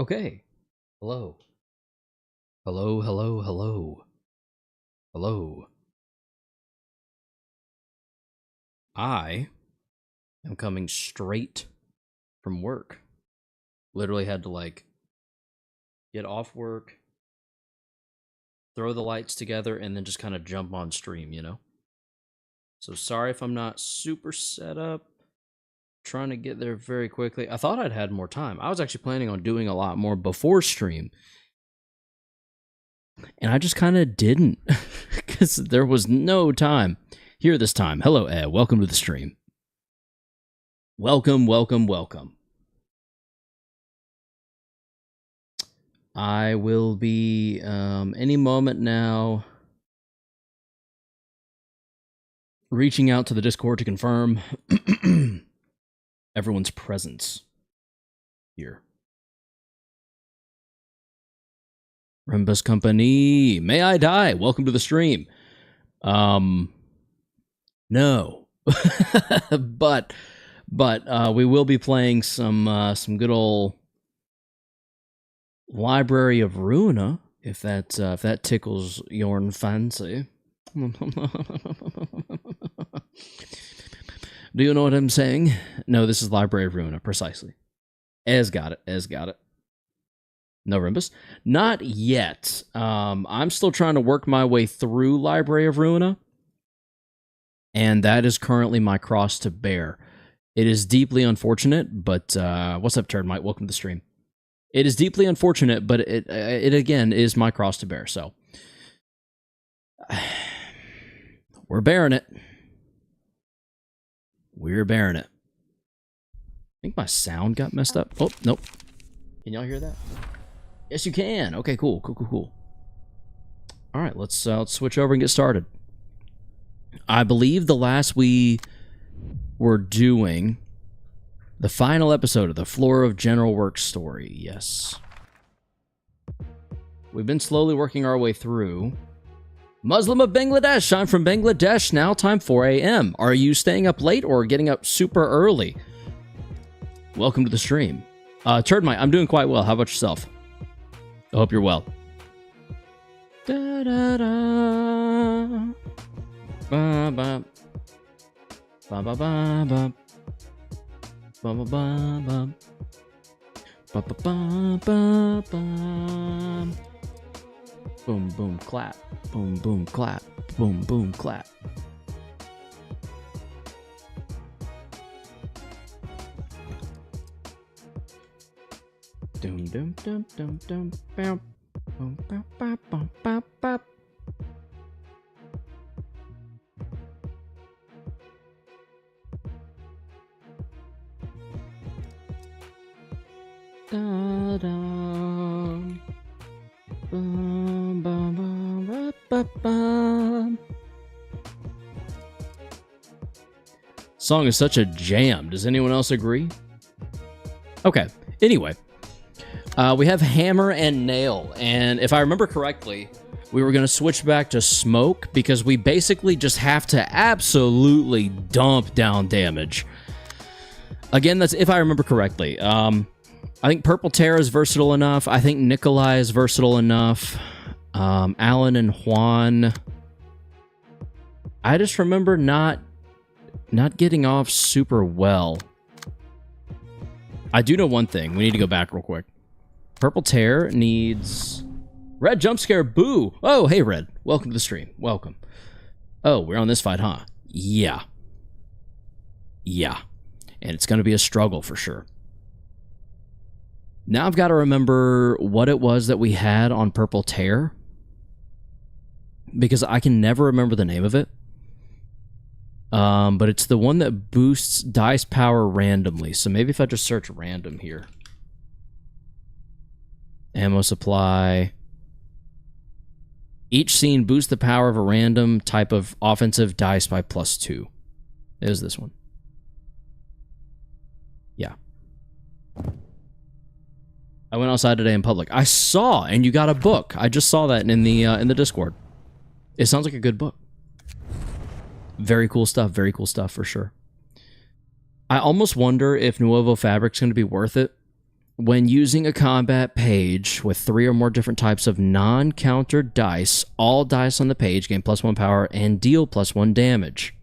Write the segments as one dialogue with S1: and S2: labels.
S1: Okay. Hello. Hello, hello, hello. Hello. I am coming straight from work. Literally had to, like, get off work, throw the lights together, and then just kind of jump on stream, you know? So sorry if I'm not super set up. Trying to get there very quickly. I thought I'd had more time. I was actually planning on doing a lot more before stream. And I just kind of didn't because there was no time here this time. Hello, Ed. Welcome to the stream. Welcome, welcome, welcome. I will be any moment now reaching out to the Discord to confirm everyone's presence here. Rembus Company, may I die? Welcome to the stream. No. but we will be playing some good old Library of Ruina, if that tickles your fancy. Do you know what I'm saying? No, this is Library of Ruina, precisely. Ez got it. No Rimbus? Not yet. I'm still trying to work my way through Library of Ruina, and that is currently my cross to bear. It is deeply unfortunate, but what's up, Turd Mike? Welcome to the stream. It is deeply unfortunate, but it again is my cross to bear. So we're bearing it. We're bearing it. I think my sound got messed up. Oh, nope. Can y'all hear that? Yes, you can. Okay, cool. All right, let's switch over and get started. I believe the last we were doing the final episode of the Floor of General Works story. Yes. We've been slowly working our way through. Muslim of Bangladesh. I'm from Bangladesh. Now time 4 a.m. Are you staying up late or getting up super early? Welcome to the stream. Turd Mike, I'm doing quite well. How about yourself? I hope you're well. Da, da, da. Ba, ba. Ba, ba, ba, ba. Ba, ba, ba, ba. Ba, ba, ba, ba, ba. Boom, boom, clap. Boom, boom, clap. Boom, boom, clap. Dum dum dum dum dum bam boom bam bam bam bam bam. Da da bum bum bum ba bum. Song is such a jam. Does anyone else agree? Okay. Anyway. We have Hammer and Nail, and if I remember correctly, we were going to switch back to Smoke because we basically just have to absolutely dump down damage. Again, that's if I remember correctly. I think Purple Terror is versatile enough. I think Nikolai is versatile enough. Alan and Juan. I just remember not getting off super well. I do know one thing. We need to go back real quick. Purple Terror needs... Red jump scare, boo! Oh, hey, Red. Welcome to the stream. Welcome. Oh, we're on this fight, huh? Yeah. And it's going to be a struggle for sure. Now I've got to remember what it was that we had on Purple Terror, because I can never remember the name of it. But it's the one that boosts dice power randomly. So maybe if I just search random here. Ammo supply. Each scene boosts the power of a random type of offensive dice by +2. There's this one. Yeah. I went outside today in public. I saw, and you got a book. I just saw that in the Discord. It sounds like a good book. Very cool stuff for sure. I almost wonder if Nuovo Fabric's going to be worth it When using a combat page with 3 or more different types of non-countered dice, all dice on the page gain +1 power and deal +1 damage.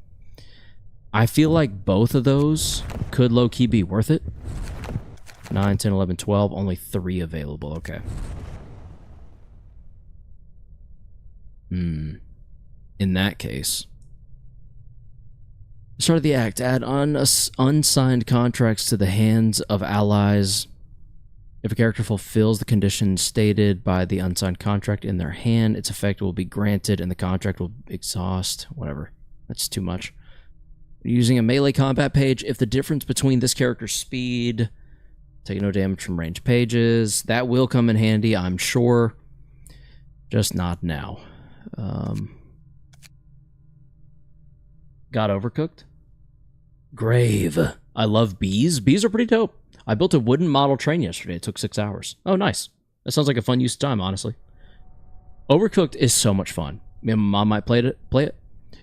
S1: I feel like both of those could low-key be worth it. 9, 10, 11, 12, only 3 available. Okay. In that case. Start of the act. Add unsigned contracts to the hands of allies. If a character fulfills the conditions stated by the unsigned contract in their hand, its effect will be granted and the contract will exhaust. Whatever. That's too much. Using a melee combat page, if the difference between this character's speed, take no damage from ranged pages, that will come in handy, I'm sure. Just not now. Got overcooked? Grave. I love bees. Bees are pretty dope. I built a wooden model train yesterday. It took 6 hours. Oh, nice. That sounds like a fun use of time, honestly. Overcooked is so much fun. Me and my mom might play it.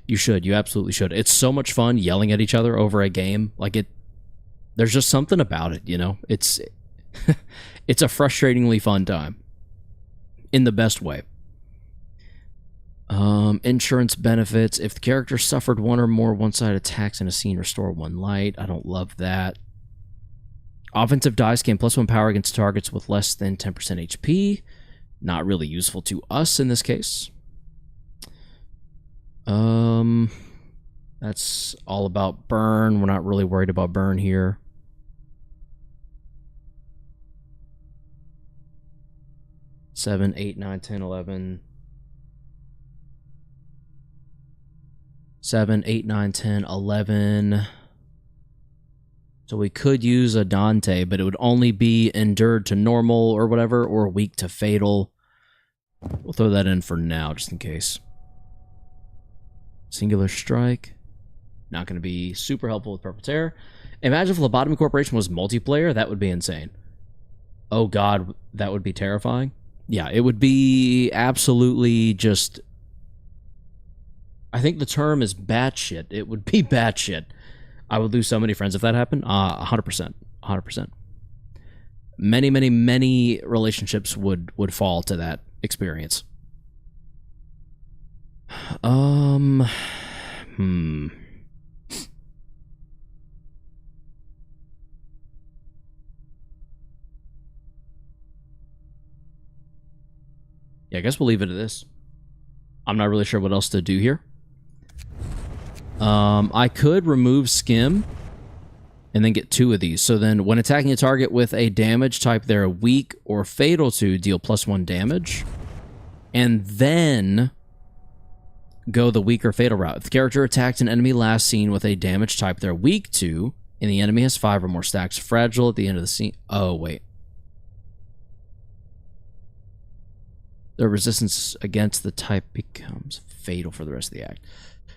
S1: You should. You absolutely should. It's so much fun yelling at each other over a game. Like it. There's just something about it, you know? It's it's a frustratingly fun time. In the best way. Insurance benefits. If the character suffered 1 or more one-sided attacks in a scene, restore 1 light. I don't love that. Offensive dice gain +1 power against targets with less than 10% HP. Not really useful to us in this case. That's all about burn. We're not really worried about burn here. Seven, 8, 9, 10, 11. 7, 8, 9, 10, 11. So we could use a Dante, but it would only be endured to normal or whatever, or weak to fatal. We'll throw that in for now, just in case. Singular strike. Not going to be super helpful with Purple Terror. Imagine if Lobotomy Corporation was multiplayer. That would be insane. Oh god, that would be terrifying. Yeah, it would be absolutely just... I think the term is batshit. It would be batshit. I would lose so many friends if that happened. 100%. 100%. Many, many, many relationships would fall to that experience. Yeah, I guess we'll leave it at this. I'm not really sure what else to do here. I could remove Skim and then get 2 of these. So then when attacking a target with a damage type they're weak or fatal to, deal +1 damage. And then go the weak or fatal route. If the character attacked an enemy last seen with a damage type they're weak to, and the enemy has 5 or more stacks fragile at the end of the scene. Oh, wait. The resistance against the type becomes fatal for the rest of the act.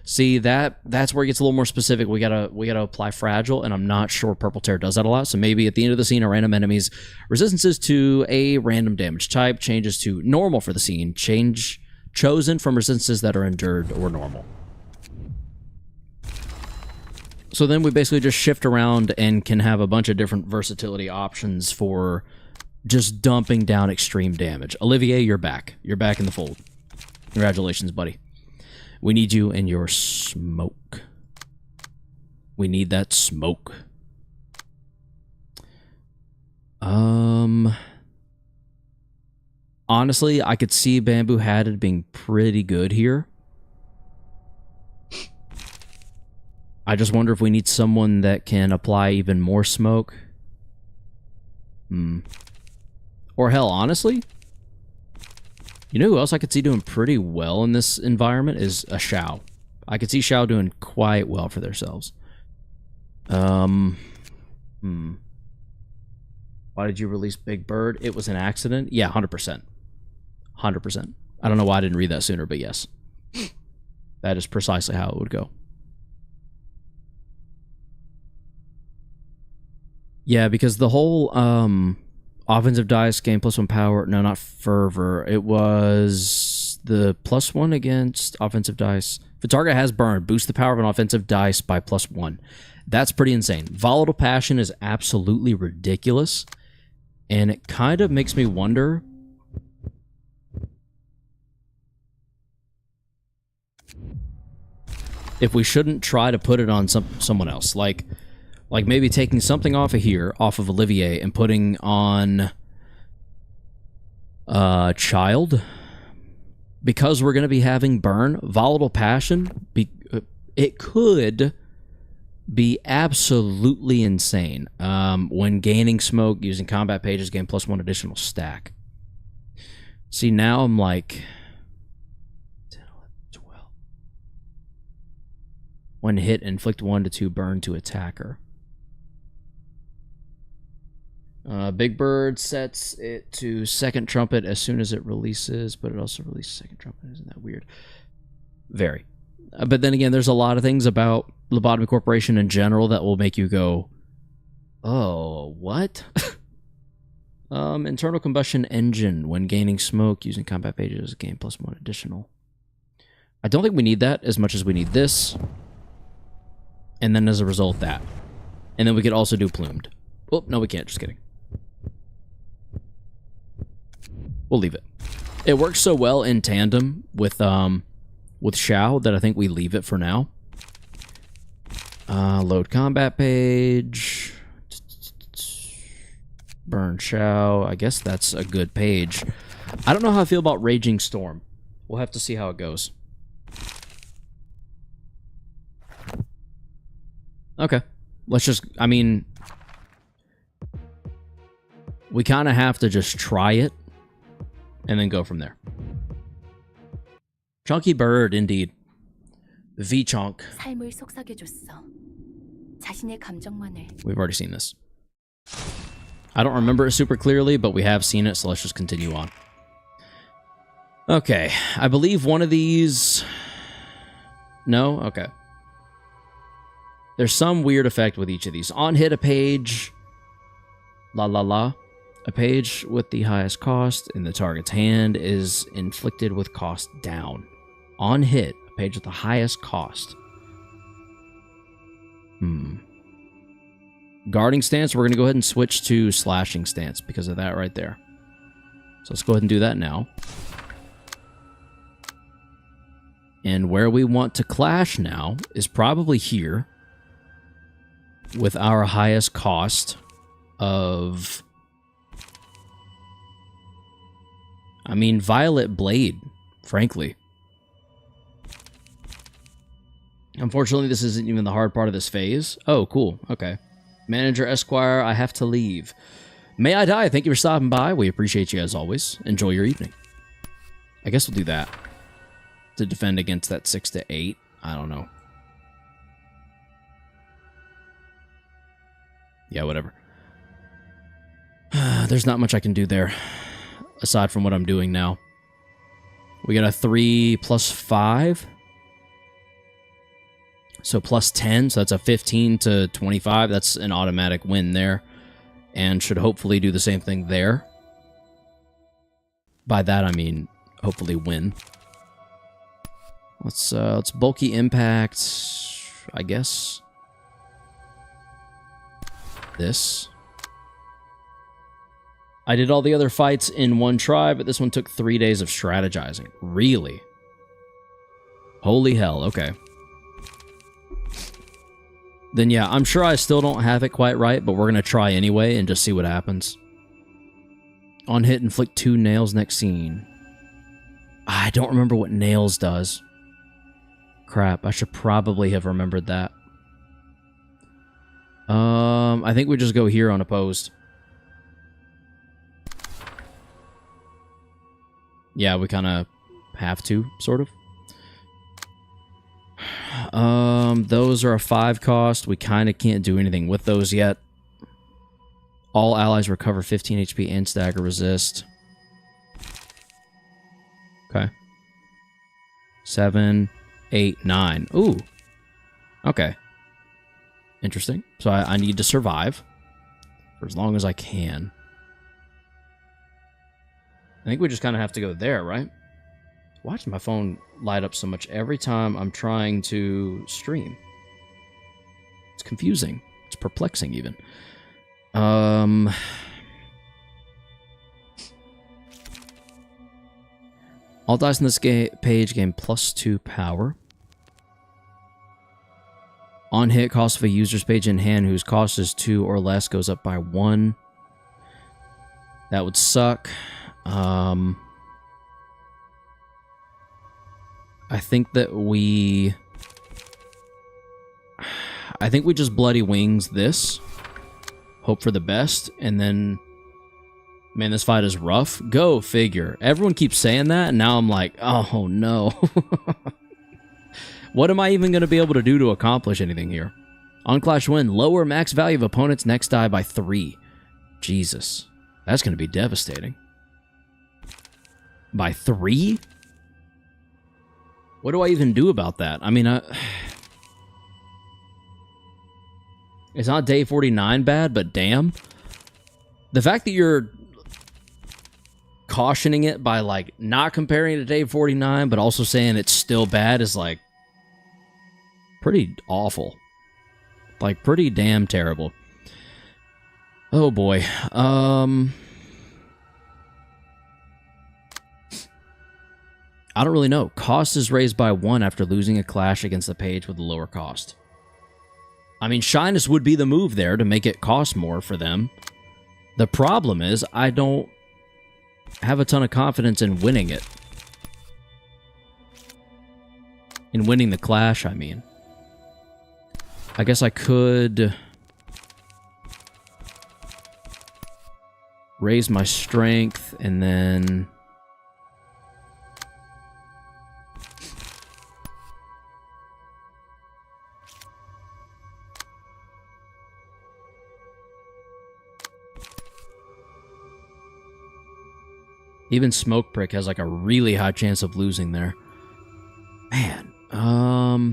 S1: See, that's where it gets a little more specific. We gotta apply fragile, and I'm not sure Purple Terror does that a lot. So maybe at the end of the scene, a random enemy's resistances to a random damage type changes to normal for the scene. Chosen from resistances that are endured or normal. So then we basically just shift around and can have a bunch of different versatility options for just dumping down extreme damage. Olivier, you're back. You're back in the fold. Congratulations, buddy. We need you in your smoke. We need that smoke. Honestly, I could see Bamboo Hatted being pretty good here. I just wonder if we need someone that can apply even more smoke. Or hell, honestly, you know who else I could see doing pretty well in this environment is a Shao. I could see Shao doing quite well for themselves. Why did you release Big Bird? It was an accident? Yeah, 100%. 100%. I don't know why I didn't read that sooner, but yes. That is precisely how it would go. Yeah, because the whole offensive dice gain +1 power. No, not fervor. It was the +1 against offensive dice. If the target has burn, boost the power of an offensive dice by +1. That's pretty insane. Volatile Passion is absolutely ridiculous. And it kind of makes me wonder if we shouldn't try to put it on someone else. Like maybe taking something off of here, off of Olivier, and putting on Child. Because we're going to be having burn, volatile passion, it could be absolutely insane. When gaining smoke, using combat pages, gain +1 additional stack. See, now I'm like 10, 11, 12. When hit, inflict 1 to 2 burn to attacker. Big Bird sets it to second trumpet as soon as it releases, but it also releases second trumpet. Isn't that weird? Very. But then again, there's a lot of things about Lobotomy Corporation in general that will make you go, oh, what? Internal combustion engine. When gaining smoke, using combat pages, gain +1 additional. I don't think we need that as much as we need this. And then as a result, that. And then we could also do plumed. Oh, no, we can't. Just kidding. We'll leave it. It works so well in tandem with Shao that I think we leave it for now. Load combat page. Burn Shao. I guess that's a good page. I don't know how I feel about Raging Storm. We'll have to see how it goes. Okay. Let's just, I mean, we kind of have to just try it and then go from there. Chunky Bird, indeed. V-Chunk. We've already seen this. I don't remember it super clearly, but we have seen it, so let's just continue on. Okay, I believe one of these... No? Okay. There's some weird effect with each of these. On hit, a page... La la la. A page with the highest cost in the target's hand is inflicted with cost down. On hit, a page with the highest cost. Guarding stance, we're going to go ahead and switch to slashing stance because of that right there. So let's go ahead and do that now. And where we want to clash now is probably here with our highest cost of... I mean, Violet Blade, frankly. Unfortunately, this isn't even the hard part of this phase. Oh, cool. Okay. Manager Esquire, I have to leave. May I die? Thank you for stopping by. We appreciate you as always. Enjoy your evening. I guess we'll do that. To defend against that 6 to 8. I don't know. Yeah, whatever. There's not much I can do there. Aside from what I'm doing now. We got a 3 plus 5. So plus 10. So that's a 15 to 25. That's an automatic win there. And should hopefully do the same thing there. By that I mean hopefully win. Let's bulky impact, I guess. This. I did all the other fights in one try, but this one took 3 days of strategizing. Really? Holy hell, okay. Then yeah, I'm sure I still don't have it quite right, but we're going to try anyway and just see what happens. On hit, inflict 2 nails next scene. I don't remember what nails does. Crap, I should probably have remembered that. I think we just go here unopposed. Yeah, we kind of have to, sort of. Those are a 5 cost. We kind of can't do anything with those yet. All allies recover 15 HP and stagger resist. Okay. 7, 8, 9. Ooh. Okay. Interesting. So I need to survive for as long as I can. I think we just kind of have to go there, right? Why does my phone light up so much every time I'm trying to stream? It's confusing. It's perplexing, even. All dice in this page gain +2 power. On hit, cost of a user's page in hand whose cost is 2 or less goes up by 1. That would suck. I think that we... I think we just Bloody Wings this. Hope for the best, and then... Man, this fight is rough. Go figure. Everyone keeps saying that, and now I'm like, oh no. What am I even going to be able to do to accomplish anything here? On Clash Win, lower max value of opponent's next die by 3. Jesus. That's going to be devastating. By 3? What do I even do about that? I mean, it's not day 49 bad, but damn. The fact that you're cautioning it by, like, not comparing it to day 49, but also saying it's still bad is, like, pretty awful. Like, pretty damn terrible. Oh, boy. I don't really know. Cost is raised by 1 after losing a clash against the page with a lower cost. I mean, Shyness would be the move there to make it cost more for them. The problem is, I don't have a ton of confidence in winning it. In winning the clash, I mean. I guess I could raise my strength and then... Even Smoke Prick has like a really high chance of losing there. Man, I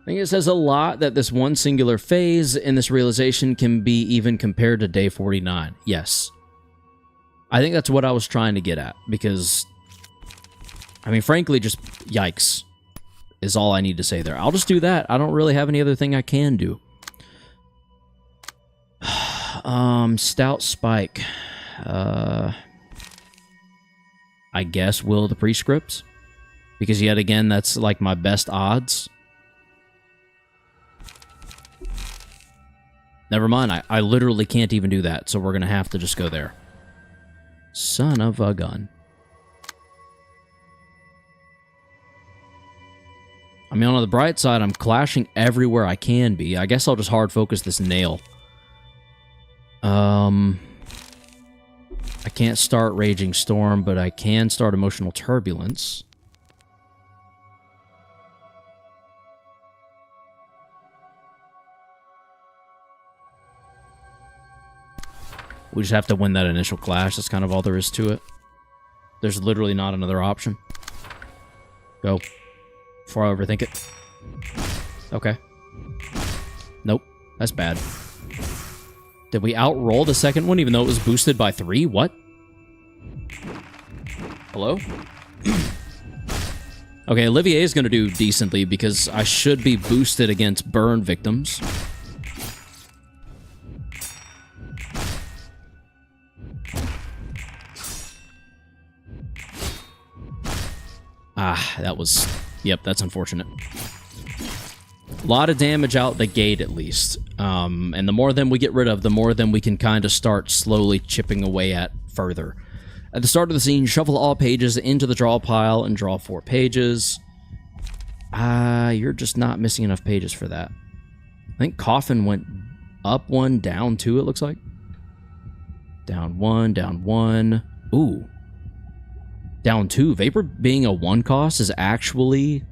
S1: think it says a lot that this one singular phase in this realization can be even compared to day 49. Yes. I think that's what I was trying to get at, because, I mean, frankly, just yikes is all I need to say there. I'll just do that. I don't really have any other thing I can do. Stout Spike. I guess Will of the Prescripts, because yet again, that's like my best odds. Never mind, I literally can't even do that, so we're going to have to just go there. Son of a gun. I mean, on the bright side, I'm clashing everywhere I can be. I guess I'll just hard focus this nail. I can't start Raging Storm, but I can start Emotional Turbulence. We just have to win that initial clash. That's kind of all there is to it. There's literally not another option. Go. Before I overthink it. Okay. Nope. That's bad. Did we outroll the second one even though it was boosted by 3? What? Hello? Okay, Olivier is going to do decently because I should be boosted against burn victims. Ah, that was... Yep, that's unfortunate. A lot of damage out the gate, at least. And the more of them we get rid of, the more of them we can kind of start slowly chipping away at further. At the start of the scene, shuffle all pages into the draw pile and draw 4 pages. You're just not missing enough pages for that. I think Coffin went up 1, down 2, it looks like. Down 1, down 1. Ooh. Down 2. Vapor being a 1 cost is actually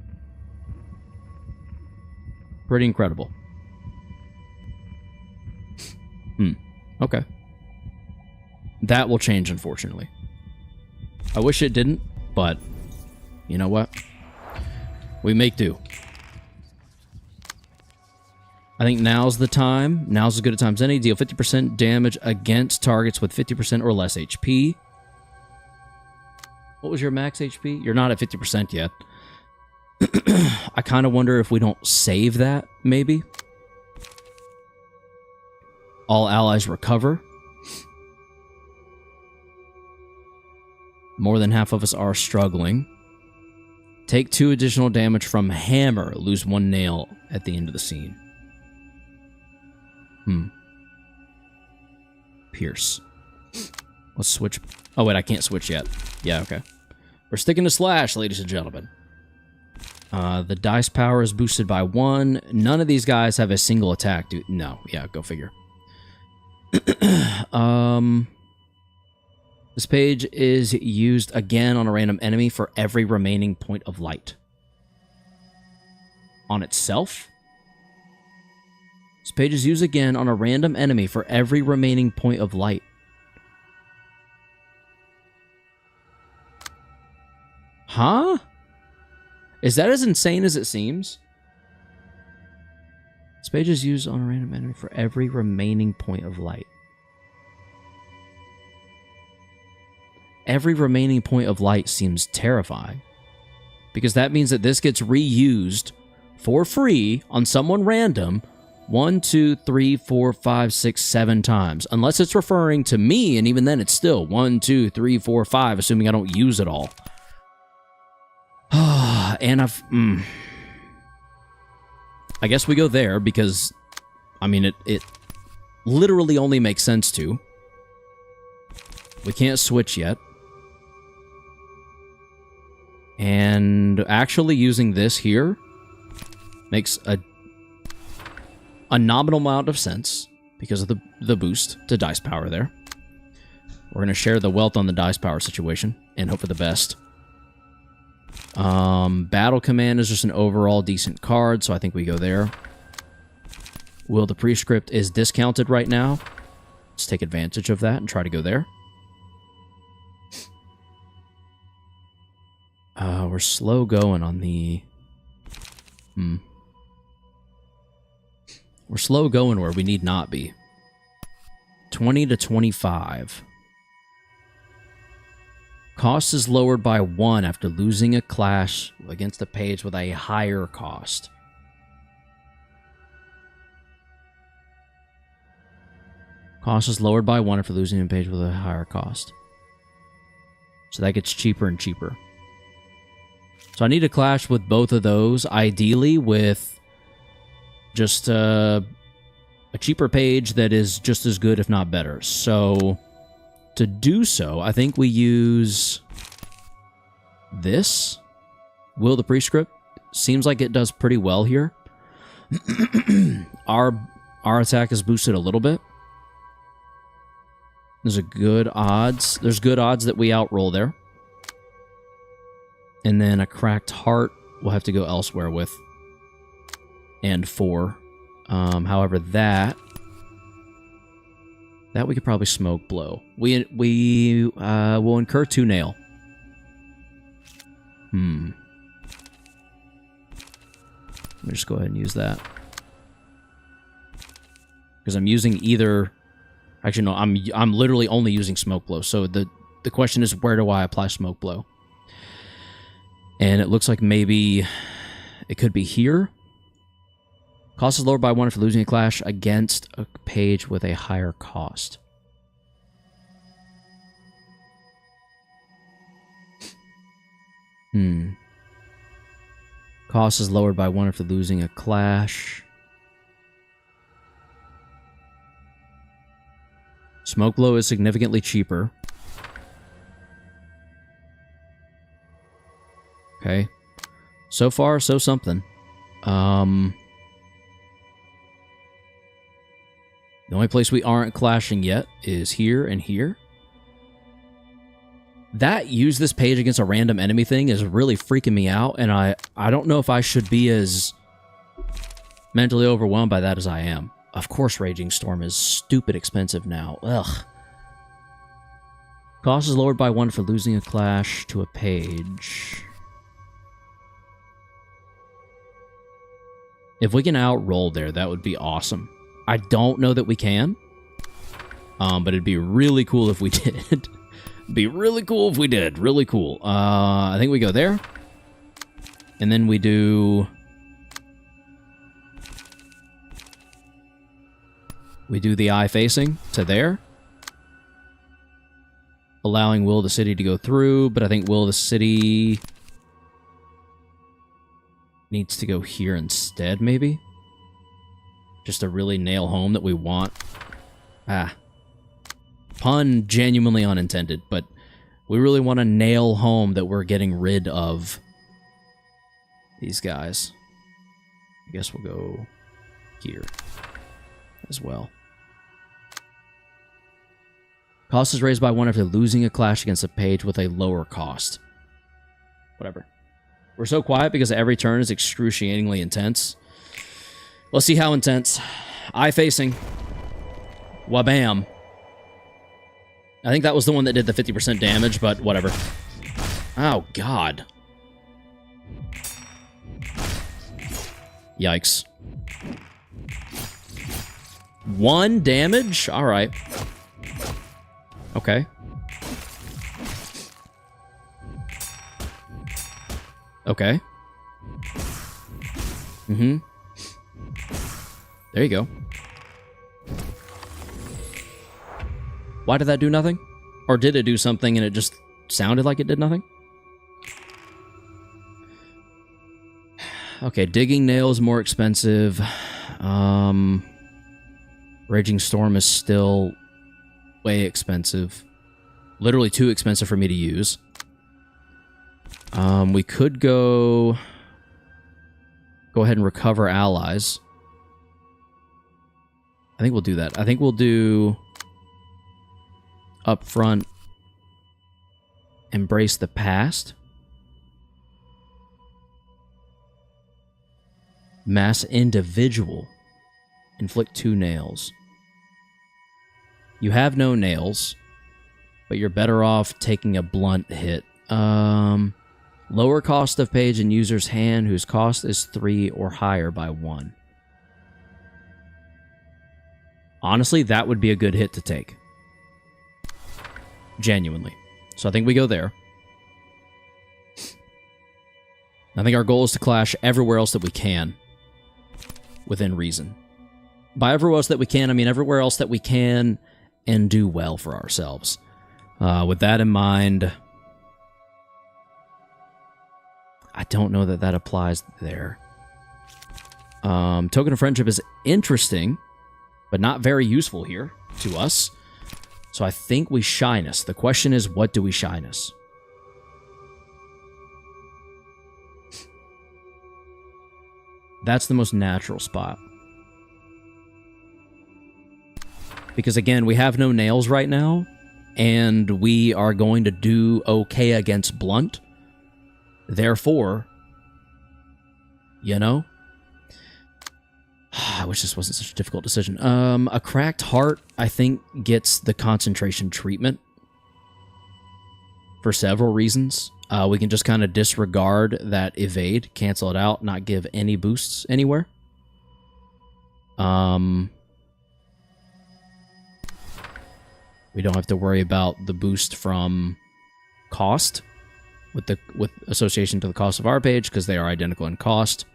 S1: pretty incredible. Okay. That will change, unfortunately. I wish it didn't, but you know what? We make do. I think now's the time. Now's as good a time as any. Deal 50% damage against targets with 50% or less HP. What was your max HP? You're not at 50% yet. I kind of wonder if we don't save that, maybe. All allies recover. More than half of us are struggling. Take 2 additional damage from hammer. Lose 1 nail at the end of the scene. Pierce. Let's switch. Oh, wait, I can't switch yet. Yeah, okay. We're sticking to slash, ladies and gentlemen. The dice power is boosted by 1. None of these guys have a single attack. Dude, no, yeah, go figure. This page is used again on a random enemy for every remaining point of light. On itself? This page is used again on a random enemy for every remaining point of light. Huh? Is that as insane as it seems? This page is used on a random enemy for every remaining point of light. Every remaining point of light seems terrifying. Because that means that this gets reused for free on someone random 1, 2, 3, 4, 5, 6, 7 times. Unless it's referring to me, and even then it's still 1, 2, 3, 4, 5, assuming I don't use it all. And I guess we go there because, I mean, it literally only makes sense to. We can't switch yet. And actually using this here makes a nominal amount of sense because of the boost to dice power there. We're going to share the wealth on the dice power situation and hope for the best. Battle Command is just an overall decent card, so I think we go there. Will the Prescript is discounted right now. Let's take advantage of that and try to go there. We're slow going on the... We're slow going where we need not be. 20 to 25. Cost is lowered by 1 after losing a clash against a page with a higher cost. Cost is lowered by 1 after losing a page with a higher cost. So that gets cheaper and cheaper. So I need to clash with both of those, ideally with just a cheaper page that is just as good, if not better. So to do so, I think we use this. Will the Prescript? Seems like it does pretty well here. Our attack is boosted a little bit. There's good odds that we outroll there. And then a Cracked Heart we'll have to go elsewhere with. And 4. However, that we could probably Smoke Blow. We will incur 2 nail. Let me just go ahead and use that. Because I'm using either... Actually, no, I'm literally only using Smoke Blow. So the question is, where do I apply Smoke Blow? And it looks like maybe it could be here. Cost is lowered by 1 for losing a clash against a page with a higher cost. Cost is lowered by 1 after losing a clash. Smoke Blow is significantly cheaper. Okay. So far, so something. The only place we aren't clashing yet is here and here. That use this page against a random enemy thing is really freaking me out, and I don't know if I should be as mentally overwhelmed by that as I am. Of course, Raging Storm is stupid expensive now. Ugh. Cost is lowered by 1 for losing a clash to a page. If we can outroll there, that would be awesome. I don't know that we can. But it'd be really cool if we did. Be really cool if we did. Really cool. I think we go there. And then we do... We do the eye facing to there. Allowing Will of the City to go through, but I think Will of the City needs to go here instead, maybe? Just to really nail home that we want. Ah. Pun genuinely unintended, but we really want to nail home that we're getting rid of these guys. I guess we'll go here as well. Cost is raised by 1 after losing a clash against a page with a lower cost. Whatever. We're so quiet because every turn is excruciatingly intense. Let's see how intense. Eye facing. Wabam. I think that was the one that did the 50% damage, but whatever. Oh, God. Yikes. 1 damage? Alright. Okay. Okay. Mm-hmm. There you go. Why did that do nothing? Or did it do something and it just sounded like it did nothing? Okay, digging nail is more expensive. Raging Storm is still way expensive. Literally too expensive for me to use. We could go ahead and recover allies. I think we'll do that. I think we'll do up front, embrace the past. Mass individual. Inflict 2 nails. You have no nails, but you're better off taking a blunt hit. Lower cost of page in user's hand whose cost is 3 or higher by 1. Honestly, that would be a good hit to take. Genuinely. So I think we go there. I think our goal is to clash everywhere else that we can. Within reason. By everywhere else that we can, I mean everywhere else that we can and do well for ourselves. With that in mind, I don't know that that applies there. Token of Friendship is interesting, but not very useful here to us. So I think we Shyness. The question is, what do we Shyness? That's the most natural spot. Because again, we have no nails right now, and we are going to do okay against blunt. Therefore, you know? I wish this wasn't such a difficult decision. A Cracked Heart, I think, gets the concentration treatment. For several reasons. We can just kind of disregard that evade, cancel it out, not give any boosts anywhere. We don't have to worry about the boost from cost with association to the cost of our page because they are identical in cost.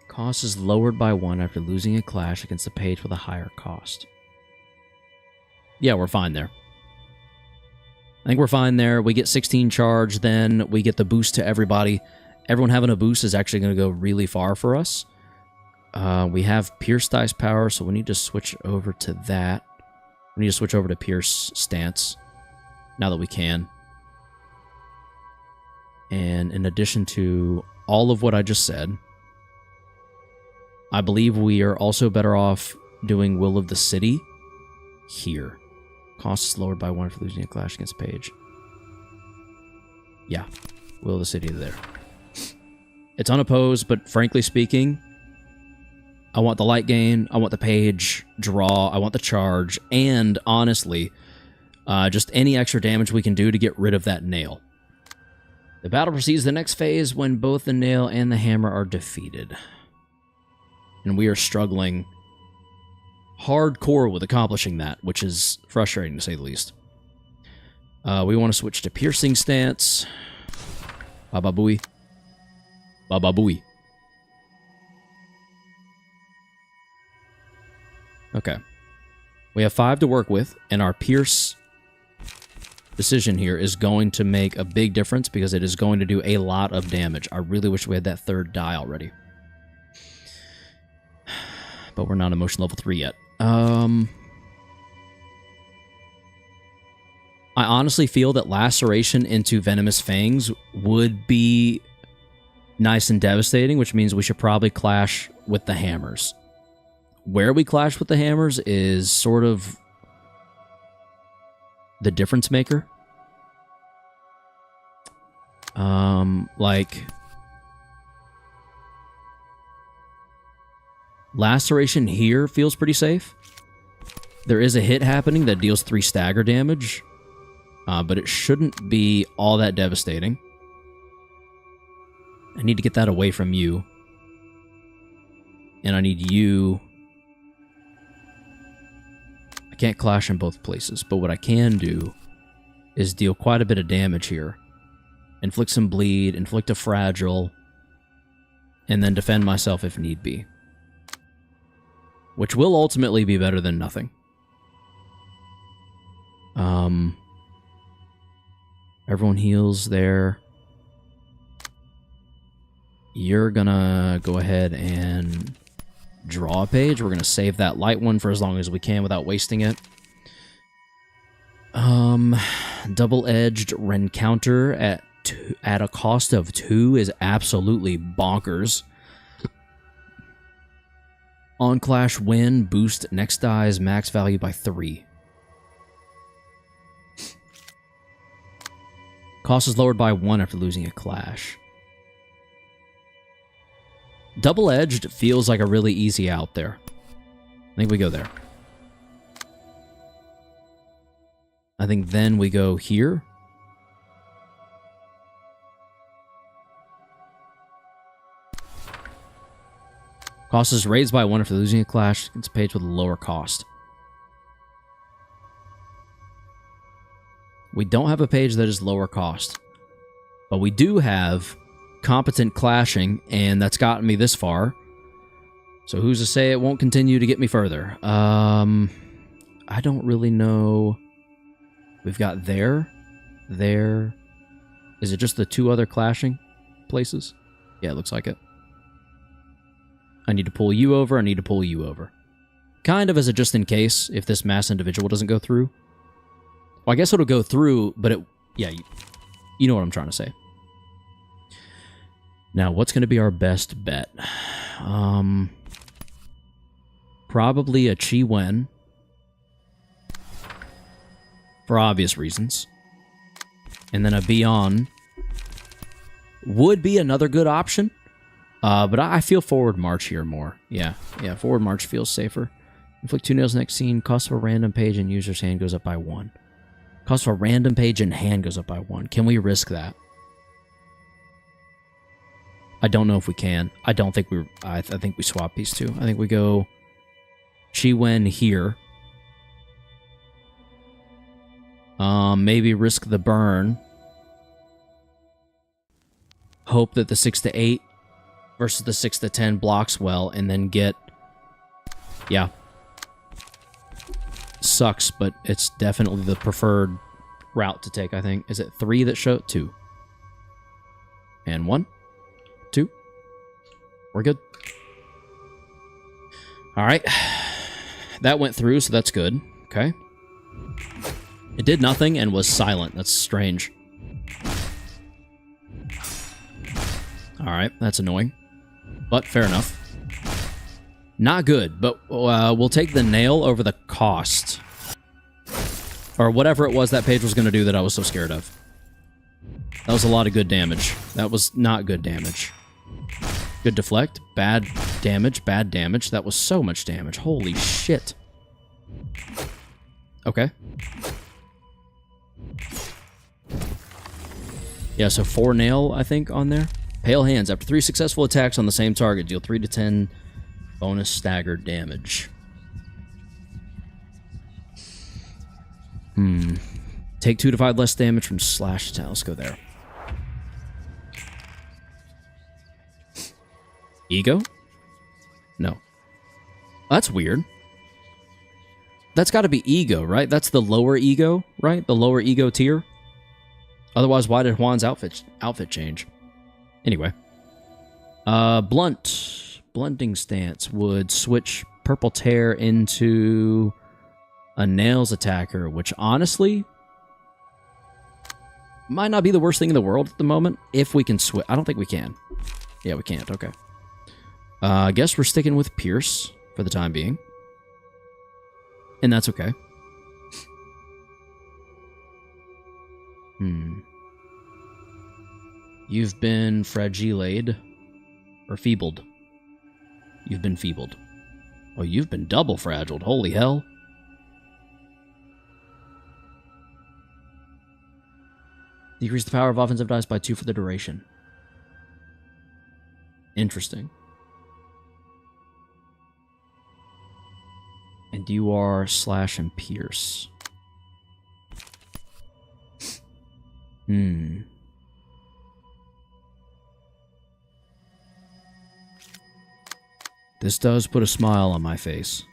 S1: Cost is lowered by 1 after losing a clash against a page with a higher cost. Yeah, we're fine there. I think we're fine there. We get 16 charge, then we get the boost to everybody. Everyone having a boost is actually going to go really far for us. We have Pierce Dice Power, so we need to switch over to that. We need to switch over to Pierce Stance, now that we can. And in addition to all of what I just said, I believe we are also better off doing Will of the City here. Cost is lowered by 1 for losing a clash against page. Yeah, Will of the City there. It's unopposed, but frankly speaking, I want the light gain, I want the page draw, I want the charge, and honestly, just any extra damage we can do to get rid of that nail. The battle proceeds to the next phase when both the nail and the hammer are defeated. And we are struggling hardcore with accomplishing that, which is frustrating to say the least. We want to switch to piercing stance. Baba booey. Baba booey. Okay. We have 5 to work with, and our pierce decision here is going to make a big difference because it is going to do a lot of damage. I really wish we had that 3rd die already. But we're not emotion level 3 yet. I honestly feel that laceration into venomous fangs would be nice and devastating, which means we should probably clash with the hammers. Where we clash with the hammers is sort of the difference maker. Like laceration here feels pretty safe. There is a hit happening that deals 3 stagger damage, but it shouldn't be all that devastating. I need to get that away from you. And I need you... I can't clash in both places, but what I can do is deal quite a bit of damage here. Inflict some bleed, inflict a fragile, and then defend myself if need be. Which will ultimately be better than nothing. Everyone heals there. You're gonna go ahead and draw a page. We're gonna save that light one for as long as we can without wasting it. Double-edged rencounter at a cost of 2 is absolutely bonkers. On clash win, boost next die's max value by 3. Cost is lowered by 1 after losing a clash. Double-edged feels like a really easy out there. I think we go there. I think then we go here. Cost is raised by 1 after losing a clash. It's paid with a lower cost. We don't have a page that is lower cost. But we do have competent clashing, and that's gotten me this far. So who's to say it won't continue to get me further? I don't really know. We've got there. Is it just the 2 other clashing places? Yeah, it looks like it. I need to pull you over, I need to pull you over. Kind of as a just in case, if this mass individual doesn't go through. Well, I guess it'll go through, but it... Yeah, you know what I'm trying to say. Now, what's going to be our best bet? Probably a Chi Wen. For obvious reasons. And then a Beyond would be another good option. But I feel Forward March here more. Yeah, Forward March feels safer. Inflict 2 nails next scene. Cost of a random page in user's hand goes up by 1. Cost of a random page in hand goes up by 1. Can we risk that? I don't know if we can. I don't think we... I think we swap these 2. I think we go Chi Wen here. Maybe risk the burn. Hope that the 6 to 8 versus the 6 to 10 blocks well, and then get... Yeah. Sucks, but it's definitely the preferred route to take, I think. Is it 3 that show? 2. And 1. 2. We're good. Alright. That went through, so that's good. Okay. It did nothing and was silent. That's strange. Alright, that's annoying. But fair enough. Not good, but we'll take the nail over the cost. Or whatever it was that page was going to do that I was so scared of. That was a lot of good damage. That was not good damage. Good deflect. Bad damage. Bad damage. That was so much damage. Holy shit. Okay. Yeah, so 4 nail, I think, on there. Pale hands. After 3 successful attacks on the same target, deal 3 to 10 Bonus staggered damage. Take 2 to 5 less damage from slash attack. Let's go there. Ego? No. That's weird. That's got to be ego, right? That's the lower ego, right? The lower ego tier. Otherwise, why did Juan's outfit change? Anyway. Blunting stance would switch Purple Tear into a Nails attacker, which honestly might not be the worst thing in the world at the moment. If we can switch. I don't think we can. Yeah, we can't. Okay. I guess we're sticking with Pierce for the time being. And that's okay. You've been fragiled. Or feebled. You've been feebled. Oh, you've been double fragiled. Holy hell. Decrease the power of offensive dice by 2 for the duration. Interesting. And you are slash and pierce. This does put a smile on my face.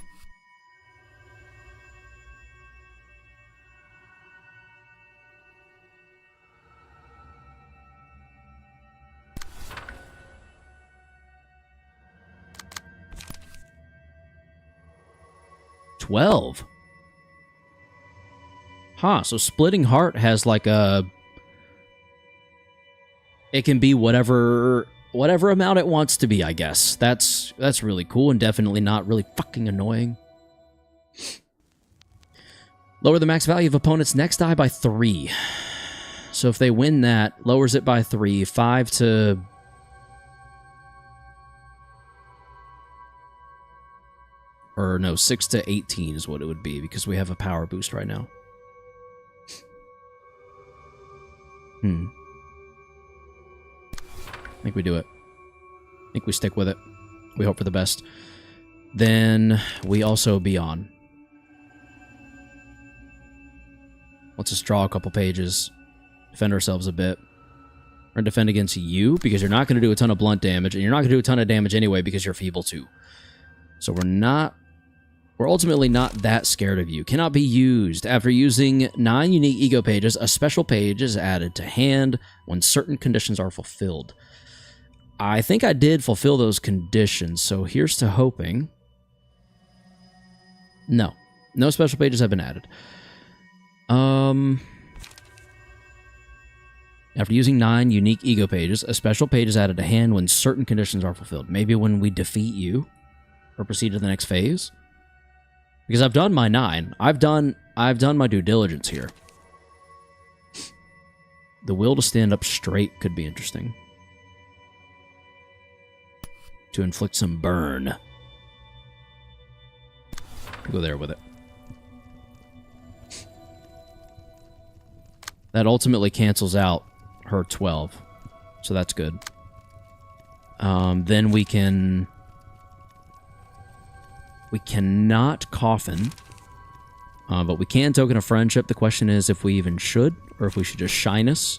S1: $12. Huh, so Splitting Heart has like a... It can be whatever amount it wants to be, I guess. That's really cool and definitely not really fucking annoying. Lower the max value of opponent's next die by 3. So if they win that, lowers it by 3. 5 to... Or no, 6 to 18 is what it would be, because we have a power boost right now. I think we do it. I think we stick with it. We hope for the best. Then we also be on. Let's just draw a couple pages. Defend ourselves a bit. We're going to defend against you, because you're not going to do a ton of blunt damage, and you're not going to do a ton of damage anyway, because you're feeble too. So we're ultimately not that scared of you. Cannot be used. After using 9 unique ego pages, a special page is added to hand when certain conditions are fulfilled. I think I did fulfill those conditions, so here's to hoping. No. No special pages have been added. After using 9 unique ego pages, a special page is added to hand when certain conditions are fulfilled. Maybe when we defeat you or proceed to the next phase. Because I've done my 9. I've done my due diligence here. The will to stand up straight could be interesting. To inflict some burn. Go there with it. That ultimately cancels out her 12. So that's good. Then we can... We cannot coffin, but we can token a friendship. The question is if we even should, or if we should just shyness.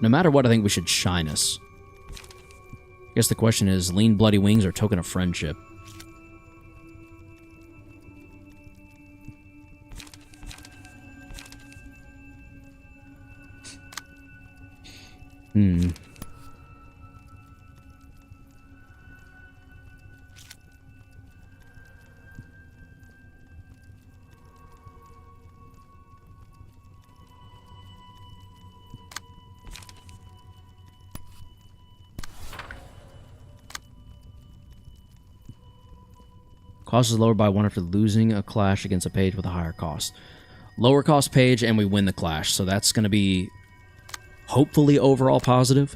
S1: No matter what, I think we should shyness. I guess the question is lean bloody wings or token of friendship. Cost is lowered by 1 after losing a clash against a page with a higher cost. Lower cost page, and we win the clash. So that's going to be hopefully overall positive.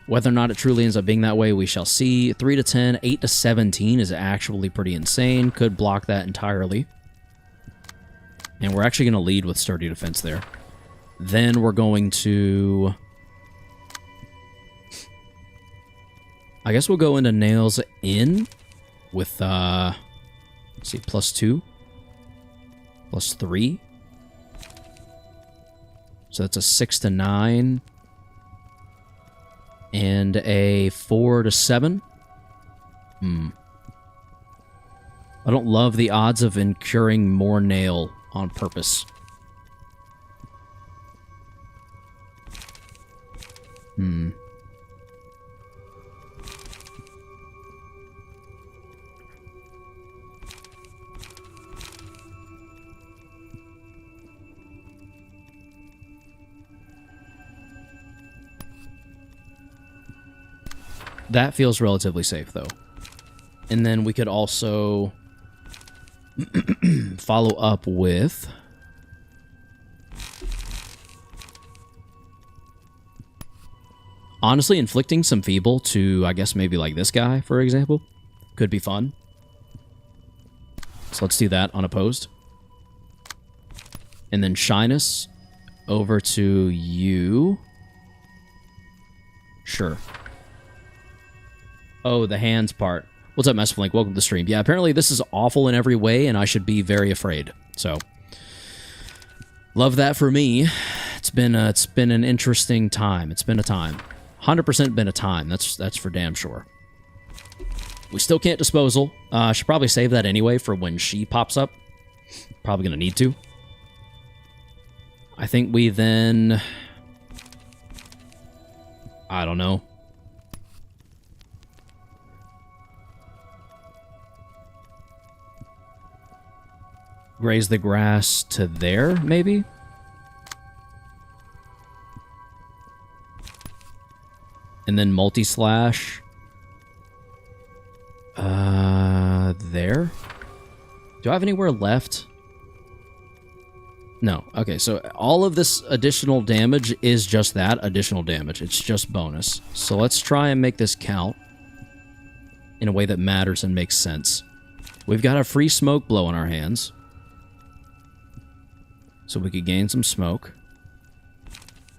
S1: Whether or not it truly ends up being that way, we shall see. 3 to 10, 8 to 17 is actually pretty insane. Could block that entirely. And we're actually going to lead with sturdy defense there. Then we're going to... I guess we'll go into nails in with, let's see, +2, +3. So that's a 6 to 9. And a 4 to 7. I don't love the odds of incurring more nail on purpose. That feels relatively safe, though. And then we could also follow up with... honestly, inflicting some feeble to, I guess, maybe like this guy, for example, could be fun. So let's do that unopposed. And then shyness over to you. Sure. Oh, the hands part. What's up, Massive Link? Welcome to the stream. Yeah, apparently this is awful in every way, and I should be very afraid. So, love that for me. It's been an interesting time. It's been a time. 100% been a time. That's for damn sure. We still can't disposal. I should probably save that anyway for when she pops up. Probably gonna need to. I think we then... I don't know. Graze the grass to there, maybe? And then multi-slash. There? Do I have anywhere left? No. Okay, so all of this additional damage is just that, additional damage. It's just bonus. So let's try and make this count in a way that matters and makes sense. We've got a free smoke blow in our hands. So we could gain some smoke.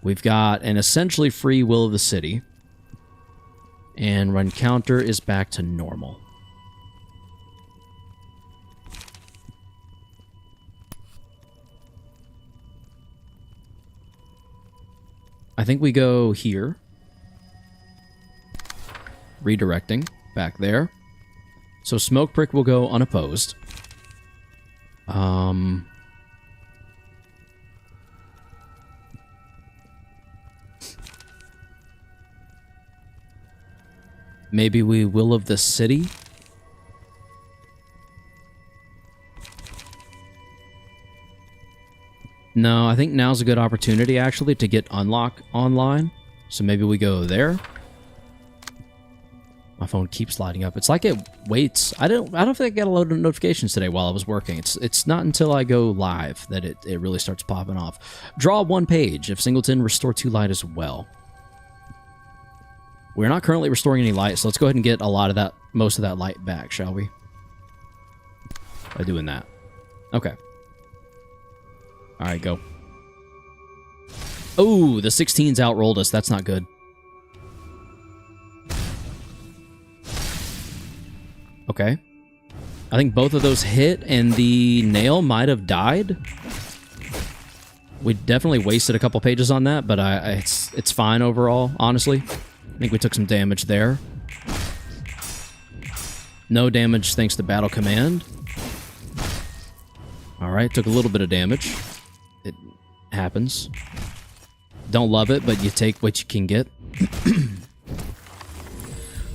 S1: We've got an essentially free Will of the City. And run counter is back to normal. I think we go here. Redirecting. Back there. So Smoke Prick will go unopposed. Maybe we Will of the City. No, I think now's a good opportunity, actually, to get Unlock online. So maybe we go there. My phone keeps lighting up. It's like it waits. I don't think I got a load of notifications today while I was working. It's not until I go live that it really starts popping off. Draw 1 page. If Singleton, restore 2 light as well. We're not currently restoring any light, so let's go ahead and get a lot of that, most of that light back, shall we? By doing that. Okay. Alright, go. Oh, the 16s outrolled us. That's not good. Okay. I think both of those hit, and the nail might have died. We definitely wasted a couple pages on that, but it's fine overall, honestly. I think we took some damage there. No damage thanks to Battle Command. Alright, took a little bit of damage. It happens. Don't love it, but you take what you can get.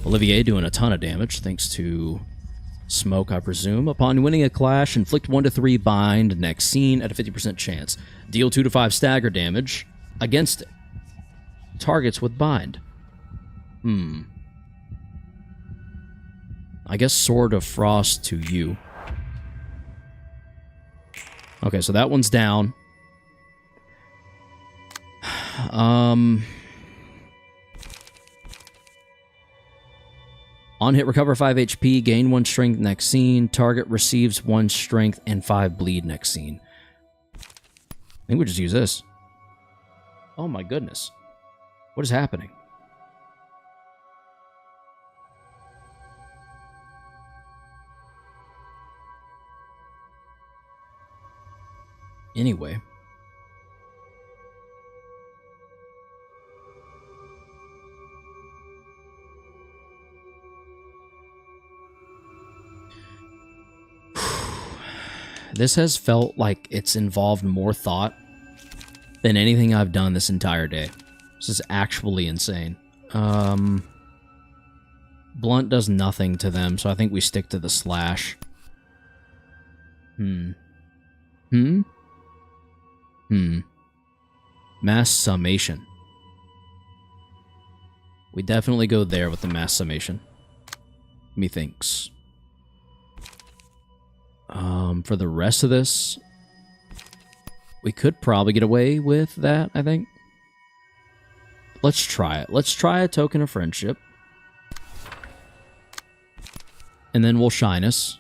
S1: Olivier doing a ton of damage, thanks to Smoke, I presume. Upon winning a clash, inflict 1 to 3 bind next scene at a 50% chance. Deal 2 to 5 stagger damage against targets with bind. I guess Sword of Frost to you. Okay, so that one's down. On hit, recover 5 HP, gain 1 strength next scene. Target receives 1 strength and 5 bleed next scene. I think we just use this. Oh my goodness. What is happening? Anyway. This has felt like it's involved more thought than anything I've done this entire day. This is actually insane. Blunt does nothing to them, so I think we stick to the slash. Mass summation. We definitely go there with the mass summation. Methinks. For the rest of this, we could probably get away with that, I think. Let's try it. Let's try a token of friendship. And then we'll shine us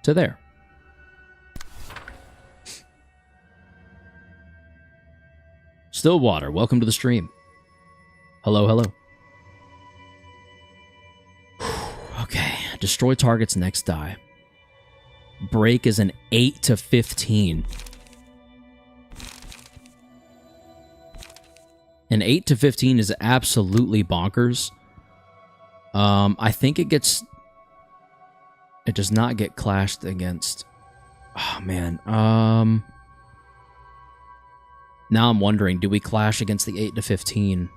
S1: to there. Stillwater, welcome to the stream. Hello, hello. Okay, destroy target's next die. Break is an 8 to 15. An 8 to 15 is absolutely bonkers. I think it gets... It does not get clashed against... Oh, man. Now I'm wondering, do we clash against the 8 to 15?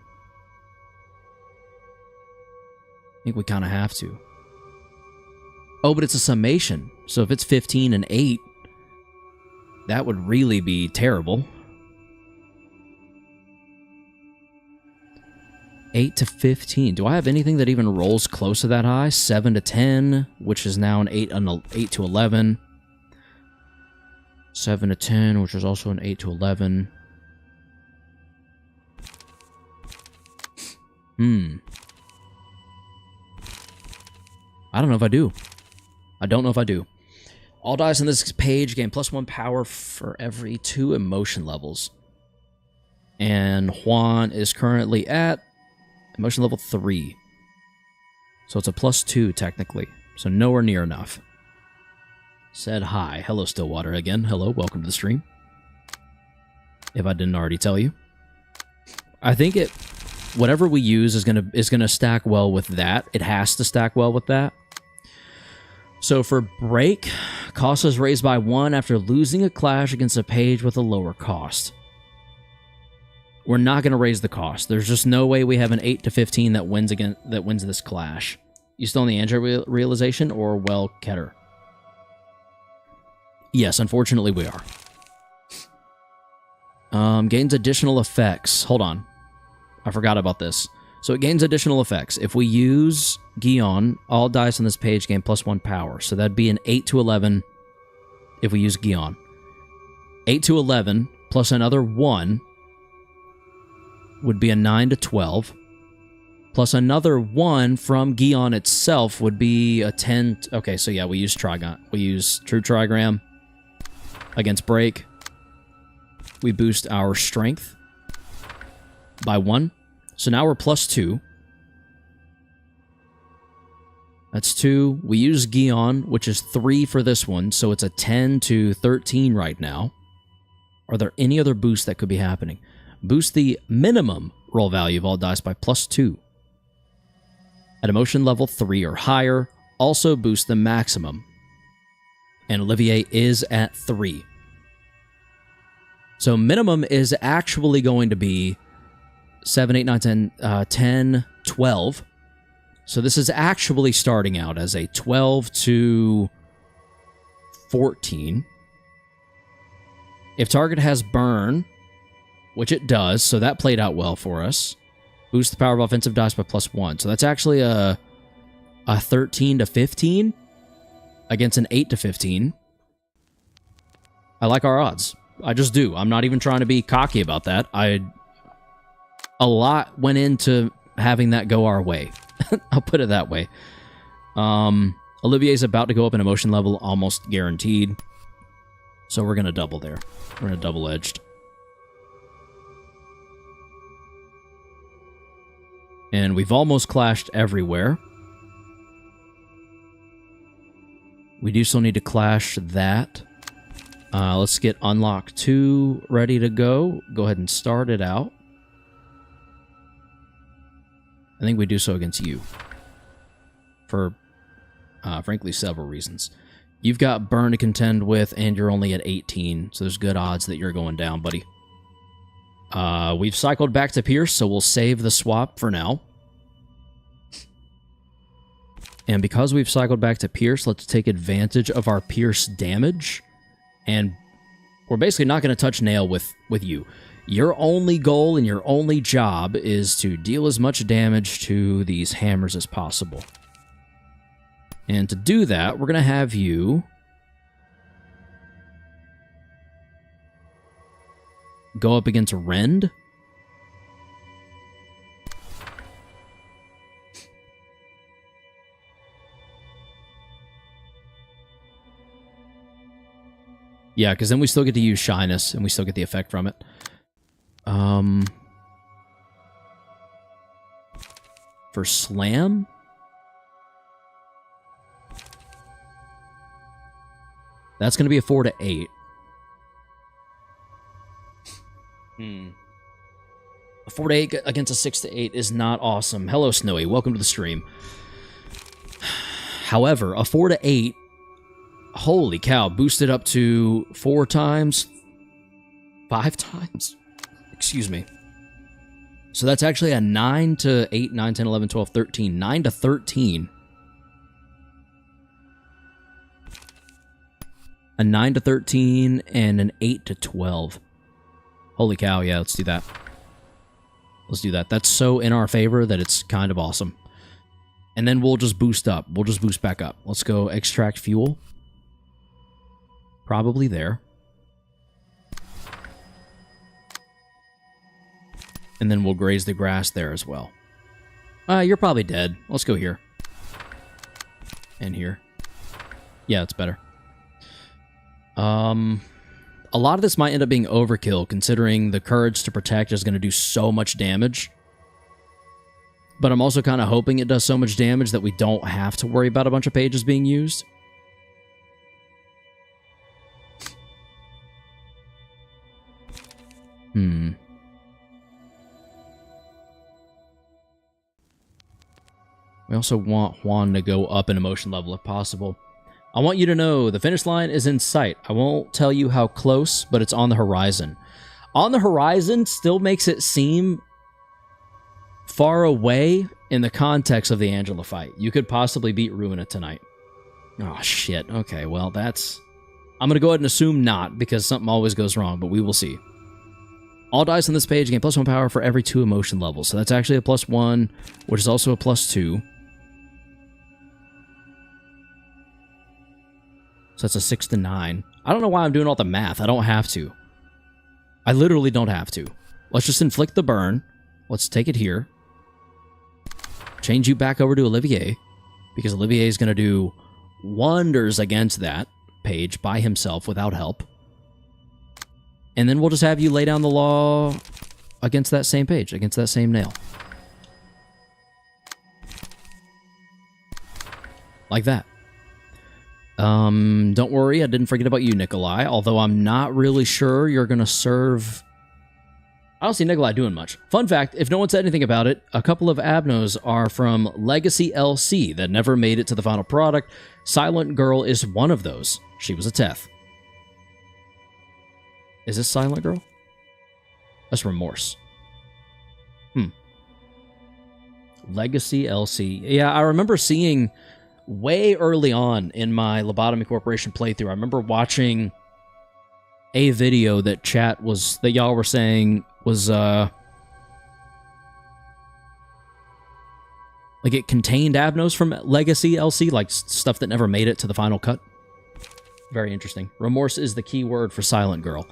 S1: I think we kind of have to. Oh, but it's a summation. So if it's 15 and 8, that would really be terrible. 8 to 15. Do I have anything that even rolls close to that high? 7 to 10, which is now an 8 to 11. 7 to 10, which is also an 8 to 11. I don't know if I do. I don't know if I do. All dice on this page gain +1 power for every 2 emotion levels. And Juan is currently at emotion level 3. So it's a +2 technically. So nowhere near enough. Said hi. Hello, Stillwater again. Hello, welcome to the stream. If I didn't already tell you. I think whatever we use is gonna stack well with that. It has to stack well with that. So for break, cost is raised by 1 after losing a clash against a page with a lower cost. We're not going to raise the cost. There's just no way we have an 8 to 15 that wins this clash. You still on the Android realization or well, Keter? Yes, unfortunately we are. Gains additional effects. Hold on. I forgot about this. So it gains additional effects. If we use Gion, all dice on this page gain +1 power. So that'd be an 8 to 11 if we use Gion. 8 to 11 plus another 1 would be a 9 to 12. Plus another 1 from Gion itself would be a 10... Okay, so yeah, we use Trigon. We use True Trigram against Break. We boost our strength by 1. So now we're +2. That's 2. We use Gion, which is 3 for this one, so it's a 10 to 13 right now. Are there any other boosts that could be happening? Boost the minimum roll value of all dice by +2. At emotion level 3 or higher, also boost the maximum. And Olivier is at 3. So minimum is actually going to be 7, 8, 9, 10, 10, 12. So this is actually starting out as a 12 to 14. If target has burn, which it does, so that played out well for us. Boost the power of offensive dice by +1. So that's actually a 13 to 15 against an 8 to 15. I like our odds. I just do. I'm not even trying to be cocky about that. A lot went into having that go our way. I'll put it that way. Olivier's about to go up in emotion level, almost guaranteed. So we're going to double there. We're going to double-edged. And we've almost clashed everywhere. We do still need to clash that. Let's get unlock 2 ready to go. Go ahead and start it out. I think we do so against you. For, frankly, several reasons. You've got burn to contend with, and you're only at 18, so there's good odds that you're going down, buddy. We've cycled back to Pierce, so we'll save the swap for now. And because we've cycled back to Pierce, let's take advantage of our Pierce damage. And we're basically not going to touch Nail with you. Your only goal and your only job is to deal as much damage to these hammers as possible. And to do that, we're going to have you go up against Rend. Yeah, because then we still get to use Shyness, and we still get the effect from it. For Slam? That's going to be a 4 to 8. A 4 to 8 against a 6 to 8 is not awesome. Hello, Snowy. Welcome to the stream. However, a 4 to 8... Holy cow, boosted up to 4 times? 5 times? Excuse me. So that's actually a 9 to 8, 9, 10, 11, 12, 13. 9 to 13. A 9 to 13 and an 8 to 12. Holy cow, yeah, let's do that. Let's do that. That's so in our favor that it's kind of awesome. And then we'll just boost up. We'll just boost back up. Let's go extract fuel. Probably there. And then we'll graze the grass there as well. You're probably dead. Let's go here. And here. Yeah, it's better. A lot of this might end up being overkill, considering the Courage to Protect is going to do so much damage. But I'm also kind of hoping it does so much damage that we don't have to worry about a bunch of pages being used. We also want Juan to go up in emotion level if possible. I want you to know the finish line is in sight. I won't tell you how close, but it's on the horizon. On the horizon still makes it seem far away in the context of the Angela fight. You could possibly beat Ruina tonight. Oh, shit. Okay, well, that's... I'm going to go ahead and assume not, because something always goes wrong, but we will see. All dice on this page gain +1 power for every 2 emotion levels. So that's actually a +1, which is also a +2. So that's a 6 to 9. I don't know why I'm doing all the math. I don't have to. I literally don't have to. Let's just inflict the burn. Let's take it here. Change you back over to Olivier, because Olivier is going to do wonders against that page by himself without help. And then we'll just have you lay down the law against that same page, against that same nail. Like that. Don't worry, I didn't forget about you, Nikolai, although I'm not really sure you're going to serve... I don't see Nikolai doing much. Fun fact, if no one said anything about it, a couple of Abnos are from Legacy LC that never made it to the final product. Silent Girl is one of those. She was a Teth. Is this Silent Girl? That's Remorse. Legacy LC. Yeah, I remember seeing... way early on in my Lobotomy Corporation playthrough, I remember watching a video that that y'all were saying was, like it contained Abnos from Legacy LC, like stuff that never made it to the final cut. Very interesting. Remorse is the key word for Silent Girl.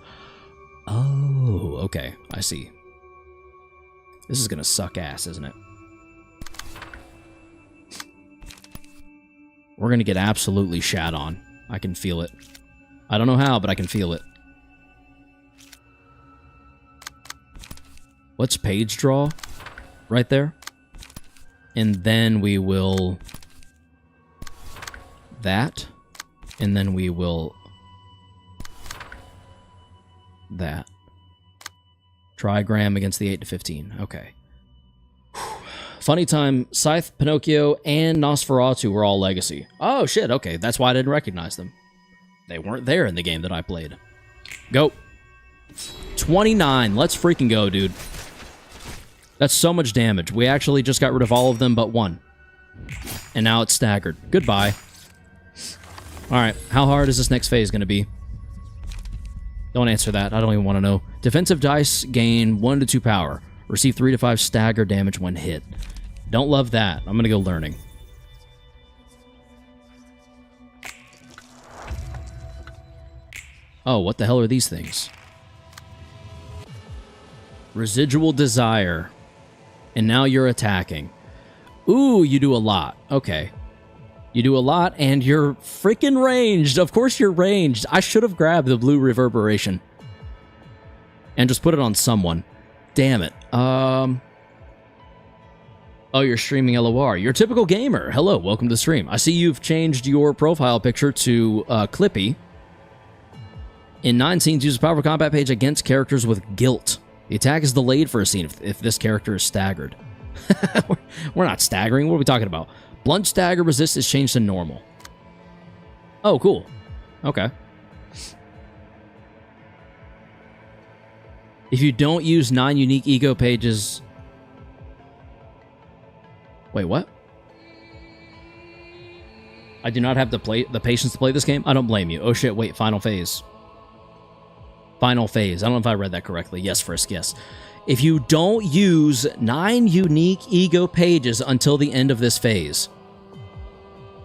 S1: Oh, okay. I see. This is gonna suck ass, isn't it? We're going to get absolutely shat on. I can feel it. I don't know how, but I can feel it. Let's page draw right there. And then we will... that. And then we will that. Trigram against the 8 to 15. Okay. Funny time, Scythe, Pinocchio, and Nosferatu were all legacy. Oh, shit, okay. That's why I didn't recognize them. They weren't there in the game that I played. Go. 29. Let's freaking go, dude. That's so much damage. We actually just got rid of all of them but one. And now it's staggered. Goodbye. Alright, how hard is this next phase going to be? Don't answer that. I don't even want to know. Defensive dice gain 1 to 2 power. Receive 3 to 5 stagger damage when hit. Don't love that. I'm going to go learning. Oh, what the hell are these things? Residual desire. And now you're attacking. Ooh, you do a lot. Okay. You do a lot, and you're freaking ranged. Of course you're ranged. I should have grabbed the blue reverberation. And just put it on someone. Damn it. Oh, you're streaming LOR. You're a typical gamer. Hello, welcome to the stream. I see you've changed your profile picture to Clippy. In 9 scenes, use a powerful combat page against characters with guilt. The attack is delayed for a scene if this character is staggered. We're not staggering. What are we talking about? Blunt stagger resist is changed to normal. Oh, cool. Okay. If you don't use 9 unique ego pages... Wait, what? I do not have the patience to play this game? I don't blame you. Oh shit, wait, final phase. Final phase. I don't know if I read that correctly. Yes, Frisk, yes. If you don't use 9 unique ego pages until the end of this phase.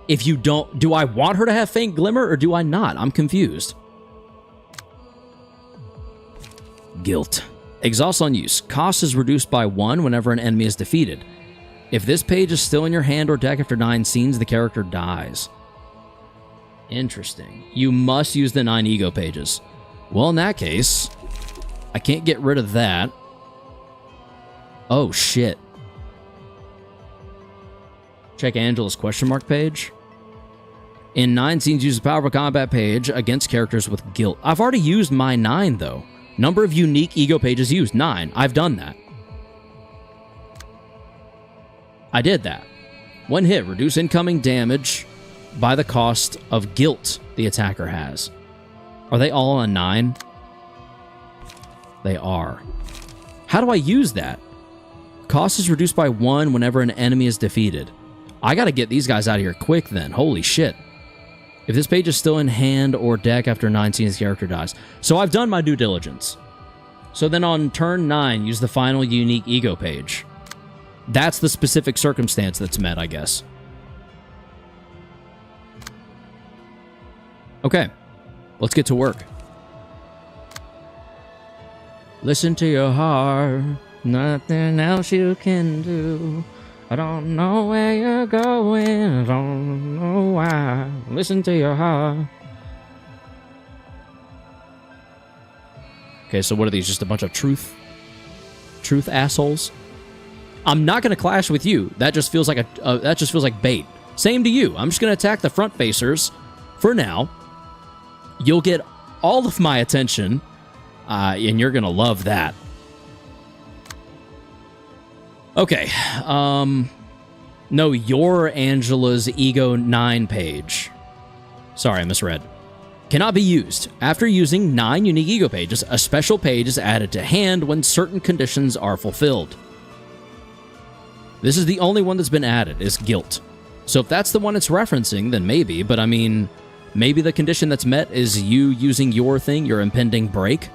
S1: If you don't... Do I want her to have Faint Glimmer or do I not? I'm confused. Guilt. Exhaust on use. Cost is reduced by 1 whenever an enemy is defeated. If this page is still in your hand or deck after 9 scenes, the character dies. Interesting. You must use the 9 ego pages. Well, in that case, I can't get rid of that. Oh, shit. Check Angela's question mark page. In 9 scenes, use a powerful combat page against characters with guilt. I've already used my 9, though. Number of unique ego pages used, 9. I've done that. I did that. One hit, reduce incoming damage by the cost of guilt the attacker has. Are they all on 9? They are. How do I use that? Cost is reduced by 1 whenever an enemy is defeated. I gotta get these guys out of here quick then. Holy shit. If this page is still in hand or deck after 9 scenes, the character dies. So I've done my due diligence. So then on turn 9, use the final unique ego page. That's the specific circumstance that's met, I guess. Okay. Let's get to work. Listen to your heart. Nothing else you can do. I don't know where you're going. I don't know why. Listen to your heart. Okay, so what are these? Just a bunch of truth assholes? I'm not going to clash with you. That just feels like that just feels like bait. Same to you. I'm just going to attack the front facers for now. You'll get all of my attention, and you're going to love that. Okay. No, you're Angela's Ego 9 page. Sorry, I misread. Cannot be used. After using 9 unique ego pages, a special page is added to hand when certain conditions are fulfilled. This is the only one that's been added, is guilt. So if that's the one it's referencing, then maybe, but I mean, maybe the condition that's met is you using your thing, your impending break.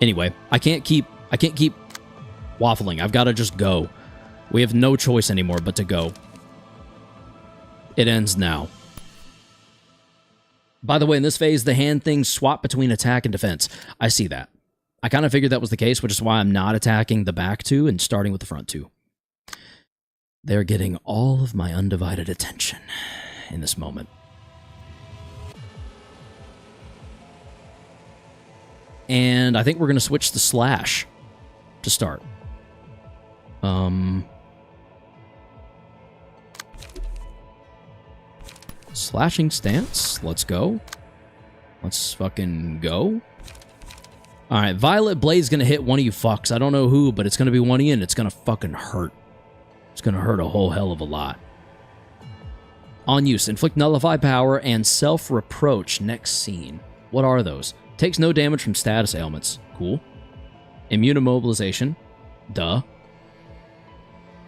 S1: Anyway, I can't keep waffling. I've got to just go. We have no choice anymore but to go. It ends now. By the way, in this phase, the hand things swap between attack and defense. I see that. I kind of figured that was the case, which is why I'm not attacking the back 2 and starting with the front 2. They're getting all of my undivided attention in this moment. And I think we're going to switch to slash to start. Slashing stance. Let's go. Let's fucking go. Alright, Violet Blade's gonna hit one of you fucks. I don't know who, but it's gonna be one of you, and it's gonna fucking hurt. It's gonna hurt a whole hell of a lot. On use, inflict nullify power and self-reproach next scene. What are those? Takes no damage from status ailments. Cool. Immune immobilization. Duh.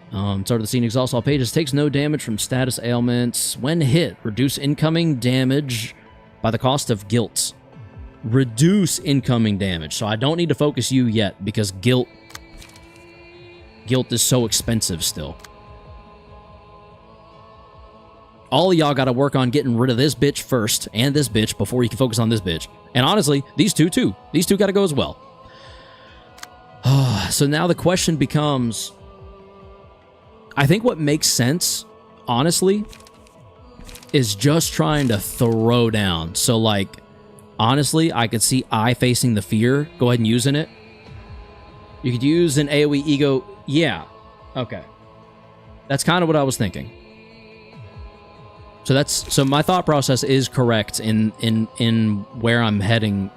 S1: Start of the scene, exhaust all pages. Takes no damage from status ailments. When hit, reduce incoming damage by the cost of guilt. Reduce incoming damage. So I don't need to focus you yet because guilt is so expensive still. All of y'all got to work on getting rid of this bitch first and this bitch before you can focus on this bitch. And honestly, these two too. These two got to go as well. So now the question becomes, I think what makes sense, honestly, is just trying to throw down. So like, honestly, I could see I facing the fear. Go ahead and using it. You could use an AoE ego. Yeah. Okay. That's kind of what I was thinking. So my thought process is correct in where I'm heading,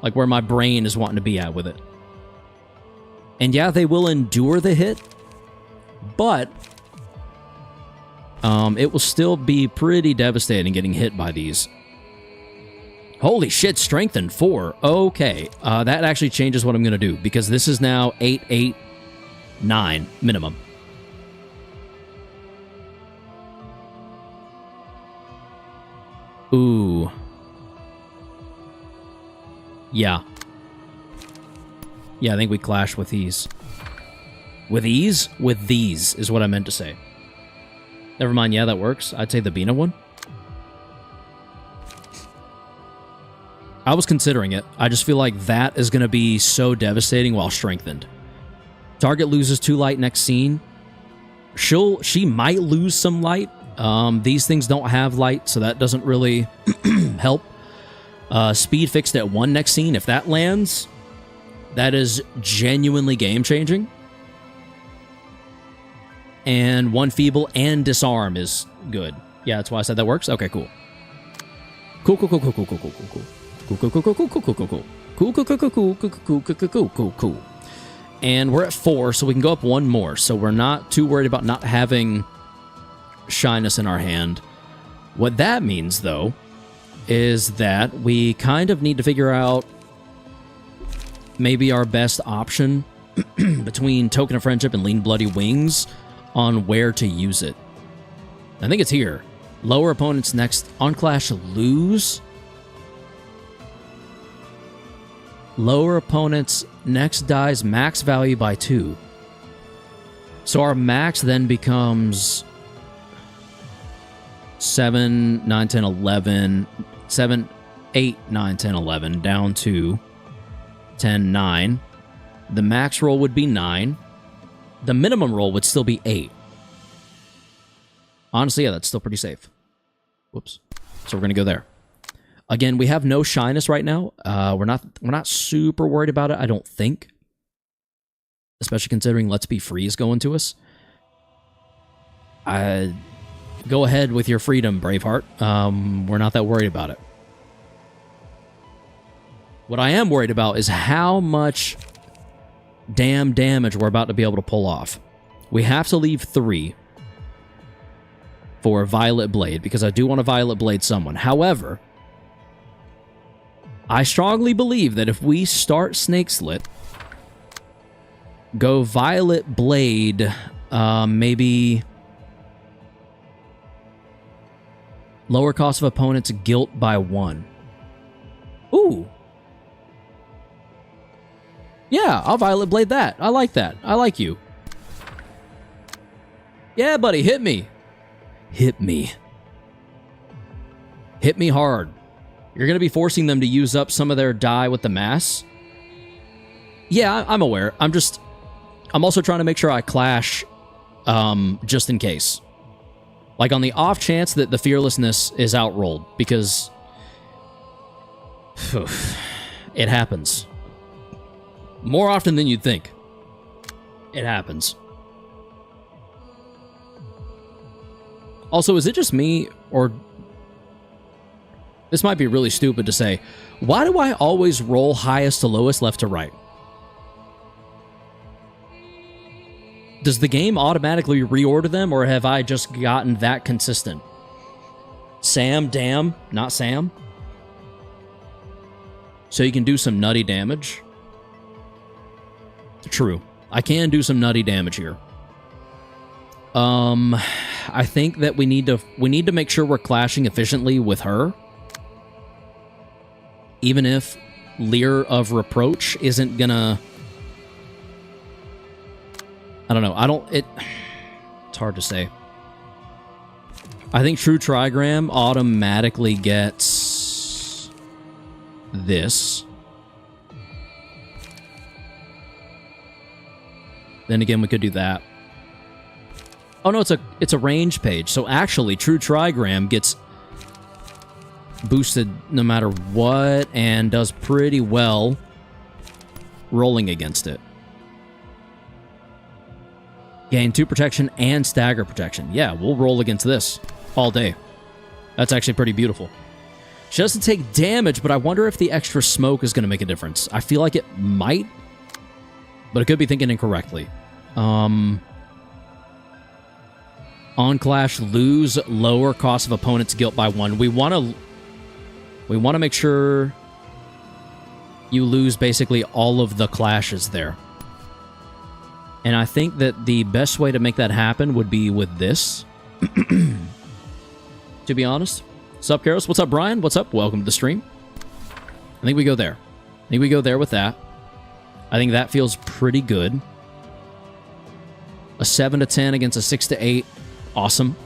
S1: like where my brain is wanting to be at with it. And yeah, they will endure the hit, but it will still be pretty devastating getting hit by these. Holy shit, strengthened 4. Okay, that actually changes what I'm going to do, because this is now 8, 8, 9 minimum. Ooh. Yeah. Yeah, I think we clash with these. With these? With these is what I meant to say. Never mind, yeah, that works. I'd say the Bina one. I was considering it. I just feel like that is going to be so devastating while strengthened. Target loses 2 light next scene. She might lose some light. These things don't have light, so that doesn't really help. Speed fixed at 1 next scene. If that lands, that is genuinely game-changing. And 1 feeble and disarm is good. Yeah, that's why I said that works. Okay, cool. Cool. And we're at 4, so we can go up 1 more. So we're not too worried about not having shyness in our hand. What that means, though, is that we kind of need to figure out maybe our best option between Token of Friendship and Lean Bloody Wings on where to use it. I think it's here. Lower opponents next on clash lose. Lower opponents next dies max value by 2. So our max then becomes 7, 9, 10, 11, 7, 8, 9, 10, 11, down to 10, 9. The max roll would be 9. The minimum roll would still be 8. Honestly, yeah, that's still pretty safe. Whoops. So we're going to go there. Again, we have no shyness right now. We're not super worried about it, I don't think. Especially considering Let's Be Free is going to us. Go ahead with your freedom, Braveheart. We're not that worried about it. What I am worried about is how much damn damage we're about to be able to pull off. We have to leave 3 for Violet Blade, because I do want to Violet Blade someone. However, I strongly believe that if we start Snake Slit, go Violet Blade, maybe lower cost of opponent's guilt by 1. Ooh. Yeah, I'll Violet Blade that. I like that. I like you. Yeah, buddy, hit me. Hit me. Hit me hard. You're going to be forcing them to use up some of their die with the mass. Yeah, I'm aware. I'm also trying to make sure I clash just in case. Like on the off chance that the fearlessness is outrolled, because it happens. More often than you'd think. It happens. Also, is it just me, or This might be really stupid to say. Why do I always roll highest to lowest, left to right? Does the game automatically reorder them, or have I just gotten that consistent? Sam, damn, not Sam. So you can do some nutty damage. True. I can do some nutty damage here. I think that we need to make sure we're clashing efficiently with her. Even if Leer of Reproach isn't gonna... I don't know. It's hard to say. I think True Trigram automatically gets this. Then again, we could do that. Oh no, it's a range page. So actually, True Trigram gets boosted no matter what and does pretty well rolling against it. Gain 2 protection and stagger protection. Yeah, we'll roll against this all day. That's actually pretty beautiful. She doesn't take damage, but I wonder if the extra smoke is going to make a difference. I feel like it might, but I could be thinking incorrectly. On clash, lose lower cost of opponent's guilt by 1. We want to make sure you lose basically all of the clashes there. And I think that the best way to make that happen would be with this. To be honest. What's up, Karos? What's up, Brian? What's up? Welcome to the stream. I think we go there. I think we go there with that. I think that feels pretty good. A 7 to 10 against a 6 to 8. Awesome.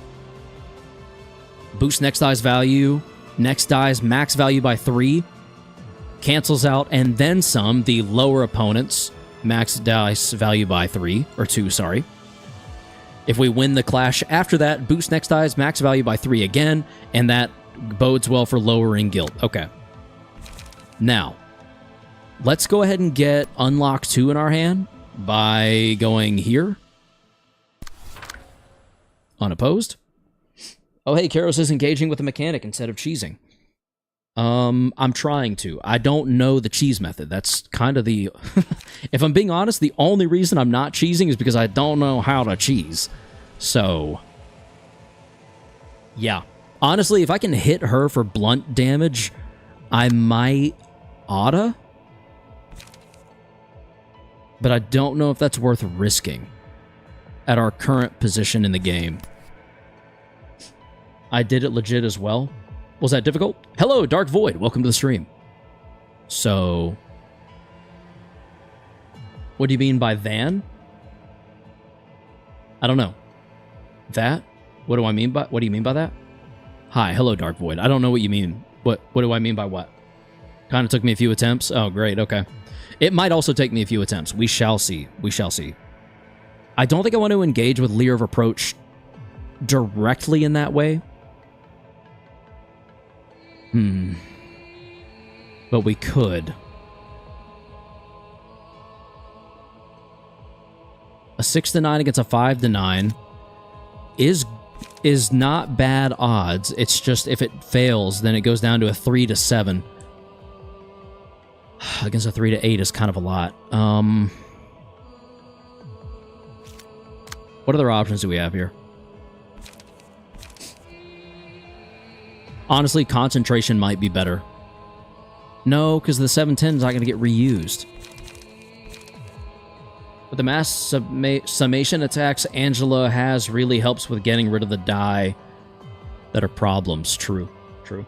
S1: Boost next die's value. Next die's max value by 3. Cancels out and then some the lower opponents. Max dice value by 3, or 2, sorry. If we win the clash after that, boost next die's max value by 3 again, and that bodes well for lowering guilt. Okay. Now, let's go ahead and get Unlock 2 in our hand by going here. Unopposed. Oh, hey, Karos is engaging with the mechanic instead of cheesing. I'm trying to. I don't know the cheese method. That's kind of the... If I'm being honest, the only reason I'm not cheesing is because I don't know how to cheese. So... yeah. Honestly, if I can hit her for blunt damage, I might oughta. But I don't know if that's worth risking at our current position in the game. I did it legit as well. Was that difficult? Hello, Dark Void. Welcome to the stream. So, what do you mean by than? I don't know. That? What do I mean by? What do you mean by that? Hi, hello, Dark Void. I don't know what you mean. What do I mean by what? Kind of took me a few attempts. Oh, great. Okay. It might also take me a few attempts. We shall see. We shall see. I don't think I want to engage with Leer of Approach directly in that way. But we could. A 6 to 9 against a 5 to 9 is not bad odds. It's just if it fails, then it goes down to a 3 to 7. Against a 3 to 8 is kind of a lot. What other options do we have here? Honestly, concentration might be better. No, because the 710 is not going to get reused. With the mass summation attacks Angela has really helps with getting rid of the die that are problems. True. True.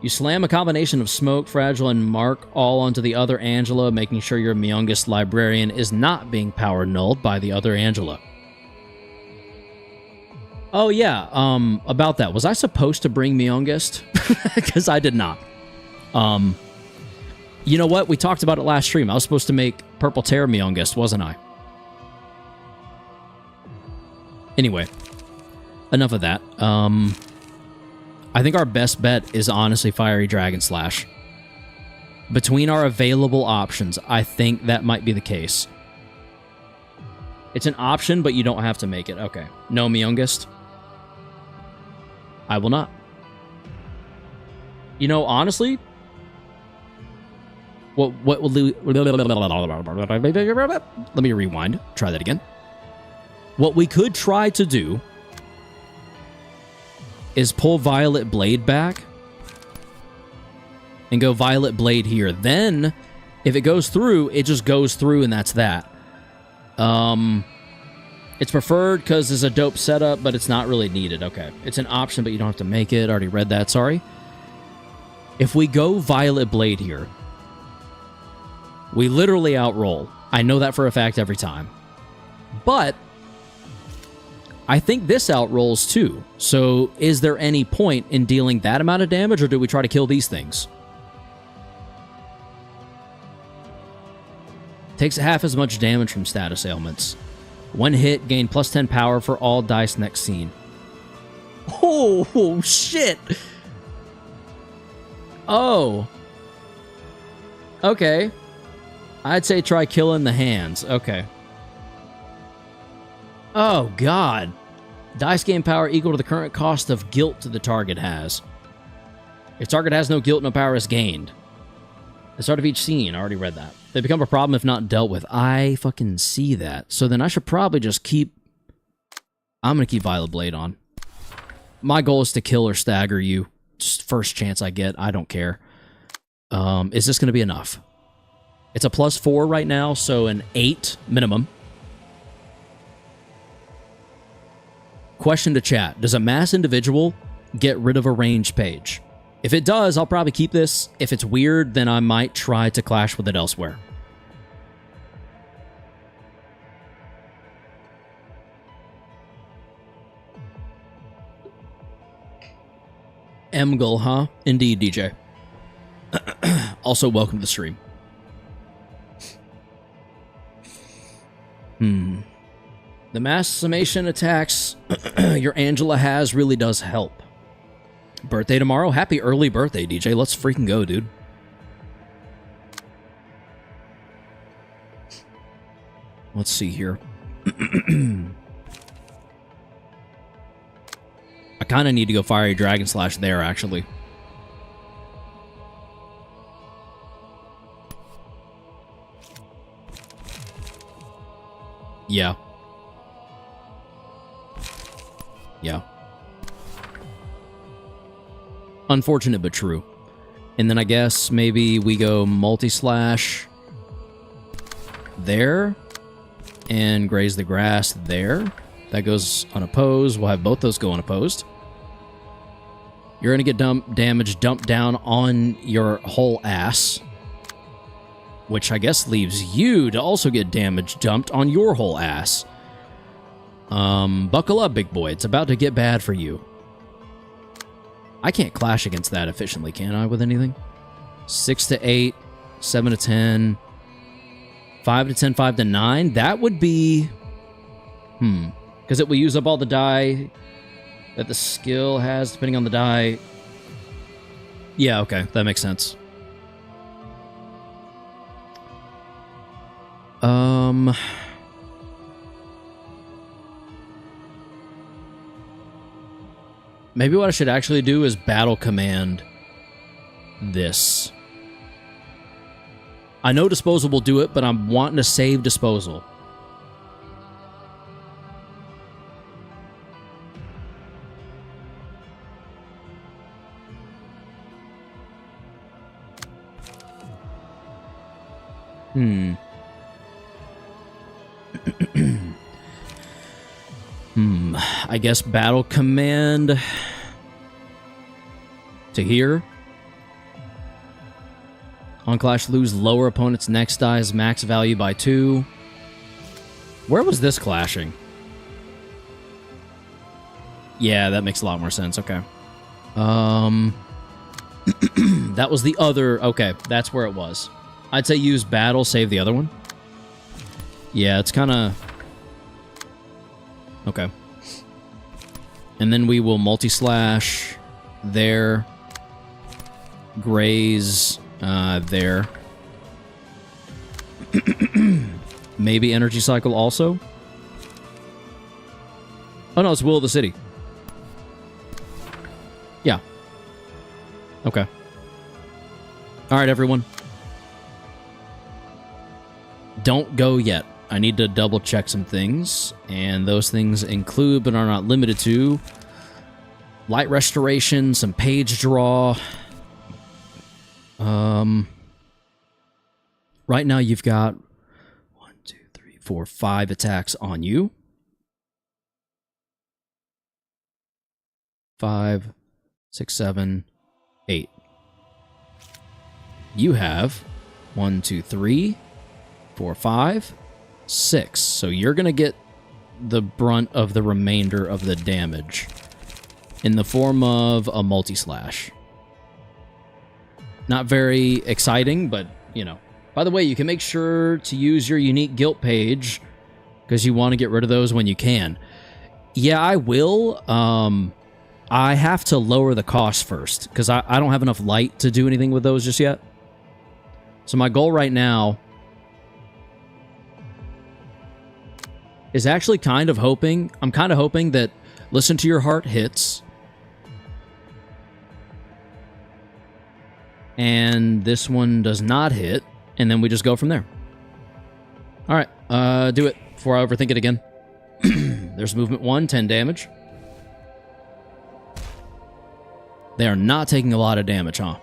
S1: You slam a combination of Smoke, Fragile, and Mark all onto the other Angela, making sure your Myungus librarian is not being power nulled by the other Angela. Oh yeah, about that. Was I supposed to bring Myungus? Because I did not. You know what? We talked about it last stream. I was supposed to make Purple Terror Myungus, wasn't I? Anyway, enough of that. I think our best bet is honestly Fiery Dragon Slash. Between our available options, I think that might be the case. It's an option, but you don't have to make it. Okay. No Myungus. I will not. You know, honestly, what will let me rewind. Try that again. What we could try to do is pull Violet Blade back and go Violet Blade here. Then, if it goes through, it just goes through, and that's that. It's preferred because it's a dope setup, but it's not really needed. Okay. It's an option, but you don't have to make it. Already read that, sorry. If we go Violet Blade here, we literally outroll. I know that for a fact every time. But I think this outrolls too. So is there any point in dealing that amount of damage, or do we try to kill these things? Takes half as much damage from status ailments. One hit, gain plus 10 power for all dice next scene. Oh, shit. Oh. Okay. I'd say try killing the hands. Okay. Oh, God. Dice gain power equal to the current cost of guilt the target has. If target has no guilt, no power is gained. The start of each scene. I already read that. They become a problem if not dealt with. I fucking see that. So then I should probably just keep... I'm going to keep Violet Blade on. My goal is to kill or stagger you. Just first chance I get. I don't care. Is this going to be enough? It's a +4 right now, so an 8 minimum. Question to chat. Does a mass individual get rid of a range page? If it does, I'll probably keep this. If it's weird, then I might try to clash with it elsewhere. Emgul, huh? Indeed, DJ. Also, welcome to the stream. The mass summation attacks your Angela has really does help. Birthday tomorrow? Happy early birthday, DJ. Let's freaking go, dude. Let's see here. I kind of need to go Fiery Dragon Slash there, actually. Yeah. Yeah. Unfortunate, but true. And then I guess maybe we go multi-slash there and graze the grass there. That goes unopposed. We'll have both those go unopposed. You're going to get damage dumped down on your whole ass, which I guess leaves you to also get damage dumped on your whole ass. Buckle up, big boy. It's about to get bad for you. I can't clash against that efficiently, can I, with anything? 6 to 8, 7 to 10, 5 to 10, 5 to 9. That would be... Because it will use up all the die that the skill has, depending on the die. Yeah, okay. That makes sense. Maybe what I should actually do is battle command this. I know disposal will do it, but I'm wanting to save disposal. I guess battle command to here. On Clash, lose lower opponent's next die's max value by 2. Where was this clashing? Yeah, that makes a lot more sense. Okay. That was the other... Okay, that's where it was. I'd say use battle, save the other one. Yeah, it's kind of... Okay. And then we will multi-slash there. Graze there. Maybe energy cycle also? Oh no, it's Will of the City. Yeah. Okay. All right, everyone. Don't go yet. I need to double check some things, and those things include, but are not limited to, light restoration, some page draw. Right now you've got 1, 2, 3, 4, 5 attacks on you. 5, 6, 7, 8. You have 1, 2, 3, 4, 5, 6. So you're going to get the brunt of the remainder of the damage in the form of a multi-slash. Not very exciting, but, you know. By the way, you can make sure to use your unique guilt page because you want to get rid of those when you can. Yeah, I will. I have to lower the cost first because I don't have enough light to do anything with those just yet. So my goal right now is actually I'm kind of hoping that Listen to Your Heart hits. And this one does not hit. And then we just go from there. All right, do it before I overthink it again. There's movement 1, 10 damage. They are not taking a lot of damage, huh?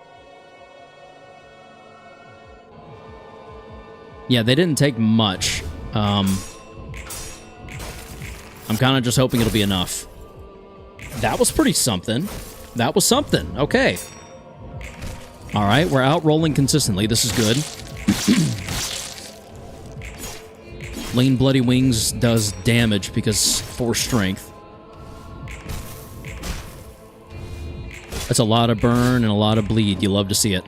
S1: Yeah, they didn't take much. I'm kind of just hoping it'll be enough. That was pretty something. That was something. Okay. All right, we're out rolling consistently. This is good. Lean Bloody Wings does damage because 4 strength. That's a lot of burn and a lot of bleed. You love to see it.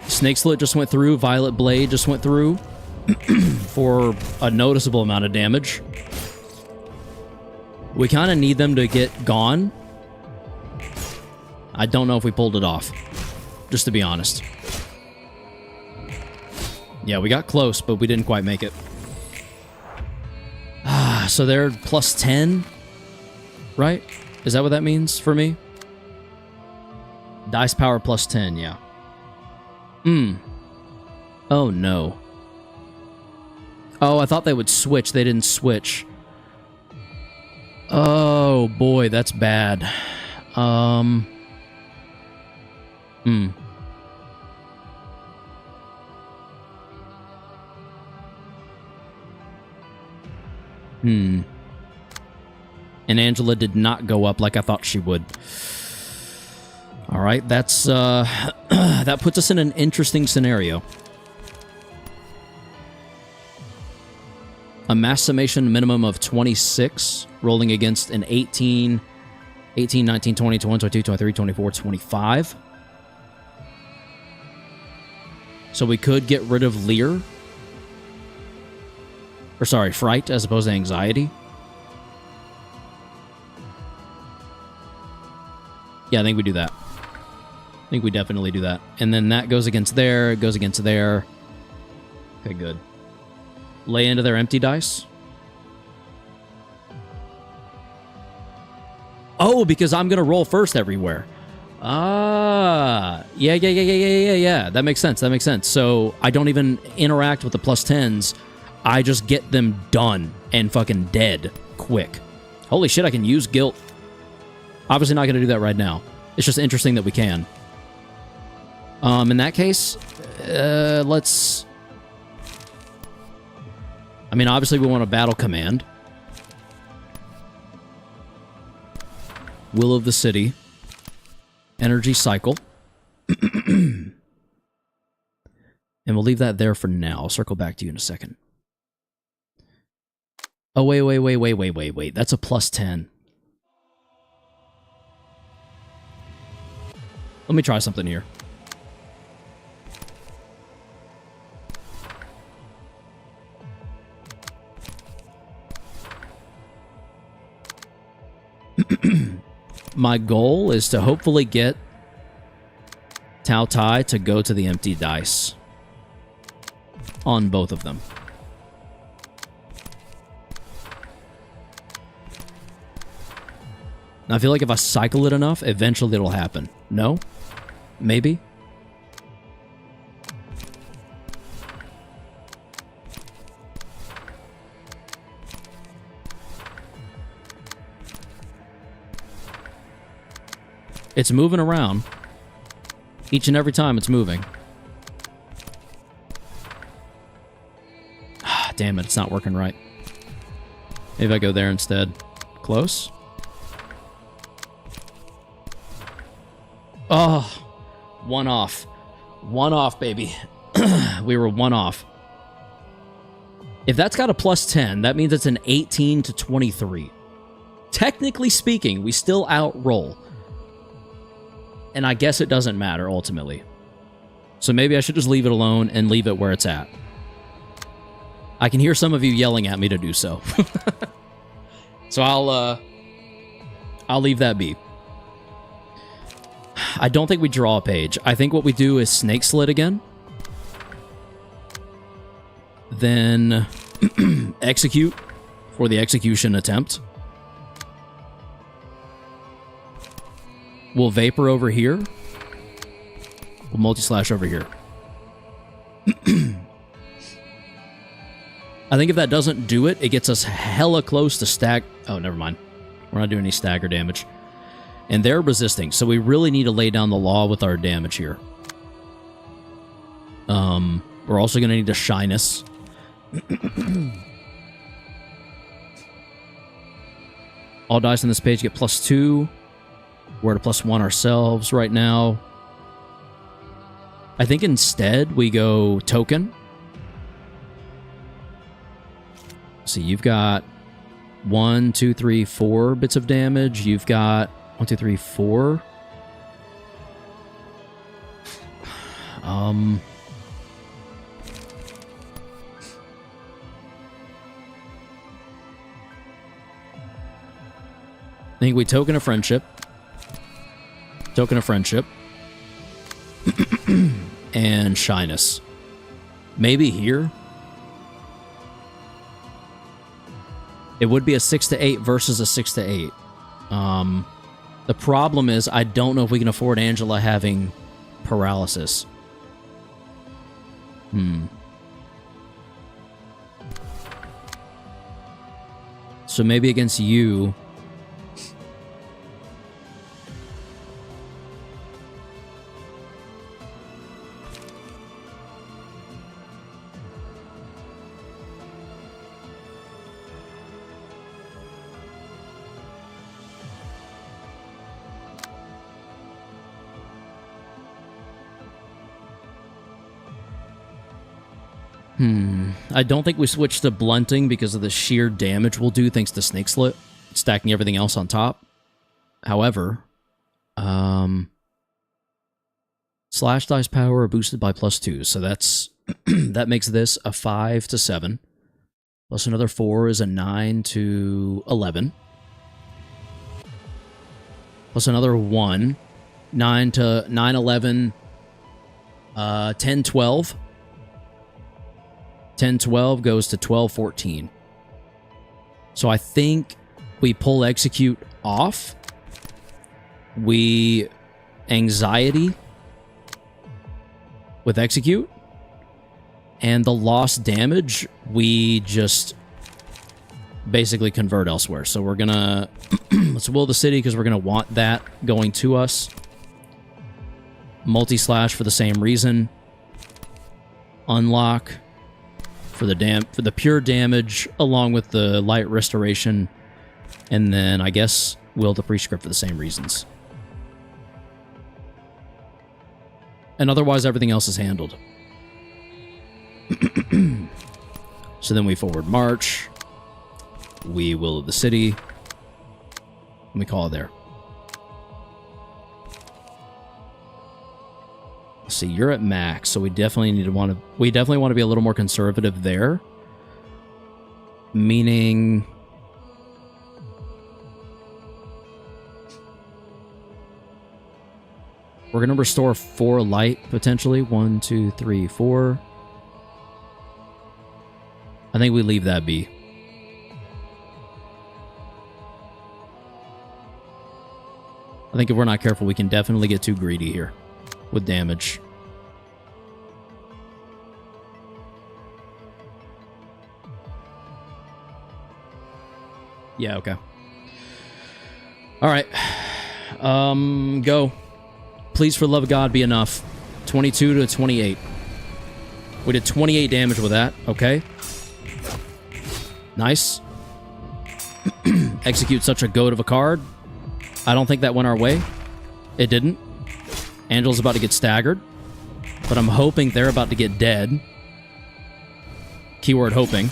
S1: Snake Slit just went through. Violet Blade just went through for a noticeable amount of damage. We kind of need them to get gone. I don't know if we pulled it off, just to be honest. Yeah, we got close, but we didn't quite make it. So they're plus 10, right? Is that what that means for me? Dice power plus 10, yeah. Oh, no. Oh, I thought they would switch. They didn't switch. Oh, boy, that's bad. And Angela did not go up like I thought she would. All right, that's that puts us in an interesting scenario. A mass summation minimum of 26, rolling against an 18, 19, 20, 21, 22, 23, 24, 25. So we could get rid of Lear. Or sorry, Fright as opposed to Anxiety. Yeah, I think we do that. I think we definitely do that. And then that goes against there, it goes against there. Okay, good. Lay into their empty dice. Oh, because I'm going to roll first everywhere. Ah, yeah. That makes sense. That makes sense. So I don't even interact with the plus 10s. I just get them done and fucking dead quick. Holy shit, I can use guilt. Obviously not going to do that right now. It's just interesting that we can. In that case, let's... I mean, obviously we want a battle command. Will of the City. Energy Cycle. And we'll leave that there for now. I'll circle back to you in a second. Oh, wait. That's a plus 10. Let me try something here. My goal is to hopefully get Tao Tai to go to the empty dice on both of them. Now, I feel like if I cycle it enough, eventually it'll happen. No? Maybe? It's moving around. Each and every time it's moving. Ah, damn it, it's not working right. Maybe I go there instead. Close. Oh, one off. One off, baby. We were one off. If that's got a plus 10, that means it's an 18 to 23. Technically speaking, we still outroll. And I guess it doesn't matter, ultimately. So maybe I should just leave it alone and leave it where it's at. I can hear some of you yelling at me to do so. So I'll leave that be. I don't think we draw a page. I think what we do is snake slit again. Then execute for the execution attempt. We'll vapor over here. We'll multi-slash over here. I think if that doesn't do it, it gets us hella close to stag... Oh, never mind. We're not doing any stagger damage. And they're resisting, so we really need to lay down the law with our damage here. We're also going to need a shyness. All dice on this page get +2. We're at a +1 ourselves right now. I think instead we go token. See, you've got 1, 2, 3, 4 bits of damage. You've got 1, 2, 3, 4. I think we token a friendship. Token of friendship. And shyness. Maybe here. It would be a 6 to 8 versus a 6 to 8. The problem is I don't know if we can afford Angela having paralysis. So maybe against you... I don't think we switch to blunting because of the sheer damage we'll do thanks to Snake Slit, stacking everything else on top. However, slash dice power are boosted by +2, so that's that makes this a 5 to 7. Plus another 4 is a 9 to 11. Plus another 1, 9 to 9, 11, 10, 12. 10, 12 goes to 12, 14. So I think we pull execute off. We anxiety with execute. And the lost damage, we just basically convert elsewhere. So we're gonna... let's will the city because we're gonna want that going to us. Multi-slash for the same reason. Unlock... for the pure damage, along with the light restoration, and then I guess will the prescript for the same reasons. And otherwise, everything else is handled. So then we forward march. We will of the city. And we call it there. See, you're at max, so we definitely want to be a little more conservative there. Meaning we're going to restore 4 light potentially. 1, 2, 3, 4. I think we leave that be. I think if we're not careful, we can definitely get too greedy here with damage. Yeah, okay. All right. Go. Please, for the love of God, be enough. 22 to 28. We did 28 damage with that. Okay. Nice. Execute such a goat of a card. I don't think that went our way. It didn't. Angel's about to get staggered. But I'm hoping they're about to get dead. Keyword hoping.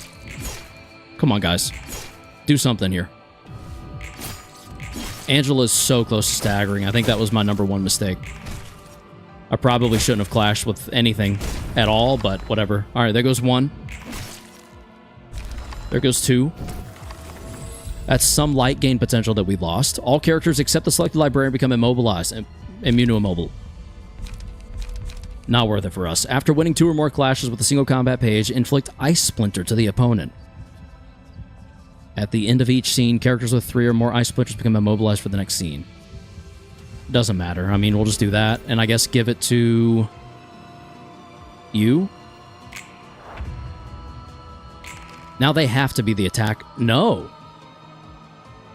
S1: Come on, guys. Do something here. Angela's so close to staggering. I think that was my #1 mistake. I probably shouldn't have clashed with anything at all, but whatever. All right, there goes 1. There goes 2. That's some light gain potential that we lost. All characters except the selected librarian become immobilized. Immune to immobile. Not worth it for us. After winning 2 or more clashes with a single combat page, inflict Ice Splinter to the opponent. At the end of each scene, characters with 3 or more Ice Splinters become immobilized for the next scene. Doesn't matter. I mean, we'll just do that. And I guess give it to... you? Now they have to be the attack... No!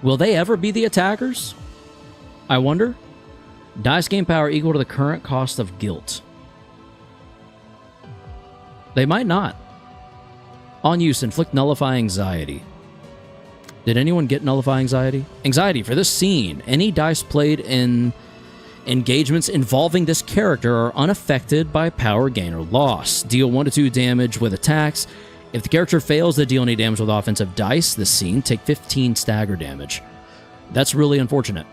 S1: Will they ever be the attackers? I wonder. Dice gain power equal to the current cost of guilt. They might not. On use, inflict Nullify Anxiety. Did anyone get Nullify Anxiety? Anxiety, for this scene, any dice played in engagements involving this character are unaffected by power gain or loss. Deal 1 to 2 damage with attacks. If the character fails to deal any damage with offensive dice this scene, take 15 stagger damage. That's really unfortunate.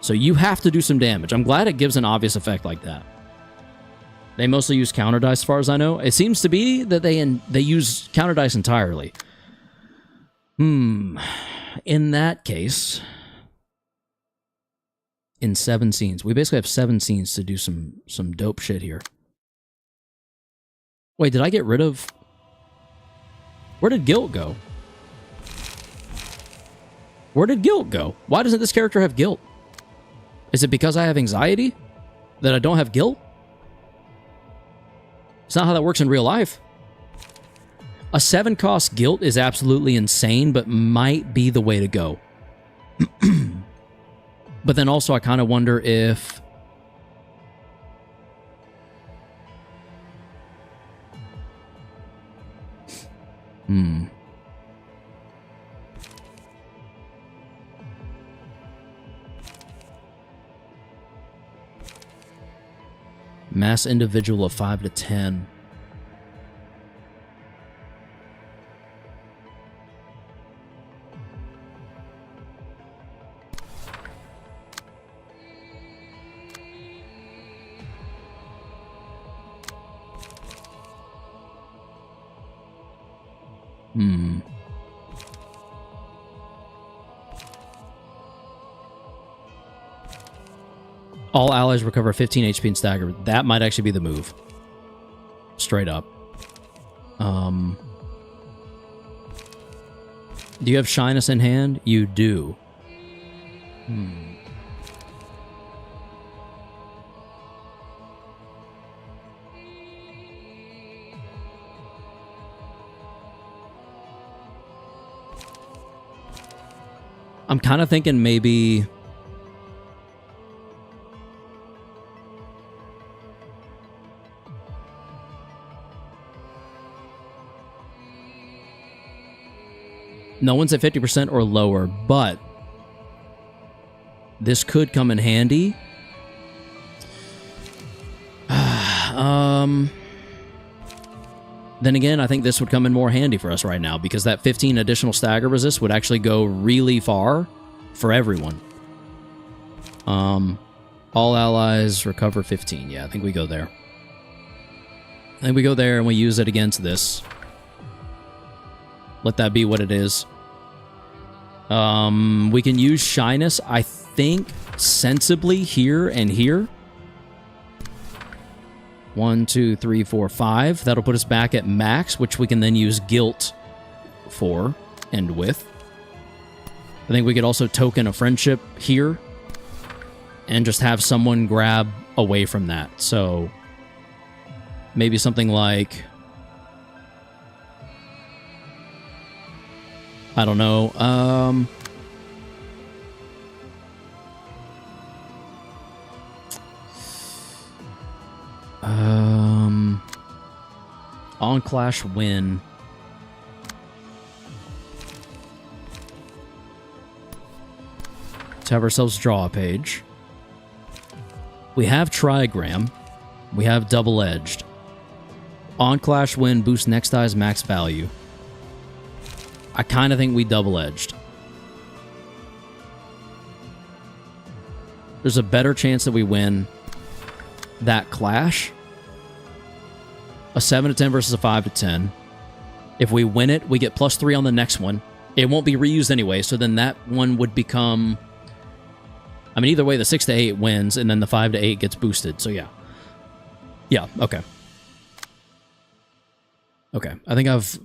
S1: So you have to do some damage. I'm glad it gives an obvious effect like that. They mostly use counter dice, as far as I know. It seems to be that they use counter dice entirely. In that case, in 7 scenes, we basically have 7 scenes to do some dope shit here. Wait, did I get rid of... Where did guilt go? Where did guilt go? Why doesn't this character have guilt? Is it because I have anxiety that I don't have guilt? It's not how that works in real life. A 7-cost guilt is absolutely insane, but might be the way to go. But then also I kind of wonder if... Mass individual of 5 to 10. All allies recover 15 HP and stagger. That might actually be the move. Straight up. Do you have Shyness in hand? You do. I'm kind of thinking maybe... No one's at 50% or lower, but this could come in handy. Then again, I think this would come in more handy for us right now because that 15 additional stagger resist would actually go really far for everyone. All allies recover 15. Yeah, I think we go there. I think we go there and we use it against this. Let that be what it is. We can use Shyness, I think, sensibly here and here. 1, 2, 3, 4, 5. That'll put us back at max, which we can then use Guilt for and with. I think we could also token a friendship here and just have someone grab away from that. So maybe something like... I don't know. On Clash win. To have ourselves draw a page. We have Trigram. We have Double-Edged. On Clash win, boost next eye's max value. I kind of think we Double-Edged. There's a better chance that we win that clash. A 7 to 10 versus a 5 to 10. If we win it, we get +3 on the next one. It won't be reused anyway, so then that one would become... I mean, either way, the 6 to 8 wins, and then the 5 to 8 gets boosted, so yeah. Yeah, okay. Okay, I think I've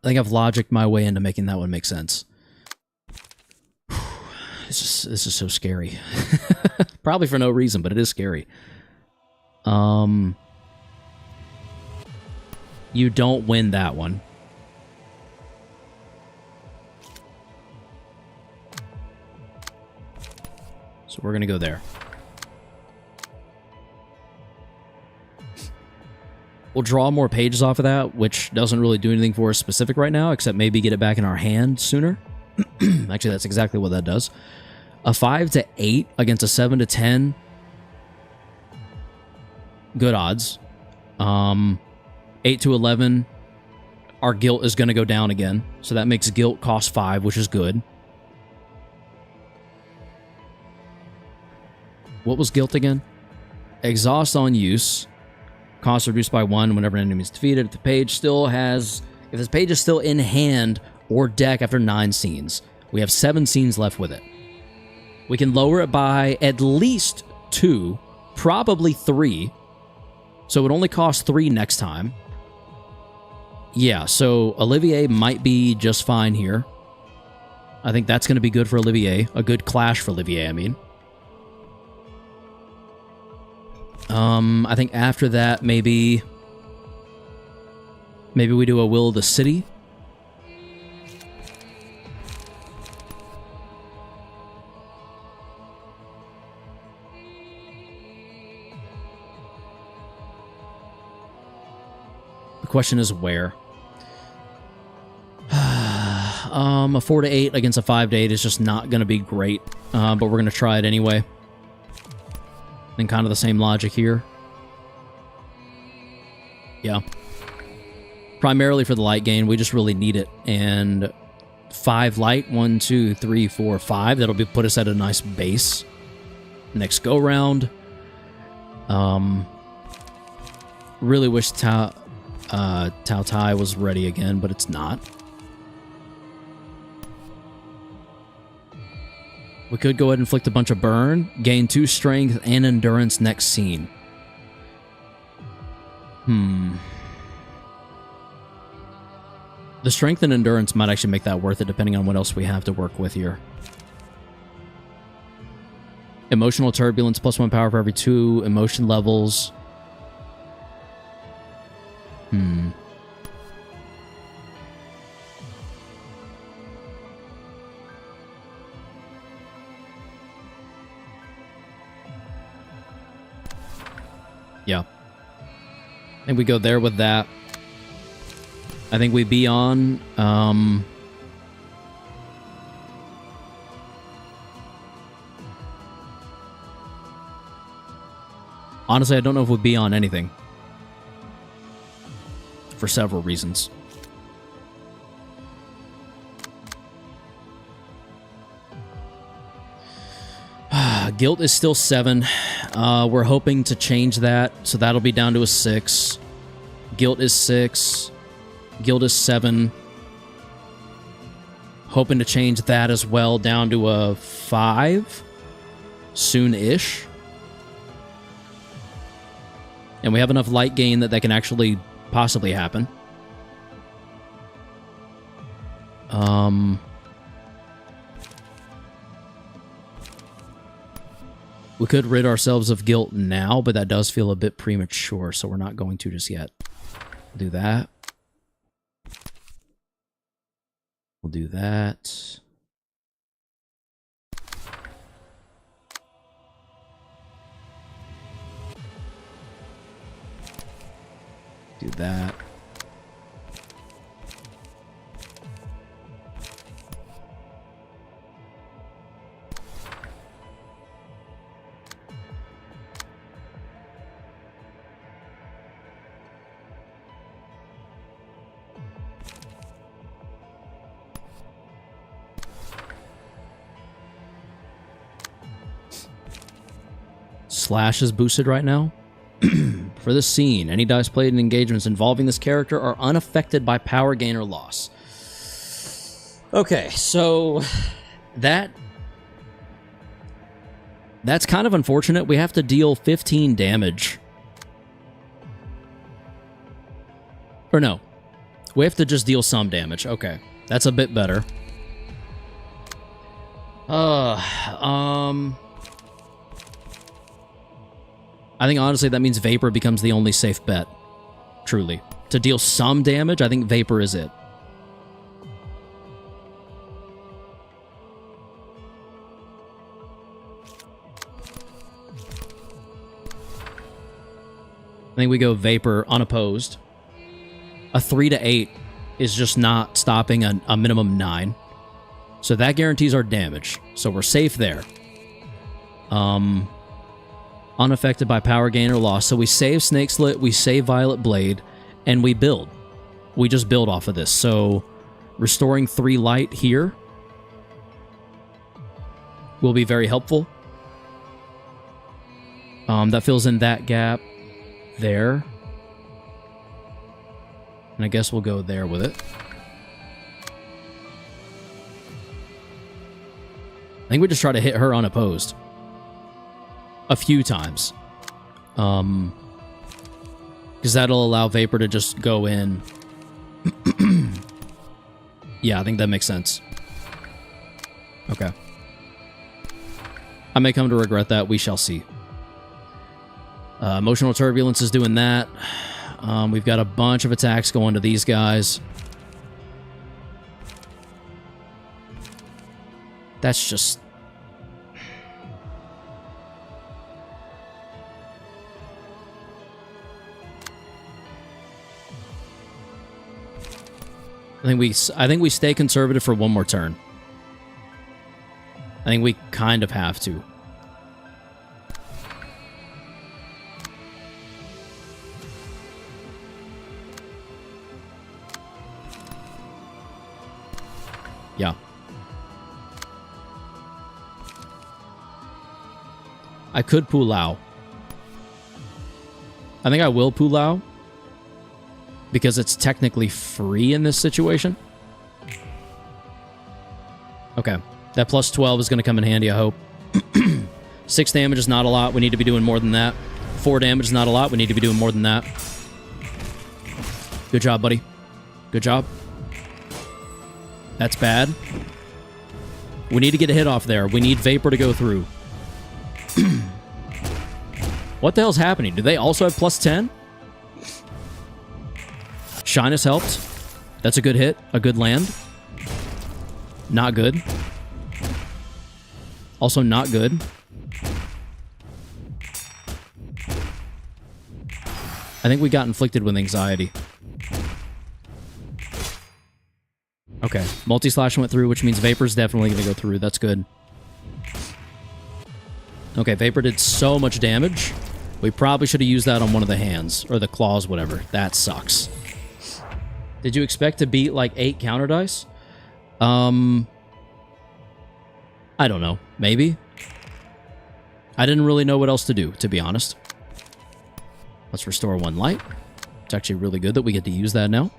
S1: logicked my way into making that one make sense. This is so scary. Probably for no reason, but it is scary. You don't win that one. So we're gonna go there. We'll draw more pages off of that, which doesn't really do anything for us specific right now, except maybe get it back in our hand sooner. Actually, that's exactly what that does. A 5 to 8 against a 7 to 10. Good odds. 8 to 11. Our guilt is going to go down again. So that makes guilt cost 5, which is good. What was guilt again? Exhaust on use. Cost reduced by 1 whenever an enemy is defeated. If the page still has... If this page is still in hand or deck after 9 scenes. We have 7 scenes left with it. We can lower it by at least 2, probably 3. So it would only cost 3 next time. Yeah, so Olivier might be just fine here. I think that's going to be good for Olivier. A good clash for Olivier, I mean. I think after that, maybe we do a Will of the City. The question is where. A 4 to 8 against a 5 to 8 is just not going to be great, but we're going to try it anyway. And kind of the same logic here. Yeah. Primarily for the light gain, we just really need it. And 5 light, 1, 2, 3, 4, 5. That'll put us at a nice base. Next go round. Really wish Tao Tai was ready again, but it's not. We could go ahead and inflict a bunch of burn, gain 2 strength and endurance next scene. The strength and endurance might actually make that worth it, depending on what else we have to work with here. Emotional turbulence, +1 power for every 2 emotion levels. Yeah. I think we go there with that. I think we be on... Honestly, I don't know if we'd be on anything. For several reasons. Guilt is still 7. We're hoping to change that, so that'll be down to a 6. Guilt is 6. Guilt is 7. Hoping to change that as well down to a 5. Soon-ish. And we have enough light gain that can actually possibly happen. We could rid ourselves of guilt now, but that does feel a bit premature, so we're not going to just yet. We'll do that. We'll do that. Do that. Slash is boosted right now. For this scene, any dice played in engagements involving this character are unaffected by power gain or loss. Okay, so that's kind of unfortunate. We have to deal 15 damage. Or no, we have to just deal some damage. Okay, that's a bit better. I think, honestly, that means Vapor becomes the only safe bet. Truly. To deal some damage, I think Vapor is it. I think we go Vapor unopposed. A 3 to 8 is just not stopping a minimum 9. So that guarantees our damage. So we're safe there. Unaffected by power gain or loss. So we save Snake Slit, we save Violet Blade, and we build. We just build off of this. So restoring 3 light here will be very helpful. That fills in that gap there. And I guess we'll go there with it. I think we just try to hit her unopposed. A few times. Because that'll allow Vapor to just go in. Yeah, I think that makes sense. Okay. I may come to regret that. We shall see. Emotional Turbulence is doing that. We've got a bunch of attacks going to these guys. That's just... I think we stay conservative for one more turn. I think we kind of have to. Yeah. I could Pulao. I think I will Pulao. Because it's technically free in this situation. Okay. That plus 12 is going to come in handy, I hope. 6 damage is not a lot. We need to be doing more than that. 4 damage is not a lot. We need to be doing more than that. Good job, buddy. Good job. That's bad. We need to get a hit off there. We need Vapor to go through. What the hell's happening? Do they also have plus 10? Shyness helped. That's a good hit. A good land. Not good. Also not good. I think we got inflicted with anxiety. Okay. Multi-slash went through, which means Vapor's definitely going to go through. That's good. Okay, Vapor did so much damage. We probably should have used that on one of the hands. Or the claws, whatever. That sucks. Did you expect to beat like 8 counter dice? I don't know. Maybe? I didn't really know what else to do, to be honest. Let's restore 1 light. It's actually really good that we get to use that now.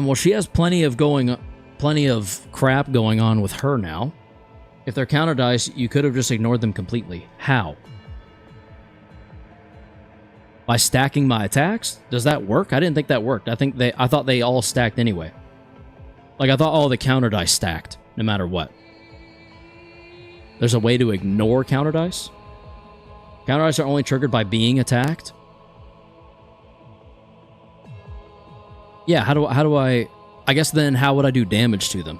S1: Well, she has plenty of crap going on with her now. If they're counter dice, you could have just ignored them completely. How? By stacking my attacks? Does that work? I didn't think that worked. I thought they all stacked anyway. Like, I thought all the counter dice stacked, no matter what. There's a way to ignore counter dice? Counter dice are only triggered by being attacked? Yeah, how do I... I guess then how would I do damage to them?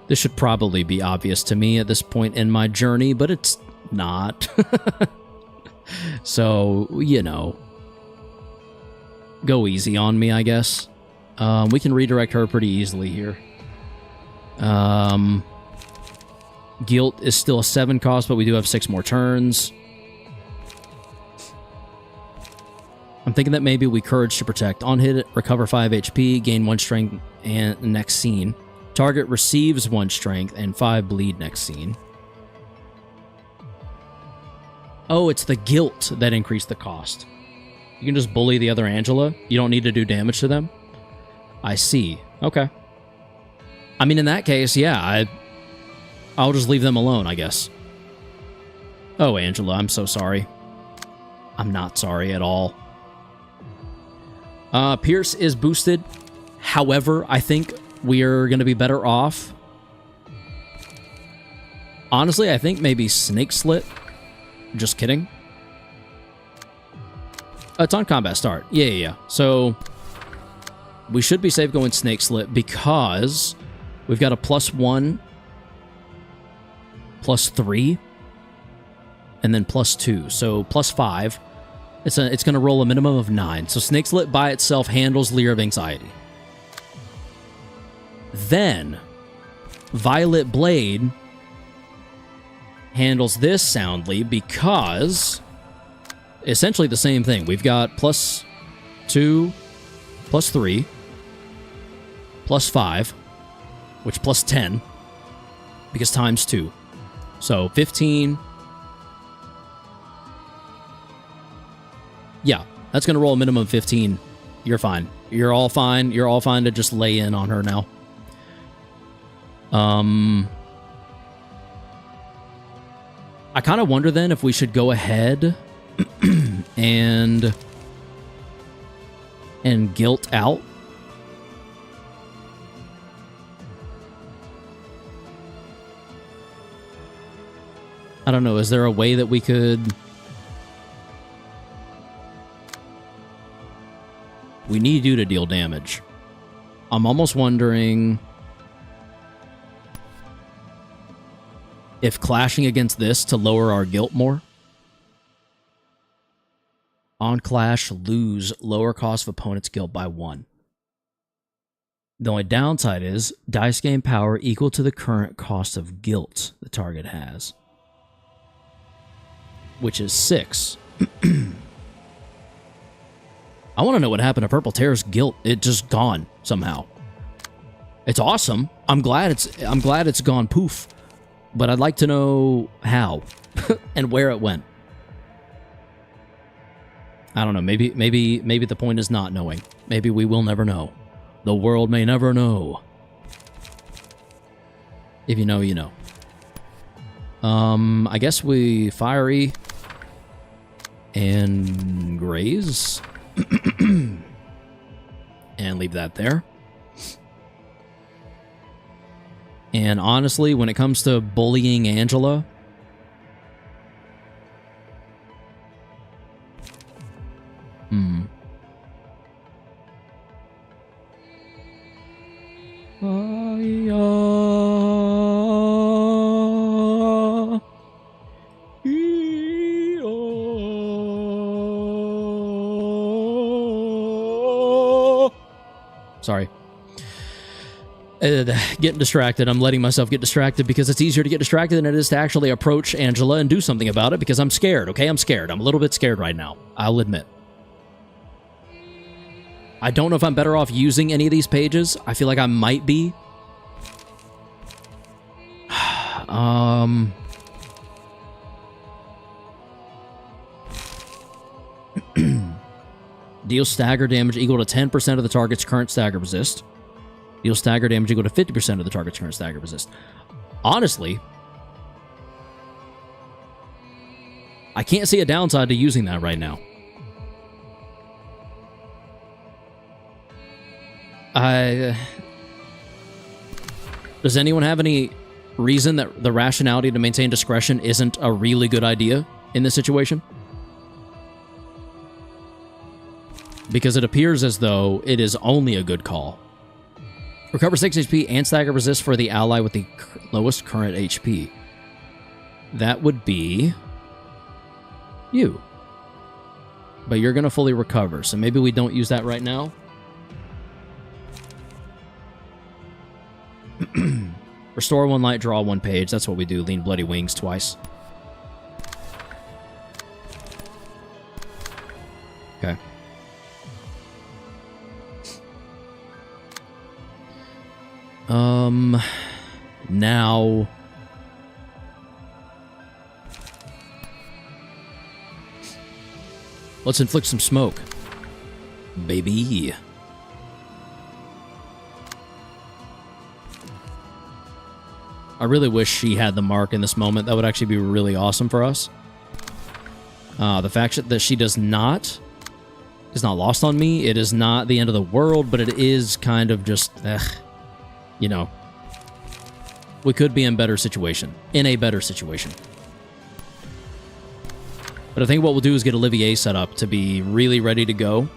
S1: This should probably be obvious to me at this point in my journey, but it's not. So, you know, go easy on me, I guess. We can redirect her pretty easily here. Guilt is still a 7 cost, but we do have 6 more turns. I'm thinking that maybe we Courage to Protect. On hit, recover 5 HP, gain 1 strength and next scene. Target receives 1 strength and 5 bleed next scene. Oh, it's the guilt that increased the cost. You can just bully the other Angela. You don't need to do damage to them. I see. Okay. I mean, in that case, yeah, I'll just leave them alone, I guess. Oh, Angela, I'm so sorry. I'm not sorry at all. Pierce is boosted. However, I think we're going to be better off. Honestly, I think maybe Snake Slit. Just kidding. It's on combat start. Yeah. So, we should be safe going Snake Slit because we've got a +1, +3, and then +2. So, +5. It's going to roll a minimum of 9. So, Snake Slit by itself handles Leer of Anxiety. Then, Violet Blade handles this soundly because essentially the same thing. We've got +2, +3, +5, which +10, because times 2. So 15. Yeah, that's going to roll a minimum of 15. You're fine. You're all fine. You're all fine to just lay in on her now. I kind of wonder then if we should go ahead and guilt out. I don't know, is there a way that we could... We need you to deal damage. I'm almost wondering if clashing against this to lower our guilt more. On clash, lose lower cost of opponent's guilt by 1. The only downside is dice gain power equal to the current cost of guilt the target has, which is 6. I want to know what happened to Purple Terror's guilt. It just gone somehow. It's awesome. I'm glad it's gone poof. But I'd like to know how and where it went. I don't know. Maybe the point is not knowing. Maybe we will never know. The world may never know. If you know, you know. I guess we Fiery and Graze and leave that there. And honestly, when it comes to bullying Angela, sorry. Getting distracted. I'm letting myself get distracted because it's easier to get distracted than it is to actually approach Angela and do something about it because I'm scared, okay? I'm scared. I'm a little bit scared right now. I'll admit. I don't know if I'm better off using any of these pages. I feel like I might be. Deal stagger damage equal to 10% of the target's current stagger resist. Deal stagger damage equal to 50% of the target's current stagger resist. Honestly, I can't see a downside to using that right now. Does anyone have any reason that the rationality to maintain discretion isn't a really good idea in this situation? Because it appears as though it is only a good call. Recover 6 HP and stagger resist for the ally with the lowest current HP. That would be you. But you're going to fully recover, so maybe we don't use that right now. Restore 1 light, draw 1 page. That's what we do. Lean Bloody Wings twice. Okay. Now... let's inflict some smoke. Baby. I really wish she had the mark in this moment. That would actually be really awesome for us. The fact that she does not is not lost on me. It is not the end of the world, but it is kind of just, you know. We could be in a better situation. But I think what we'll do is get Olivier set up to be really ready to go.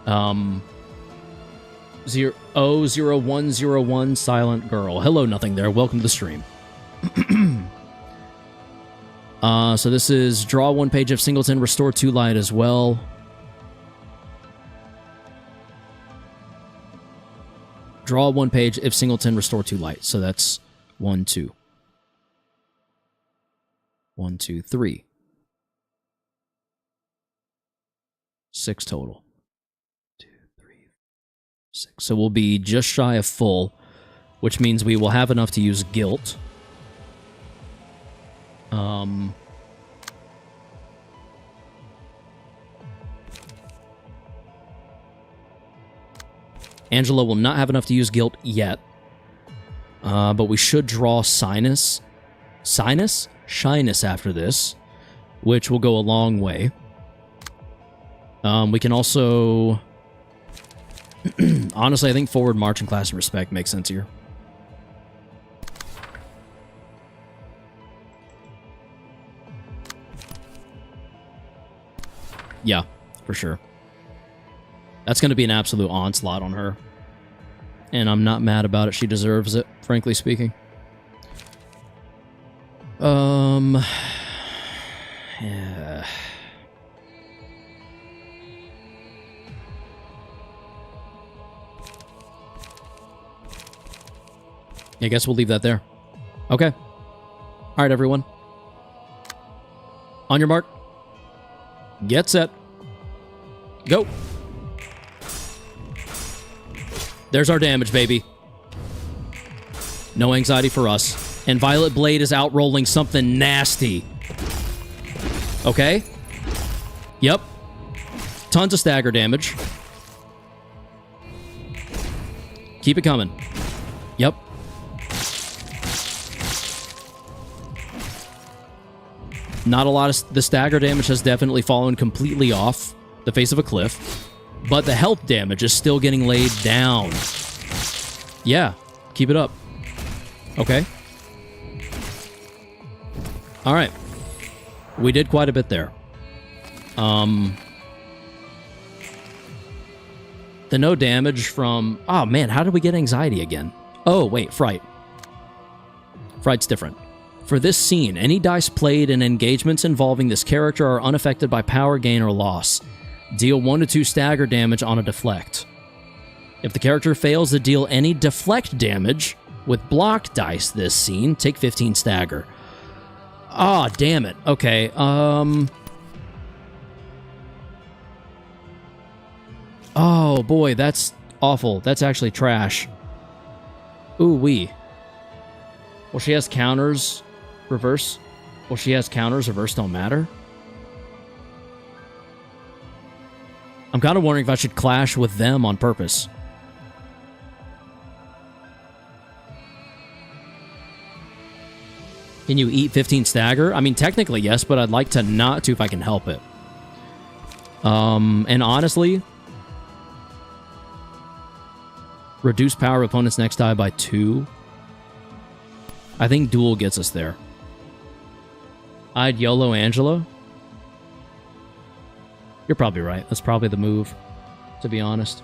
S1: 00101 Silent Girl. Hello, nothing there. Welcome to the stream. So this is draw 1 page of Singleton, restore 2 light as well. Draw 1 page if Singleton, restore 2 light. So that's 1, 2. 1, 2, 3. 6 total. 2, 3, 6. So we'll be just shy of full, which means we will have enough to use guilt. Angela will not have enough to use guilt yet. But we should draw Shyness after this, which will go a long way. We can also... honestly, I think Forward March and Class and Respect makes sense here. Yeah, for sure. That's going to be an absolute onslaught on her. And I'm not mad about it. She deserves it, frankly speaking. Yeah. I guess we'll leave that there. Okay. All right, everyone. On your mark. Get set. Go. There's our damage, baby. No anxiety for us. And Violet Blade is out rolling something nasty. Okay. Yep. Tons of stagger damage. Keep it coming. Yep. Not a lot of... the stagger damage has definitely fallen completely off the face of a cliff. But the health damage is still getting laid down. Yeah. Keep it up. Okay. Alright. We did quite a bit there. The no damage from... oh, man. How did we get anxiety again? Oh, wait. Fright. Fright's different. For this scene, any dice played in engagements involving this character are unaffected by power gain or loss. Deal 1 to 2 stagger damage on a deflect. If the character fails to deal any deflect damage with block dice this scene, take 15 stagger. Ah, damn it. Okay, oh, boy, that's awful. That's actually trash. Ooh-wee. Well, she has counters. Reverse. Well, she has counters. Reverse don't matter. I'm kind of wondering if I should clash with them on purpose. Can you eat 15 stagger? I mean, technically, yes, but I'd like to not to if I can help it. And honestly, reduce power of opponent's next die by 2. I think duel gets us there. I'd YOLO Angela. You're probably right. That's probably the move, to be honest.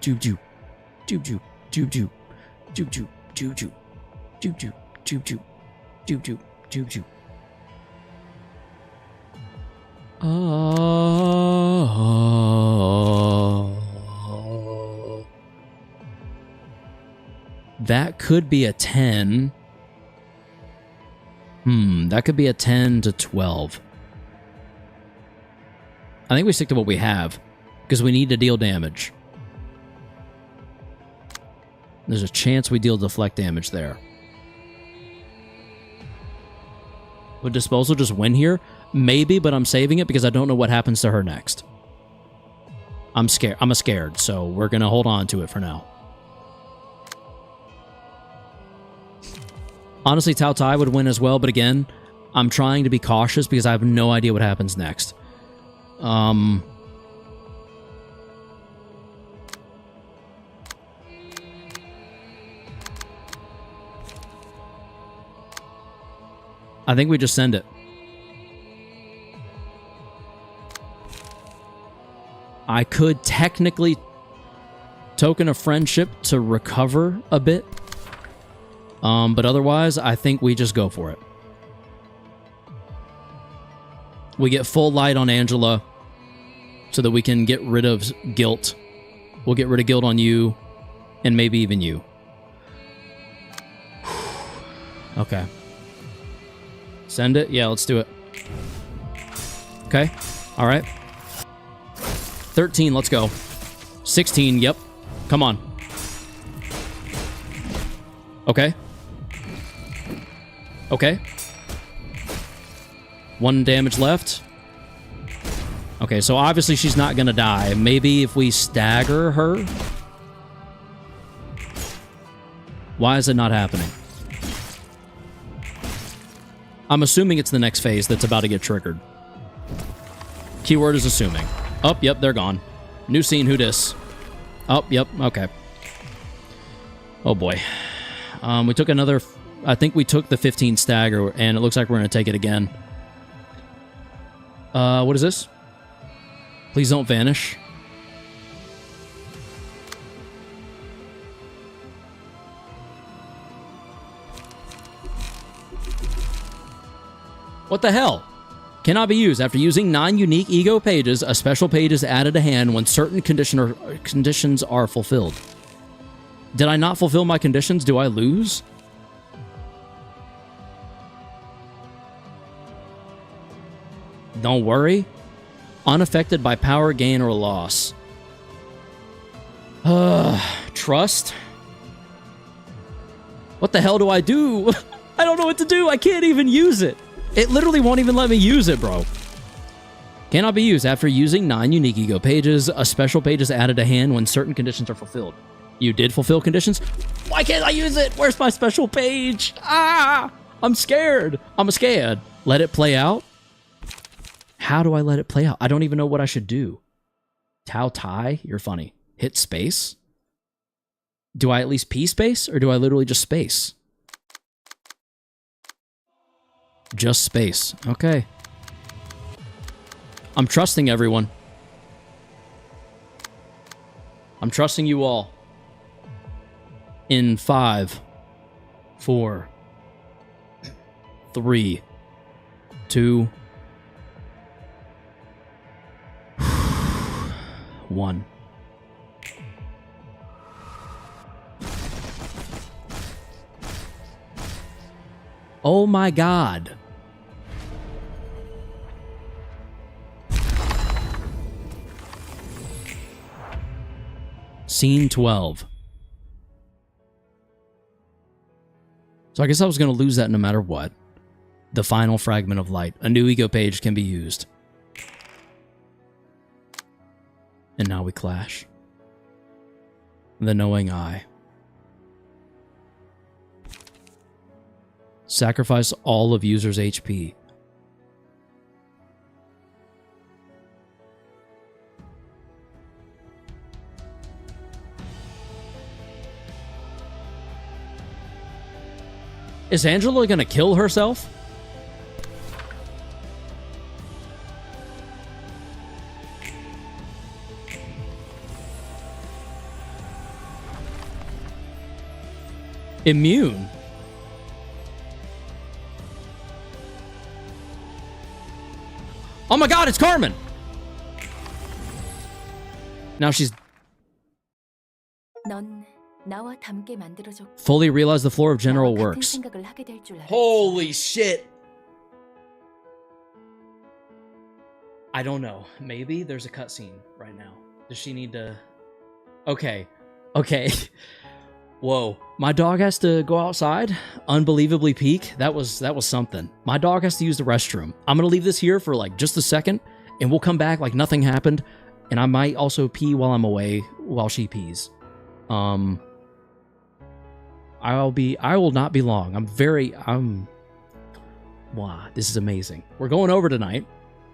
S1: Jube. Jube. Jube. Jube. Jube. Jube. Jube. Jube. Jube. That could be a 10. That could be a 10 to 12. I think we stick to what we have, because we need to deal damage. There's a chance we deal deflect damage there. Would Disposal just win here? Maybe, but I'm saving it because I don't know what happens to her next. I'm scared. I'm scared, so we're going to hold on to it for now. Honestly, Tao Tai would win as well, but again, I'm trying to be cautious because I have no idea what happens next. I think we just send it. I could technically token a friendship to recover a bit. But otherwise, I think we just go for it. We get full light on Angela so that we can get rid of guilt. We'll get rid of guilt on you and maybe even you. Okay. Send it? Yeah, let's do it. Okay. All right. 13, let's go. 16, yep. Come on. Okay. Okay. 1 damage left. Okay, so obviously she's not gonna die. Maybe if we stagger her? Why is it not happening? I'm assuming it's the next phase that's about to get triggered. Keyword is assuming. Oh, yep, they're gone. New scene, who dis? Oh, yep, okay. Oh boy. We took another... I think we took the 15 stagger, and it looks like we're going to take it again. What is this? Please don't vanish. What the hell? Cannot be used. After using 9 unique ego pages, a special page is added to hand when certain conditions are fulfilled. Did I not fulfill my conditions? Do I lose? Don't worry. Unaffected by power gain or loss. Trust? What the hell do I do? I don't know what to do. I can't even use it. It literally won't even let me use it, bro. Cannot be used. After using 9 unique ego pages, a special page is added to hand when certain conditions are fulfilled. You did fulfill conditions? Why can't I use it? Where's my special page? Ah! I'm scared. I'm scared. Let it play out? How do I let it play out? I don't even know what I should do. Tao Tai? You're funny. Hit space? Do I at least P space? Or do I literally just space? Just space. Okay. I'm trusting everyone. I'm trusting you all. In 5, 4, 3, 2, 1. Oh my God. Scene 12. So I guess I was going to lose that no matter what. The final fragment of light. A new ego page can be used. And now we clash. The knowing eye. Sacrifice all of user's HP. Is Angela gonna kill herself? Immune. Oh my god, it's Carmen! Now she's... fully realized the floor of general works. Holy shit! I don't know. Maybe there's a cutscene right now. Does she need to... Okay. Okay. Whoa. My dog has to go outside. Unbelievably peak. That was something. My dog has to use the restroom. I'm gonna leave this here for like just a second, and we'll come back like nothing happened. And I might also pee while I'm away while she pees. I will not be long. Wow, this is amazing. We're going over tonight.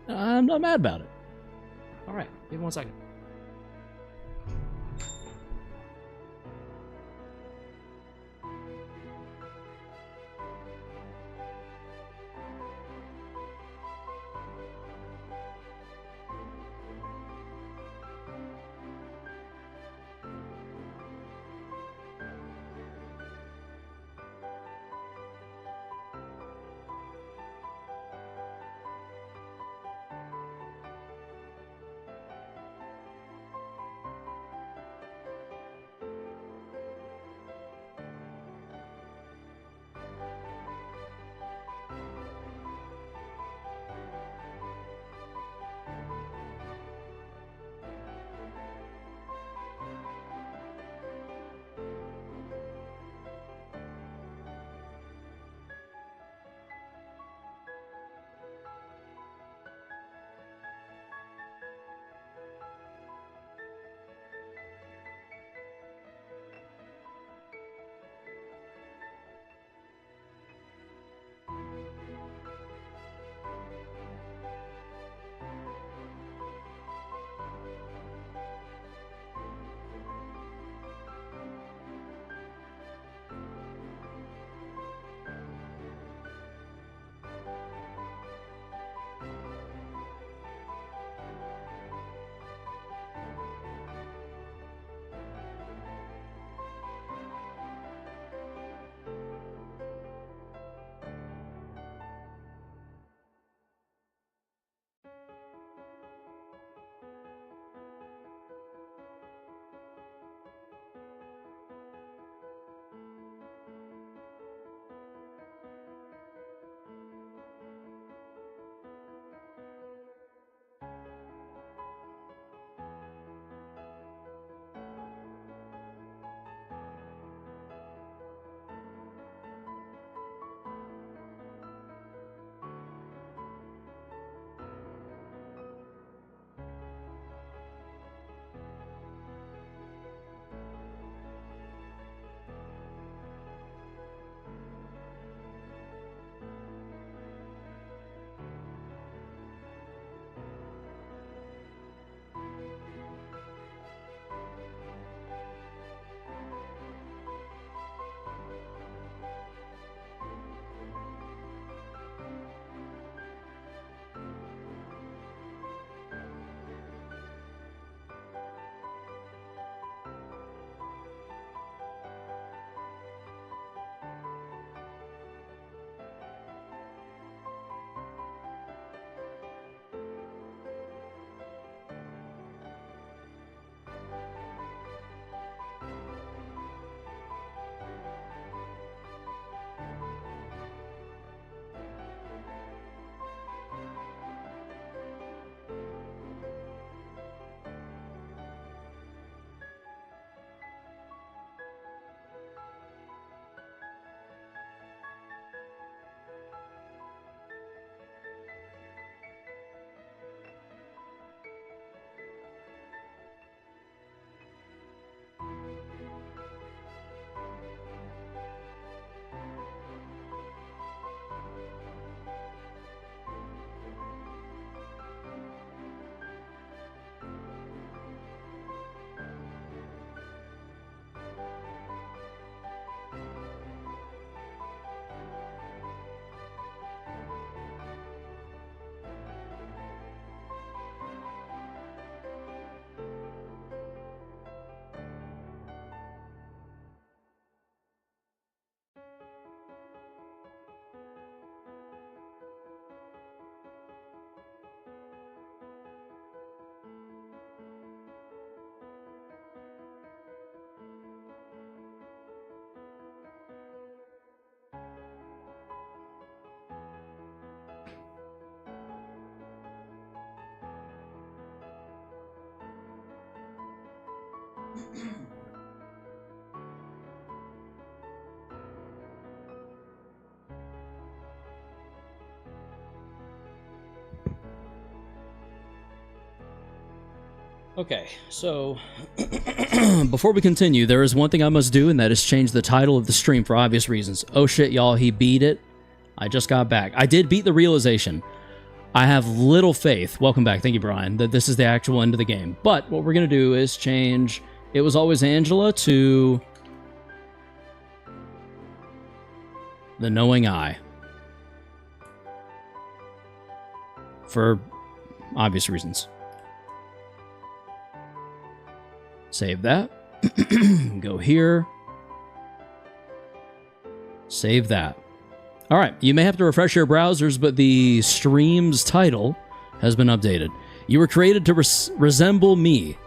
S1: I'm not mad about it. All right, give me 1 second. Okay, so before we continue, there is one thing I must do, and that is change the title of the stream for obvious reasons. Oh shit, y'all, he beat it. I just got back. I did beat the realization. I have little faith, welcome back, thank you, Brian, that this is the actual end of the game. But what we're going to do is change It Was Always Angela to The Knowing Eye. For obvious reasons. Save that. Go here. Save that. All right, you may have to refresh your browsers, but the stream's title has been updated. You were created to resemble me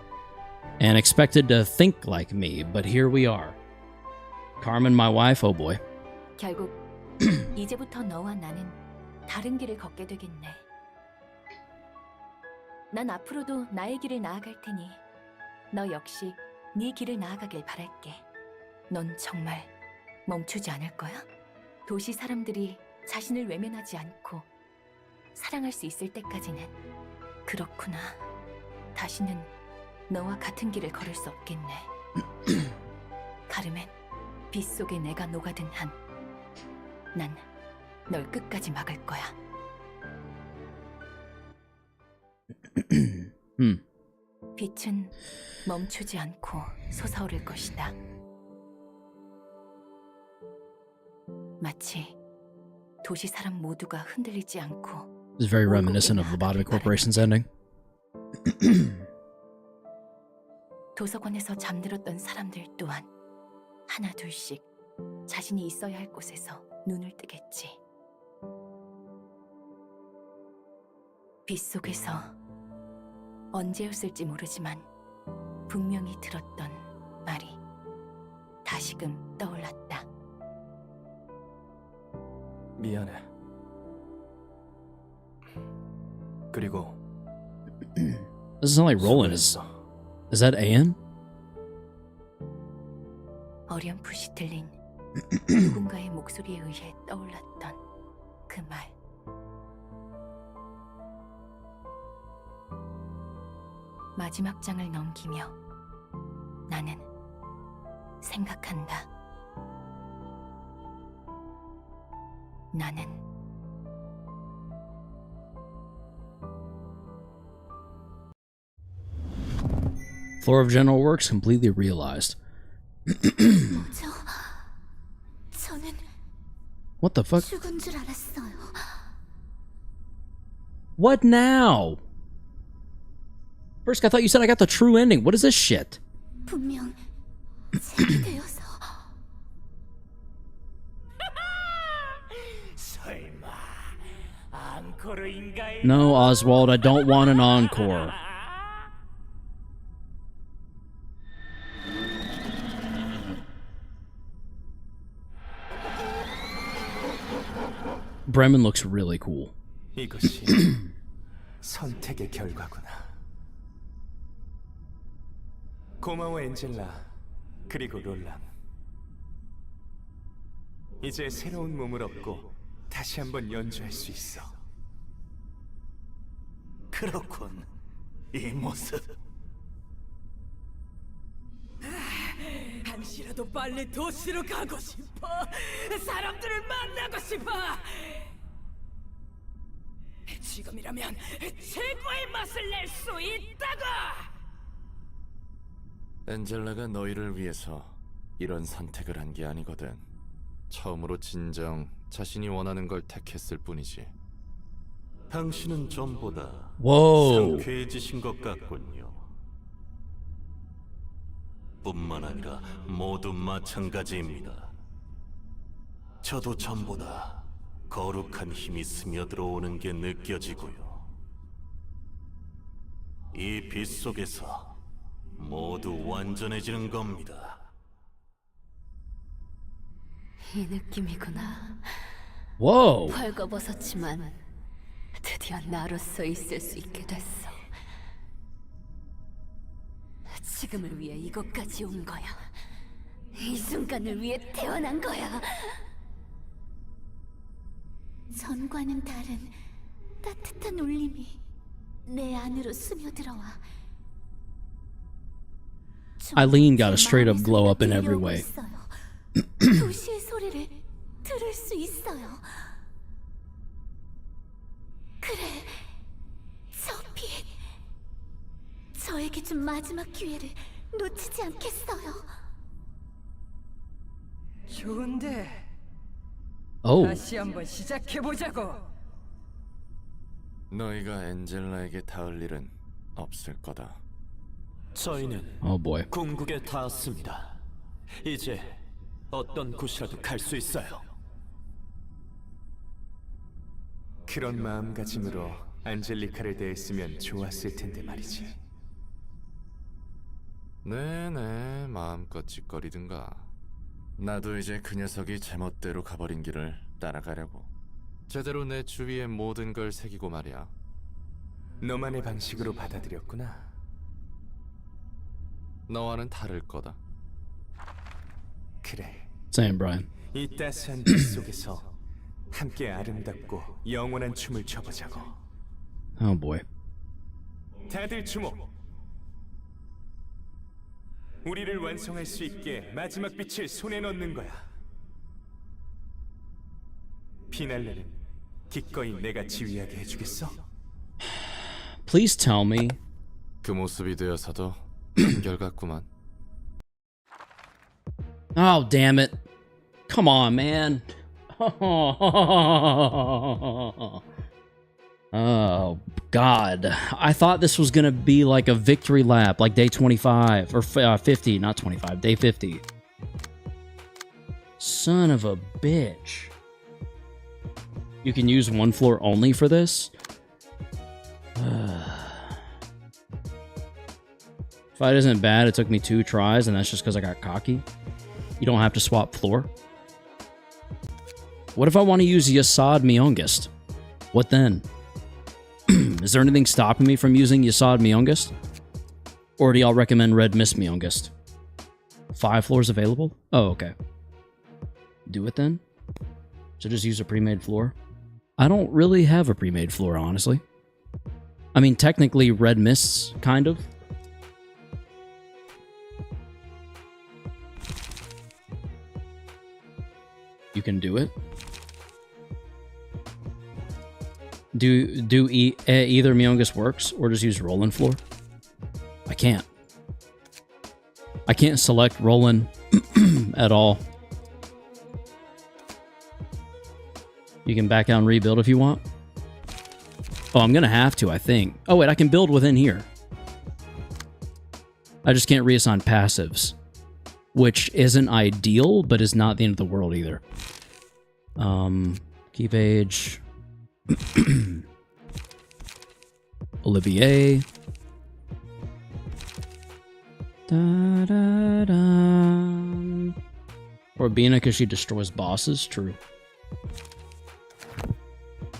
S1: and expected to think like me, but here we are. Carmen, my wife, oh boy.
S2: 결국 이제부터 너와 나는 다른 길을 걷게 되겠네. 난 앞으로도 나의 길을 나아갈 테니 너 역시 네 길을 나아가길 바랄게. 넌 정말 멈추지 않을 거야? 도시 사람들이 자신을 외면하지 않고 사랑할 수 있을 때까지는. 그렇구나. 다시는 너와 같은 길을 걸을 수 없겠네. 가르멘, 빛 속에 내가 녹아든 한 난 널 끝까지 막을 거야. 빛은 멈추지 않고 솟아오를 것이다. 마치 도시 사람 모두가 흔들리지 않고.
S1: It's very reminiscent of Lobotomy Corporation's ending.
S2: 도서관에서 잠들었던 사람들 또한 하나 둘씩 자신이 있어야 할 곳에서 눈을 뜨겠지. 빛 속에서 언제였을지 모르지만 분명히 들었던 말이 다시금 떠올랐다.
S3: 미안해. 그리고
S1: Doesn't sound like Roland. Is that Anne?
S2: 어렴풋이 들린 누군가의 목소리에 의해 떠올랐던 그 말. 마지막 장을 넘기며 나는 생각한다. 나는
S1: Floor of General Works completely realized.
S2: 저는
S1: What the fuck?
S2: 죽은 줄 알았어요.
S1: What now? First, I thought you said I got the true ending. What is this shit?
S2: 분명 책이 되어서.
S1: No, Oswald, I don't want an encore. Bremen looks really cool.
S3: 이것이 선택의 결과구나. 고마워 엔젤라. 그리고 롤랑. 이제 새로운 몸을 얻고 다시 한번 연주할 수 있어.
S4: 그렇군. 이 모습.
S5: 한시라도 빨리 도시로 가고 싶어. 사람들을 만나고 싶어. 지금이라면 최고의 맛을 낼 수 있다고.
S4: 엔젤라가 너희를 위해서 이런 선택을 한 게 아니거든. 처음으로 진정 자신이 원하는 걸 택했을 뿐이지. 당신은 전보다
S1: Whoa.
S4: 상쾌해지신 것 같군요. 뿐만 아니라 모두 마찬가지입니다. 저도 전보다 거룩한 힘이 스며들어오는 게 느껴지고요. 이 빛 속에서 모두 완전해지는 겁니다.
S2: 이 느낌이구나.
S1: Whoa.
S2: 벌거벗었지만 드디어 나로서 있을 수 있게 됐어. 지금을 위해 이것까지 온 거야. 이 순간을 위해 태어난 거야. 전과는 다른 따뜻한 울림이 내 안으로 스며들어와.
S1: Eileen got a straight up glow up in every way.
S2: 도시의 소리를 들을 수 있어요. 그래, 저 빛. 저에게 준 마지막 기회를 놓치지 않겠어요.
S5: 좋은데
S1: Oh,
S5: 다시 한번 시작해보자고.
S4: 너희가 엔젤라에게 닿을 일은 없을 거다.
S6: 저희는
S1: oh boy.
S6: 궁극에 닿았습니다. 이제 어떤 곳이라도 갈 수 있어요.
S3: 그런 마음가짐으로 안젤리카를 대했으면 좋았을 텐데 말이지.
S4: 네네, 마음껏 짓거리든가. 나도 이제 그 녀석이 제멋대로 가버린 길을 따라가려고. 제대로 내 주위의 모든 걸 새기고 말이야.
S3: 너만의 방식으로 받아들였구나.
S4: 너와는 다를 거다.
S3: 그래,
S1: Same, Brian.
S3: 이 따스한 빛 속에서 함께 아름답고 영원한 춤을 춰보자고.
S1: Oh boy.
S3: 다들 주목. 우리를 완성할 수 있게 마지막 빛을 손에 넣는 거야. 피날레는 기꺼이 내가 지휘하게 해주겠어?
S1: Please tell me.
S4: 그 모습이 되어서도 한결같구만.
S1: Oh, damn it. Come on, man. Oh, God. I thought this was going to be like a victory lap, like day 25, or 50, not 25, day 50. Son of a bitch. You can use one floor only for this? Fight isn't bad, it took me 2 tries, and that's just because I got cocky. You don't have to swap floor. What if I want to use Yasad Myongest? What then? Is there anything stopping me from using Yasad Myongest? Or do y'all recommend Red Mist Myongest? 5 floors available? Oh, okay. Do it then? So just use a pre-made floor? I don't really have a pre-made floor, honestly. I mean, technically, Red Mists, kind of. You can do it. Do either Myongest works, or just use Roland floor? I can't. I can't select Roland at all. You can back out and rebuild if you want. Oh, I'm gonna have to, I think. Oh wait, I can build within here. I just can't reassign passives, which isn't ideal, but is not the end of the world either. Keep age. Olivier. Da, da, da. Or Bina because she destroys bosses. True.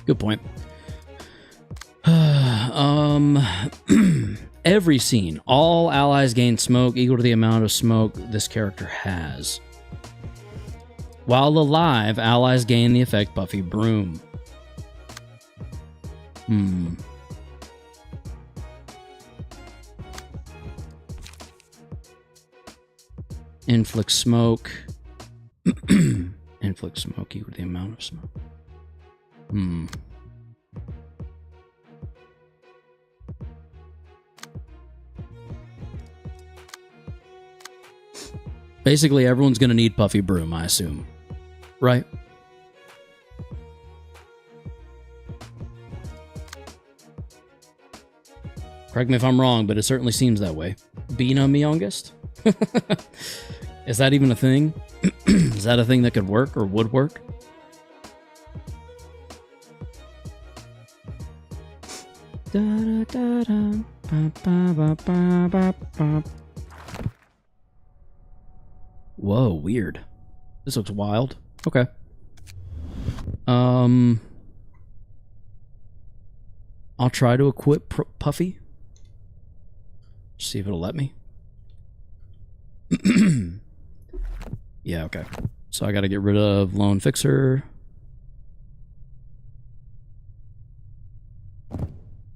S1: Good point. Every scene. All allies gain smoke equal to the amount of smoke this character has. While alive, allies gain the effect Buffy Broom. Inflict smoke. Inflict smoke equal to the amount of smoke. Basically, everyone's gonna need Puffy Broom, I assume. Right? Correct me if I'm wrong, but it certainly seems that way. Bina Myongest? Is that even a thing? Is that a thing that could work or would work? Whoa, weird. This looks wild. Okay. I'll try to equip Puffy. See if it'll let me. Yeah, okay. So I gotta get rid of Lone Fixer.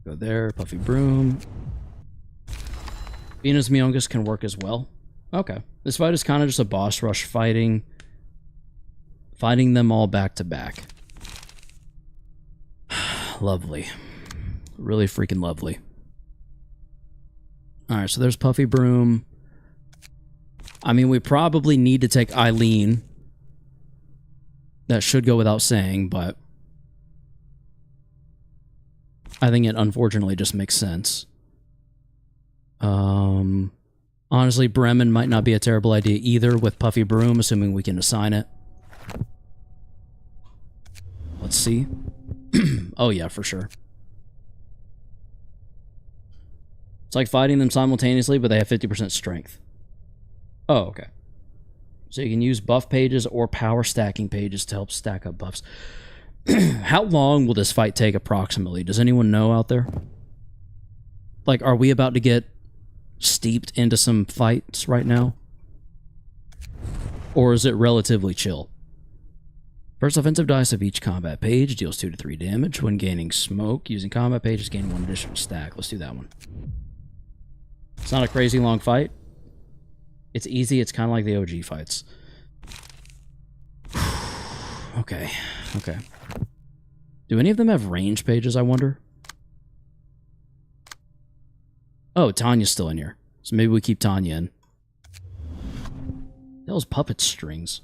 S1: Go there, Puffy Broom. Venus Miongus can work as well. Okay. This fight is kind of just a boss rush fighting them all back to back. Lovely. Really freaking lovely. Alright, so there's Puffy Broom. I mean, we probably need to take Eileen. That should go without saying, but I think it unfortunately just makes sense. Honestly, Bremen might not be a terrible idea either with Puffy Broom, assuming we can assign it. Let's see. Oh yeah, for sure. It's like fighting them simultaneously, but they have 50% strength. Oh, okay. So you can use buff pages or power stacking pages to help stack up buffs. How long will this fight take approximately? Does anyone know out there? Like, are we about to get steeped into some fights right now? Or is it relatively chill? First offensive dice of each combat page deals 2 to 3 damage. When gaining smoke, using combat pages, gain 1 additional stack. Let's do that one. It's not a crazy long fight. It's easy. It's kind of like the OG fights. Okay. Okay. Do any of them have range pages, I wonder? Oh, Tanya's still in here. So maybe we keep Tanya in. Those puppet strings.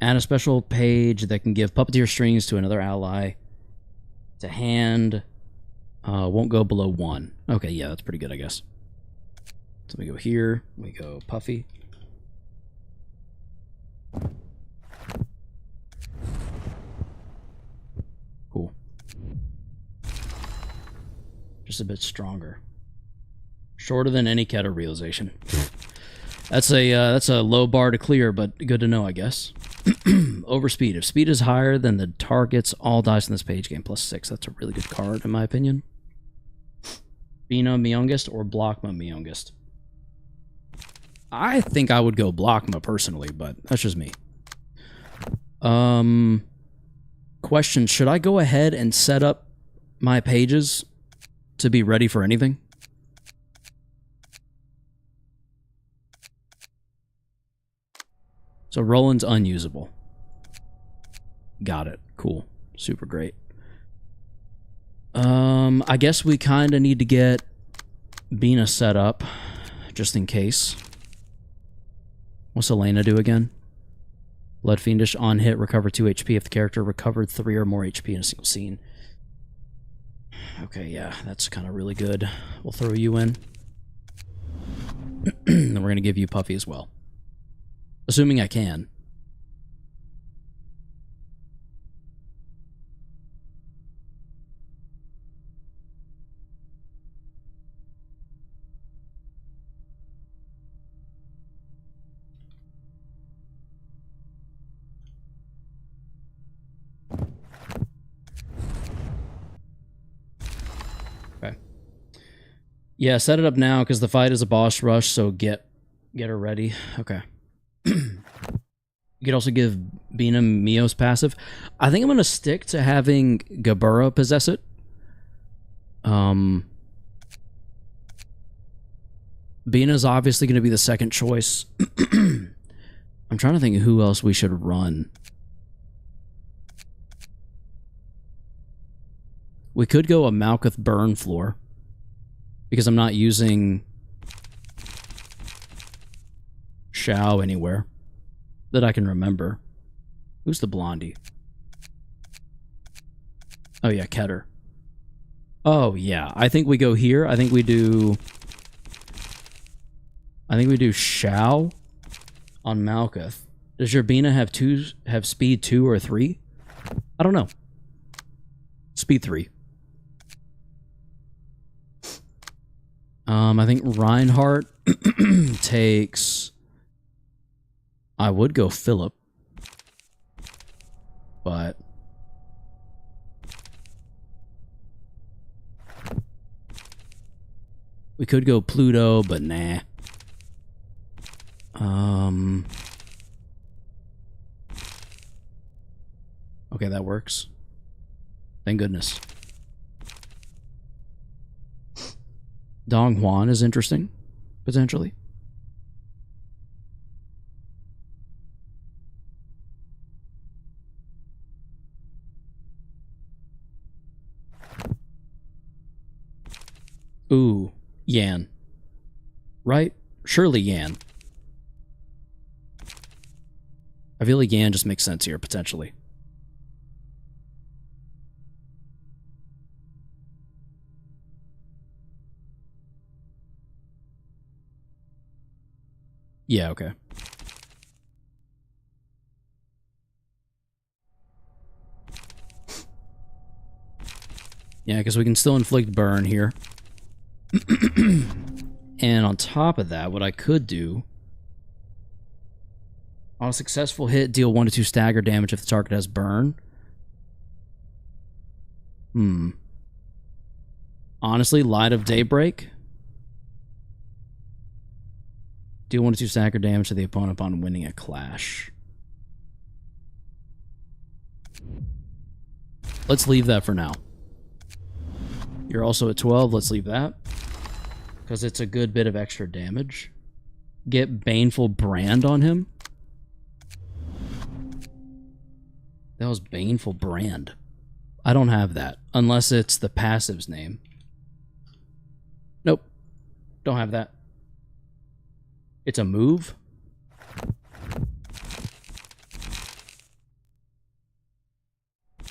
S1: Add a special page that can give puppeteer strings to another ally. To hand. Won't go below 1. Okay, yeah, that's pretty good, I guess. So we go here. We go Puffy. Cool. Just a bit stronger. Shorter than any Keto realization. That's a low bar to clear, but good to know, I guess. Overspeed. If speed is higher than the target's all dice in this page, gain +6. That's a really good card, in my opinion. Bina Miongus or Blockma Miongus? I think I would go Blockma personally, but that's just me. Question, should I go ahead and set up my pages to be ready for anything? So Roland's unusable. Got it. Cool. Super great. I guess we kind of need to get Bina set up, just in case. What's Elena do again? Blood Fiendish on hit, recover 2 HP if the character recovered 3 or more HP in a single scene. Okay, yeah, that's kind of really good. We'll throw you in. Then we're going to give you Puffy as well. Assuming I can. Okay. Yeah, set it up now because the fight is a boss rush, so get her ready. Okay. You could also give Bina Mio's passive. I think I'm going to stick to having Gabura possess it. Bina's obviously going to be the second choice. I'm trying to think of who else we should run. We could go a Malkuth Burn floor. Because I'm not using Shao anywhere that I can remember. Who's the blondie? Oh yeah, Keter. Oh yeah, I think we go here. I think we do Shao on Malkuth. Does your Bina have speed 2 or 3? I don't know. Speed 3. I think Reinhardt takes... I would go Philip. But... we could go Pluto, but nah. Okay, that works. Thank goodness. Dong Huan is interesting, potentially. Ooh, Yan. Right? Surely Yan. I feel like Yan just makes sense here, potentially. Yeah, okay. Yeah, because we can still inflict burn here. And on top of that, what I could do... On a successful hit, deal 1 to 2 stagger damage if the target has burn. Honestly, Light of Daybreak. Deal 1 to 2 stagger damage to the opponent upon winning a clash. Let's leave that for now. You're also at 12. Let's leave that. Because it's a good bit of extra damage. Get Baneful Brand on him. That was Baneful Brand. I don't have that. Unless it's the passive's name. Nope. Don't have that. It's a move?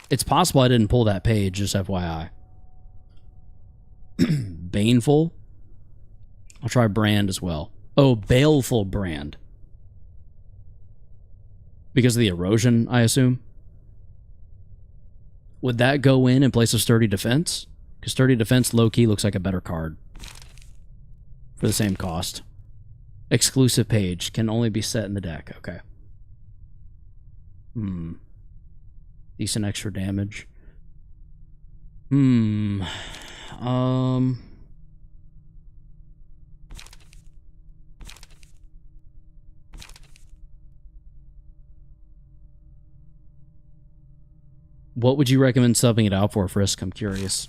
S1: It's possible I didn't pull that page, just FYI. Baneful? I'll try Brand as well. Oh, Baleful Brand. Because of the erosion, I assume? Would that go in place of Sturdy Defense? Because Sturdy Defense low-key looks like a better card. For the same cost. Exclusive page. Can only be set in the deck. Okay. Decent extra damage. What would you recommend subbing it out for, Frisk? I'm curious.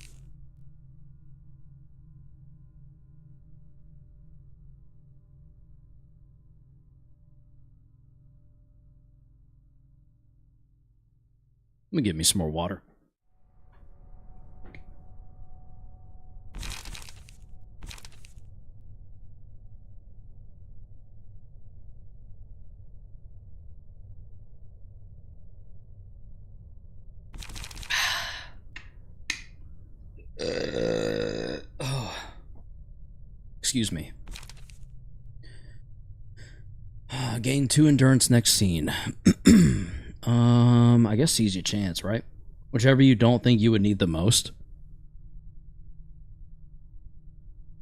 S1: Let me get me some more water. Excuse me. Gain 2 endurance next scene. I guess seize your chance, right? Whichever you don't think you would need the most.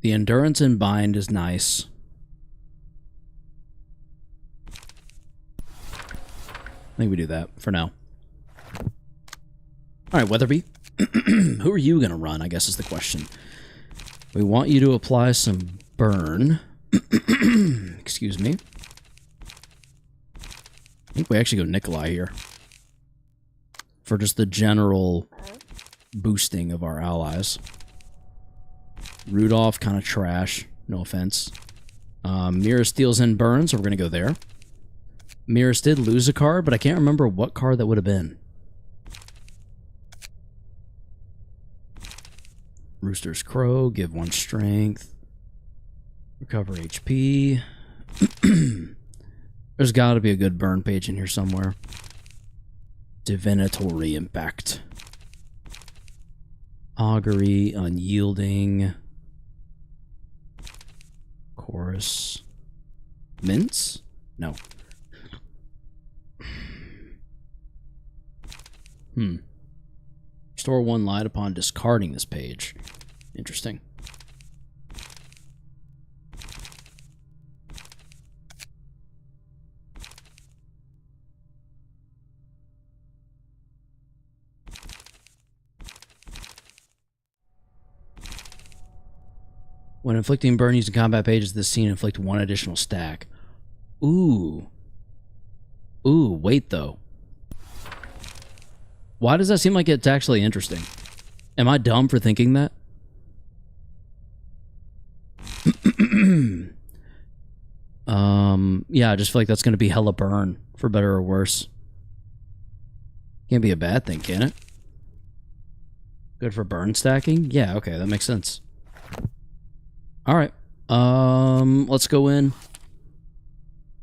S1: The endurance and bind is nice. I think we do that for now. Alright, Weatherby. Who are you gonna run, I guess is the question. We want you to apply some burn. Excuse me. I think we actually go Nikolai here. For just the general boosting of our allies. Rudolph, kind of trash. No offense. Mirror steals and burns, so we're going to go there. Mirrors did lose a card, but I can't remember what card that would have been. Rooster's Crow, give 1 strength. Recover HP. There's got to be a good burn page in here somewhere. Divinatory Impact. Augury, Unyielding. Chorus. Mints? No. Restore 1 light upon discarding this page. Interesting. When inflicting burn using combat pages, this scene inflict 1 additional stack. Ooh. Ooh, wait though. Why does that seem like it's actually interesting? Am I dumb for thinking that? Yeah, I just feel like that's gonna be hella burn, for better or worse. Can't be a bad thing, can it? Good for burn stacking? Yeah, okay, that makes sense. Alright. Let's go in.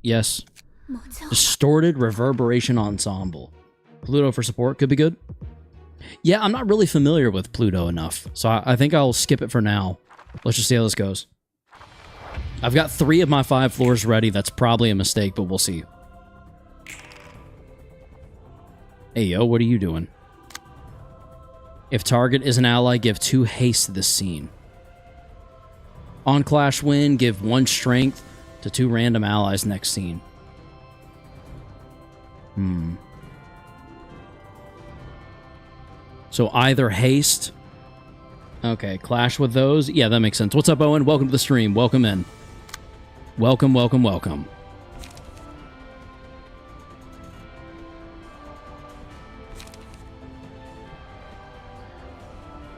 S1: Yes. Distorted Reverberation Ensemble. Pluto for support could be good. Yeah, I'm not really familiar with Pluto enough, so I think I'll skip it for now. Let's just see how this goes. I've got 3 of my 5 floors ready. That's probably a mistake, but we'll see. Hey, yo, what are you doing? If target is an ally, give 2 haste to this scene. On Clash win, give 1 strength to 2 random allies next scene. So either haste... Okay, clash with those. Yeah, that makes sense. What's up, Owen? Welcome to the stream. Welcome in. Welcome, welcome, welcome.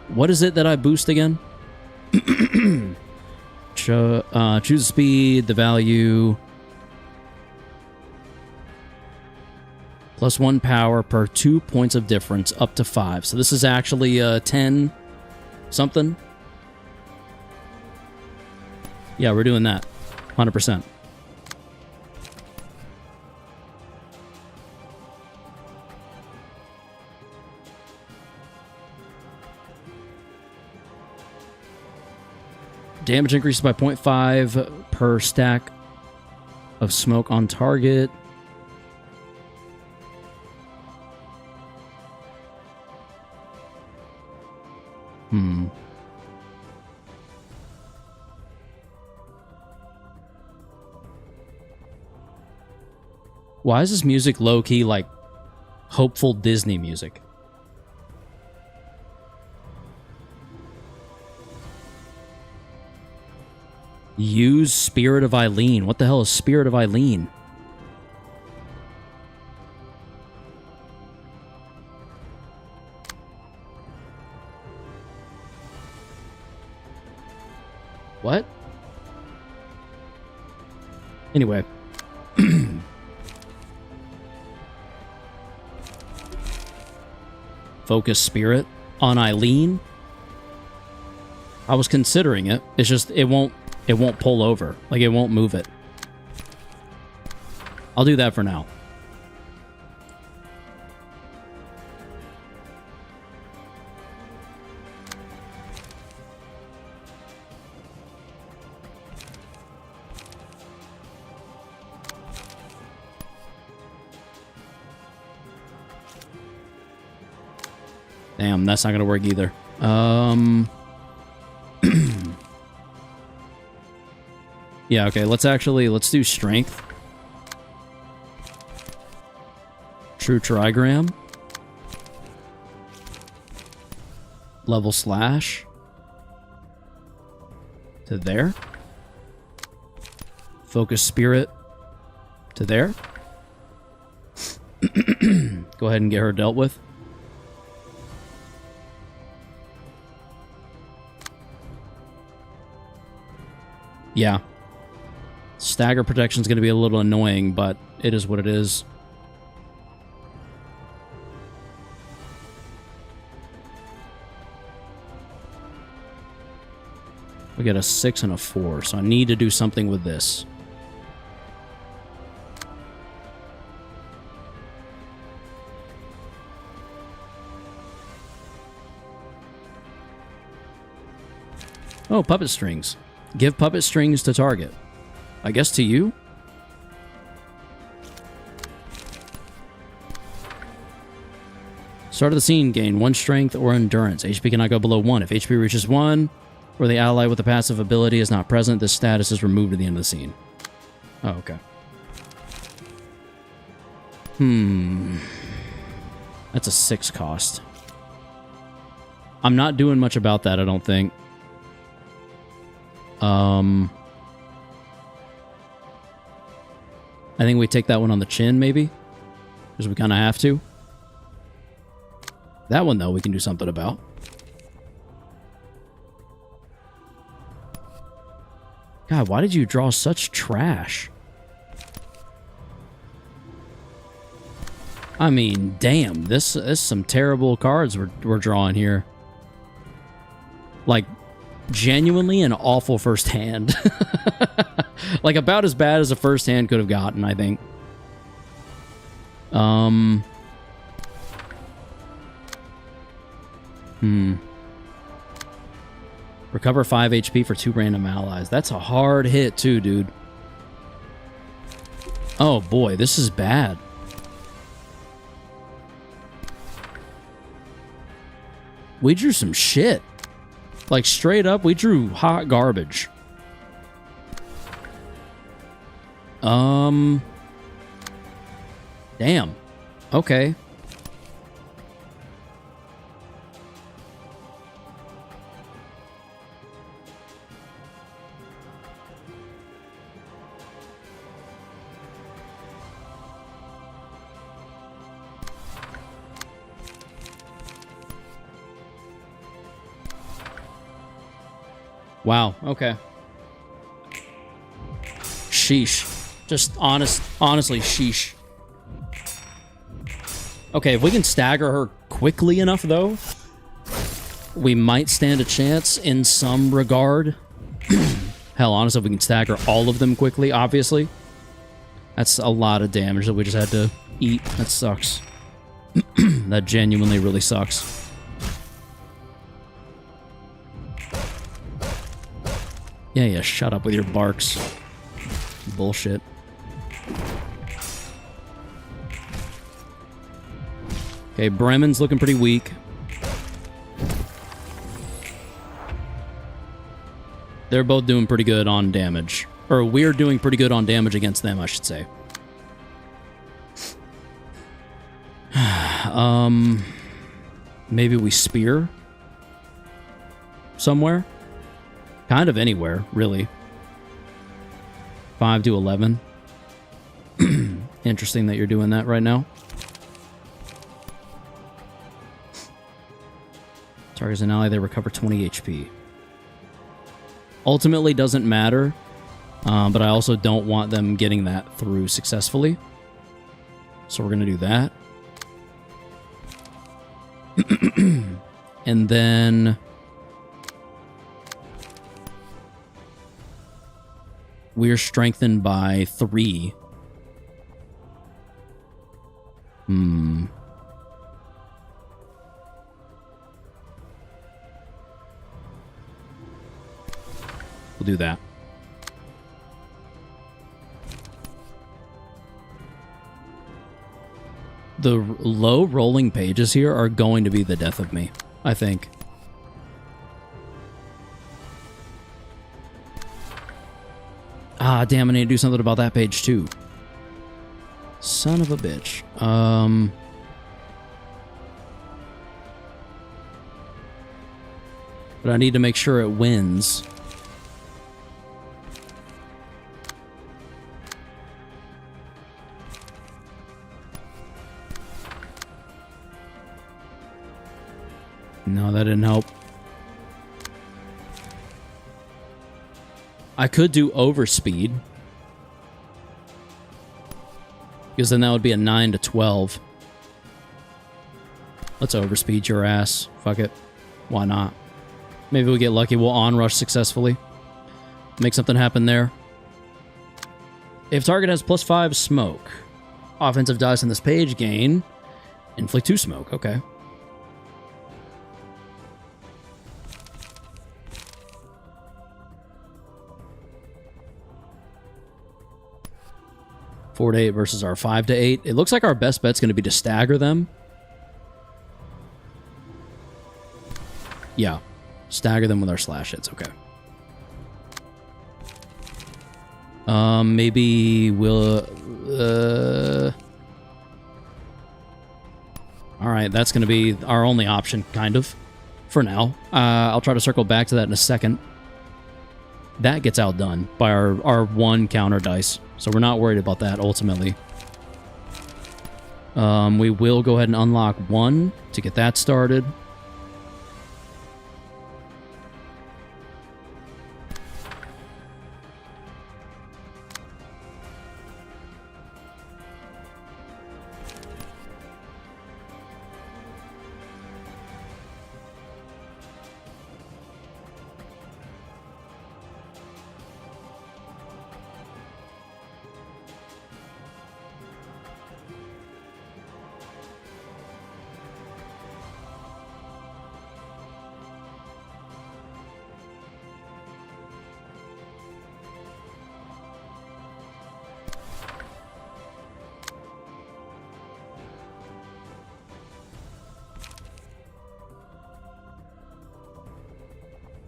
S1: What is it that I boost again? Choose the speed, the value. +1 power per 2 points of difference, up to 5. So this is actually 10 something. Yeah, we're doing that. 100%. Damage increases by 0.5 per stack of smoke on target. Why is this music low-key like hopeful Disney music? Use Spirit of Eileen. What the hell is Spirit of Eileen? What? Anyway. Focus Spirit on Eileen. I was considering it. It's just it won't pull over. Like it won't move it. I'll do that for now. Damn, that's not gonna work either. Yeah, okay, let's do strength. True trigram. Level slash. To there. Focus spirit. To there. Go ahead and get her dealt with. Yeah. Stagger protection is going to be a little annoying, but it is what it is. We got a 6 and a 4, so I need to do something with this. Oh, puppet strings. Give puppet strings to target. I guess to you? Start of the scene, gain 1 strength or endurance. HP cannot go below 1. If HP reaches 1, or the ally with the passive ability is not present, this status is removed at the end of the scene. Oh, okay. That's a 6 cost. I'm not doing much about that, I don't think. I think we take that one on the chin, maybe. Because we kind of have to. That one, though, we can do something about. God, why did you draw such trash? I mean, damn, this is some terrible cards we're drawing here. Like, genuinely an awful first hand. Like, about as bad as a first hand could have gotten, I think. Recover 5 HP for 2 random allies. That's a hard hit, too, dude. Oh, boy, this is bad. We drew some shit. Like, straight up, we drew hot garbage. Damn. Okay. Wow, okay. Sheesh. Just honestly, sheesh. Okay, if we can stagger her quickly enough, though, we might stand a chance in some regard. Hell, honestly, if we can stagger all of them quickly, obviously. That's a lot of damage that we just had to eat. That sucks. That genuinely really sucks. Yeah, shut up with your barks. Bullshit. Okay, Bremen's looking pretty weak. They're both doing pretty good on damage. Or we're doing pretty good on damage against them, I should say. Maybe we spear somewhere? Kind of anywhere, really. 5 to 11. Interesting that you're doing that right now. Target's an ally, they recover 20 HP. Ultimately doesn't matter, but I also don't want them getting that through successfully. So we're going to do that. And then we're strengthened by 3. We'll do that. The low rolling pages here are going to be the death of me, I think. Ah, damn, I need to do something about that page, too. Son of a bitch. But I need to make sure it wins. No, that didn't help. I could do overspeed. Because then that would be a 9 to 12. Let's overspeed your ass. Fuck it. Why not? Maybe we get lucky. We'll onrush successfully. Make something happen there. If target has +5 smoke. Offensive dice on this page gain. Inflict 2 smoke. Okay. Four to 8 versus our 5 to 8. It looks like our best bet's going to be to stagger them. Yeah. Stagger them with our slash hits. Okay. Maybe we'll... Alright, that's going to be our only option, kind of. For now. I'll try to circle back to that in a second. that gets outdone by our 1 counter dice. So we're not worried about that ultimately. We will go ahead and unlock 1 to get that started.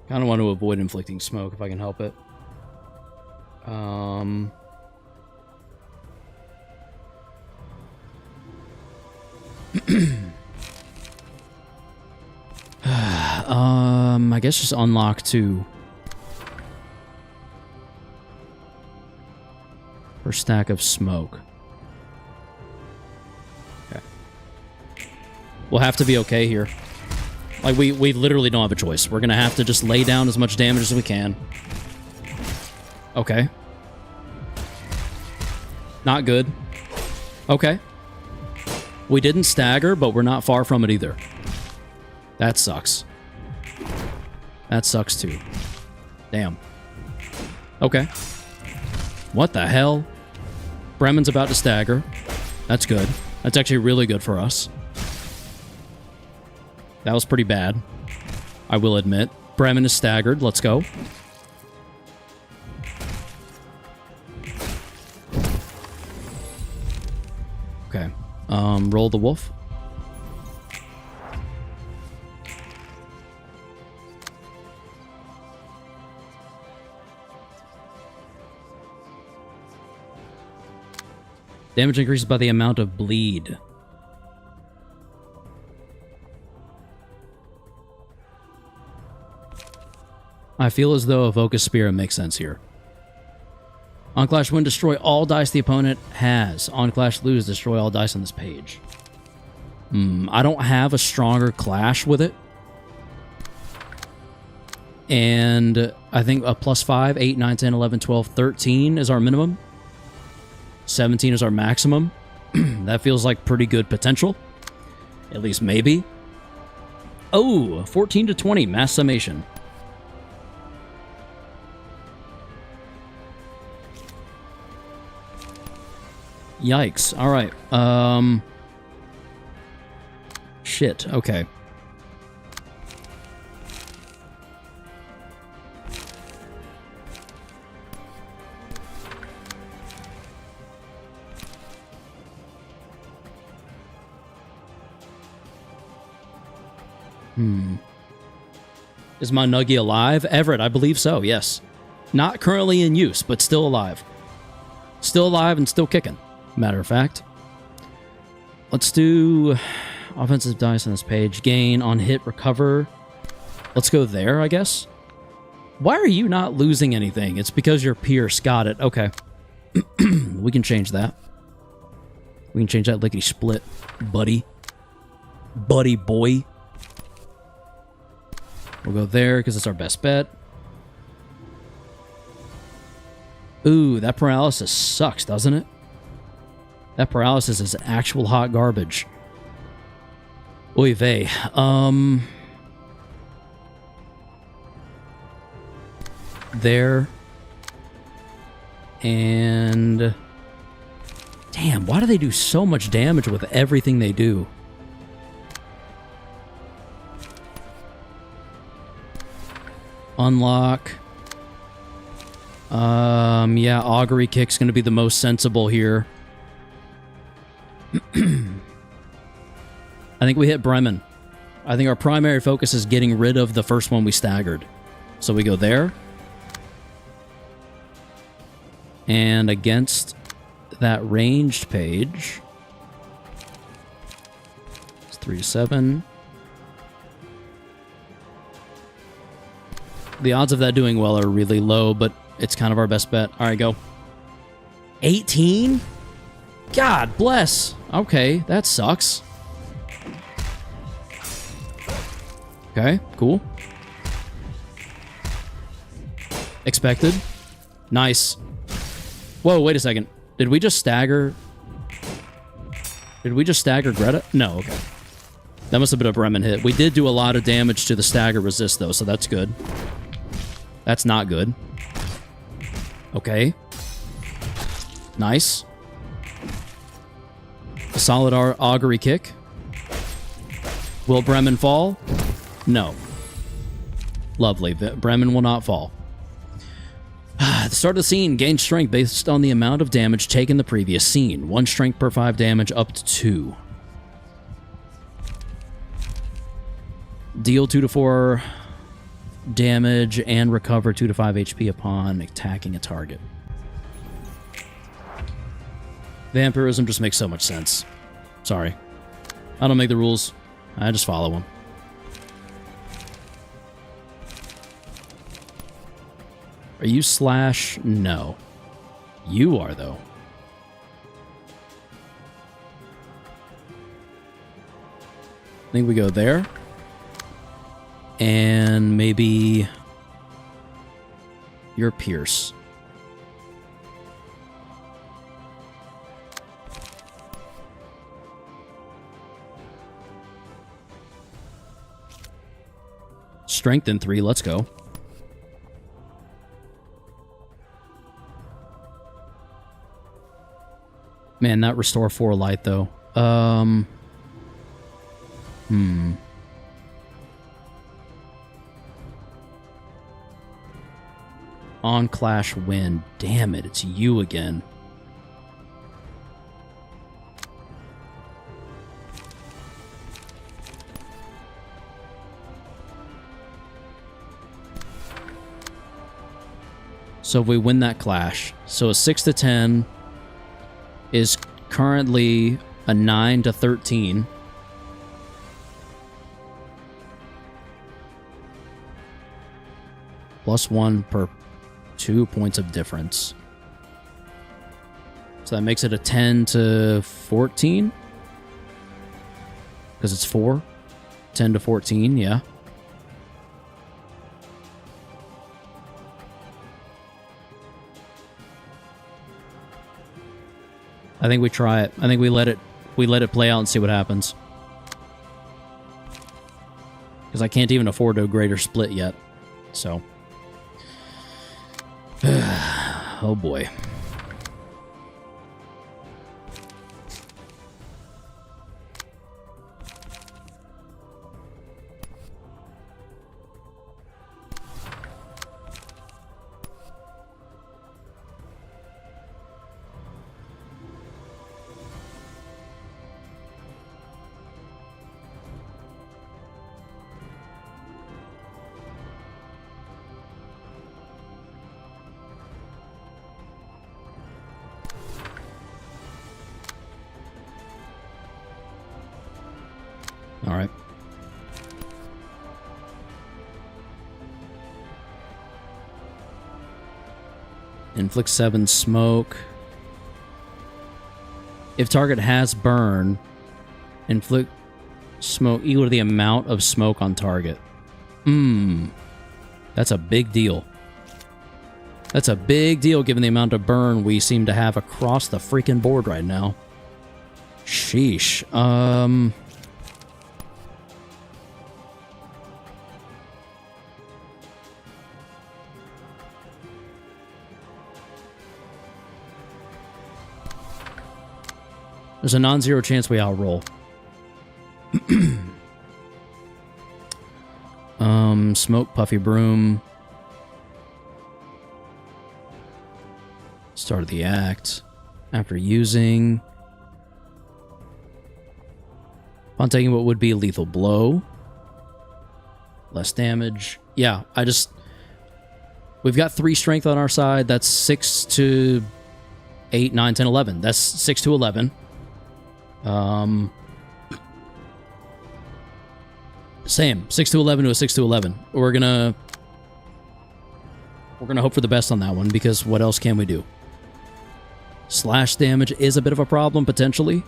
S1: Kind of want to avoid inflicting smoke if I can help it. I guess just unlock 2. Per stack of smoke. Okay. We'll have to be okay here. Like, we literally don't have a choice. We're gonna have to just lay down as much damage as we can. Okay. Not good. Okay. We didn't stagger, but we're not far from it either. That sucks. That sucks too. Damn. Okay. What the hell? Bremen's about to stagger. That's good. That's actually really good for us. That was pretty bad, I will admit. Bremen is staggered. Let's go. Okay. Roll the wolf. Damage increases by the amount of bleed. I feel as though Evoke a Spirit makes sense here. On Clash Win, destroy all dice the opponent has. On Clash Lose, destroy all dice on this page. I don't have a stronger Clash with it. And I think a +5, 8, 9, 10, 11, 12, 13 is our minimum. 17 is our maximum. That feels like pretty good potential. At least maybe. Oh, 14 to 20, mass summation. Yikes. All right. Shit. Okay. Is my Nuggie alive? Everett, I believe so, yes. Not currently in use, but still alive. Still alive and still kicking, matter of fact. Let's do offensive dice on this page. Gain on hit, recover. Let's go there, I guess. Why are you not losing anything? It's because you're Pierce. Got it. Okay. We can change that. We can change that lickety split, buddy. Buddy boy. We'll go there because it's our best bet. Ooh, that paralysis sucks, doesn't it? That paralysis is actual hot garbage. Oy vey. There. And... damn, why do they do so much damage with everything they do? Unlock. Yeah, Augury Kick's gonna be the most sensible here. I think we hit Bremen. I think our primary focus is getting rid of the first one we staggered. So we go there. And against that ranged page, it's 3 to 7. The odds of that doing well are really low, but it's kind of our best bet. All right, go. 18? God bless. Okay, that sucks. Okay, cool. Expected. Nice. Whoa, wait a second. Did we just stagger? Did we just stagger Greta? No, okay. That must have been a Bremen hit. We did do a lot of damage to the stagger resist, though, so that's good. That's not good. Okay. Nice. A solid augury kick. Will Bremen fall? No. Lovely. Bremen will not fall. At the start of the scene, gain strength based on the amount of damage taken the previous scene. 1 strength per 5 damage, up to 2. Deal 2 to 4 damage and recover 2 to 5 HP upon attacking a target. Vampirism just makes so much sense. Sorry. I don't make the rules. I just follow them. Are you slash? No. You are, though. I think we go there. And maybe you're Pierce. Strength in 3, let's go. Man, not restore 4 light, though. On Clash win. Damn it, it's you again. So if we win that Clash, so a 6 to 10 is currently a 9 to 13. +1 per 2 points of difference. So that makes it a 10 to 14. Because it's 4. 10 to 14, yeah. I think we try it. I think we let it play out and see what happens. Because I can't even afford a greater split yet. So. Oh boy. All right. Inflict 7 smoke. If target has burn, inflict smoke equal to the amount of smoke on target. That's a big deal. That's a big deal given the amount of burn we seem to have across the freaking board right now. Sheesh. There's a non-zero chance we outroll. Smoke, Puffy Broom. Start of the act. After using. Upon taking what would be a lethal blow. Less damage. Yeah, we've got 3 strength on our side. That's 6 to 8, 9, 10, 11. That's 6 to 11. Same. 6 to 11 to a 6 to 11. We're gonna We're going to hope for the best on that one, because what else can we do? Slash damage is a bit of a problem, potentially.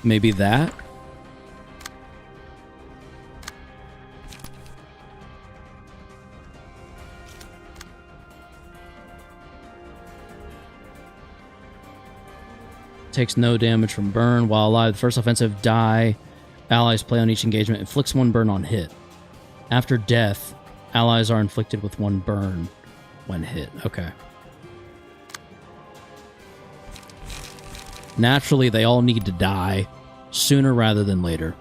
S1: Maybe that? Takes no damage from burn. While alive, the first offensive die allies play on each engagement inflicts 1 burn on hit. After death, allies are inflicted with 1 burn when hit. Okay. Naturally, they all need to die sooner rather than later.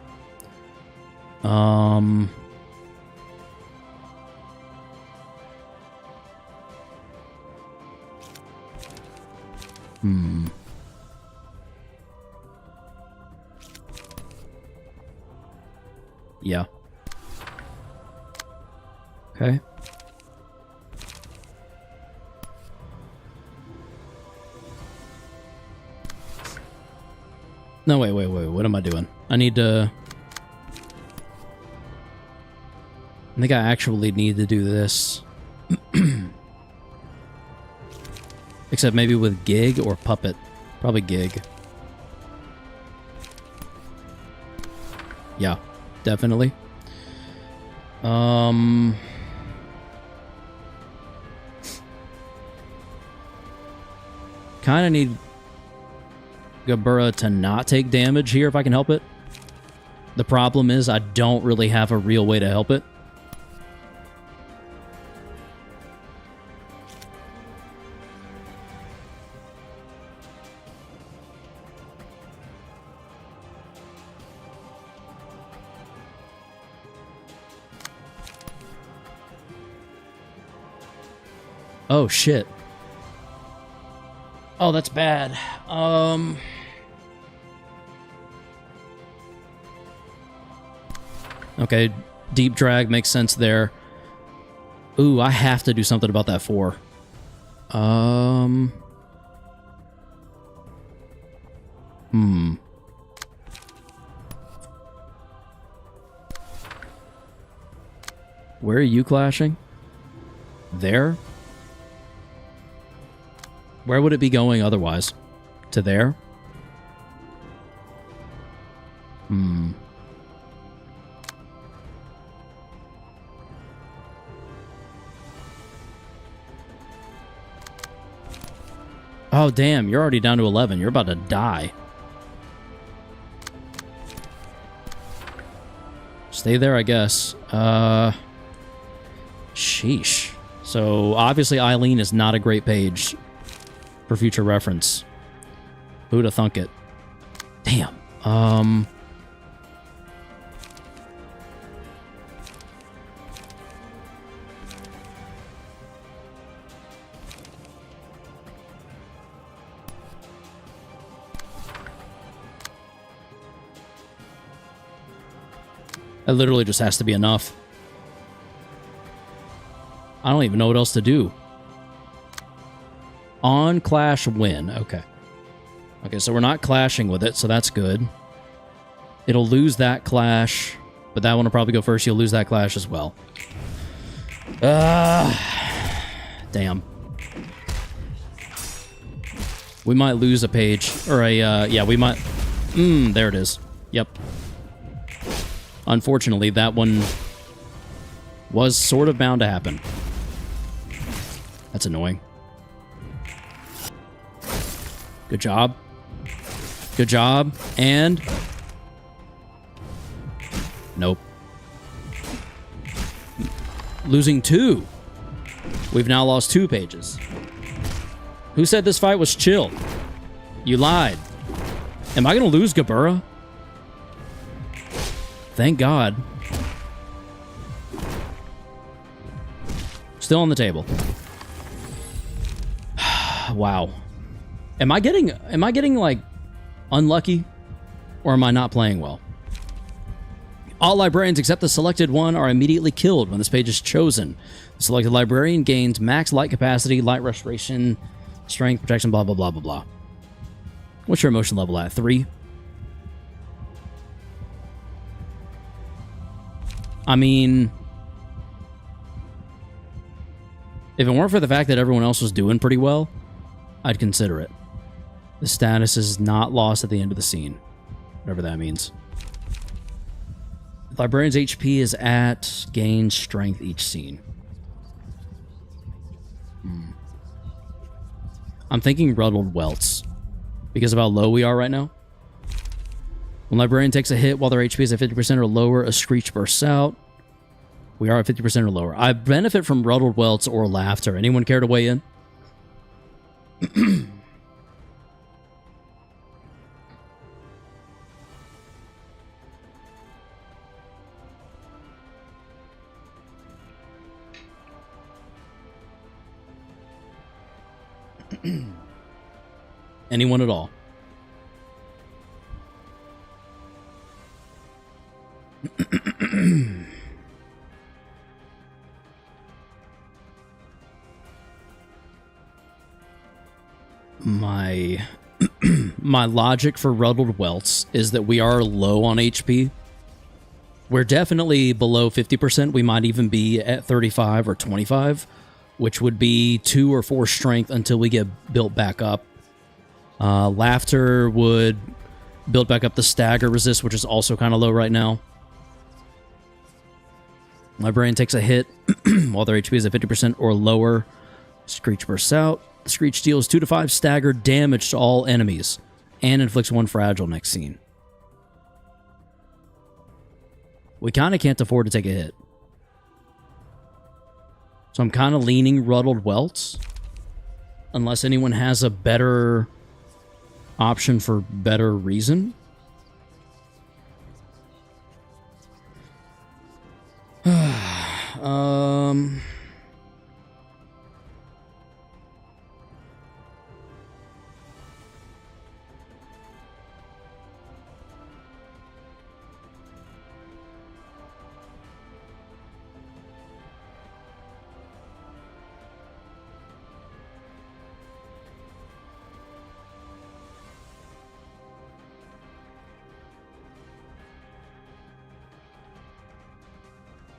S1: Yeah. Okay. No, wait. What am I doing? I need to... I think I actually need to do this. Except maybe with Gig or Puppet. Probably Gig. Yeah, definitely. Kinda need Gabura to not take damage here if I can help it. The problem is I don't really have a real way to help it. Oh, shit. Oh, that's bad. Okay, deep drag makes sense there. Ooh, I have to do something about that 4. Where are you clashing? There? Where would it be going otherwise? To there? Oh, damn. You're already down to 11. You're about to die. Stay there, I guess. Sheesh. So, obviously, Eileen is not a great page for future reference. Who'd have thunk it? Damn. It literally just has to be enough. I don't even know what else to do. On clash win. Okay. Okay, so we're not clashing with it, so that's good. It'll lose that clash, but that one will probably go first. You'll lose that clash as well. Damn. We might lose a page. Or a, yeah, we might... there it is. Yep. Unfortunately, that one was sort of bound to happen. That's annoying. Good job. Good job. And... Nope. Losing 2. We've now lost 2 pages. Who said this fight was chill? You lied. Am I going to lose Gabura? Thank God. Still on the table. Wow. Am I getting like unlucky, or am I not playing well? All librarians except the selected one are immediately killed when this page is chosen. The selected librarian gains max light capacity, light restoration, strength, protection, blah blah blah blah blah. What's your emotion level at? 3? I mean, if it weren't for the fact that everyone else was doing pretty well, I'd consider it. The status is not lost at the end of the scene. Whatever that means. Librarian's HP is at gain strength each scene. I'm thinking Ruddled Welts because of how low we are right now. When Librarian takes a hit while their HP is at 50% or lower, a screech bursts out. We are at 50% or lower. I benefit from Ruddled Welts or Laughter. Anyone care to weigh in? Anyone at all? My logic for Ruddled Welts is that we are low on HP. We're definitely below 50%. We might even be at 35 or 25, which would be 2 or 4 strength until we get built back up. Laughter would build back up the stagger resist, which is also kind of low right now. Librarian takes a hit while their HP is at 50% or lower. Screech bursts out. The Screech deals 2 to 5 stagger damage to all enemies and inflicts 1 fragile next scene. We kind of can't afford to take a hit. So I'm kind of leaning Ruddled Welts. Unless anyone has a better option for better reason.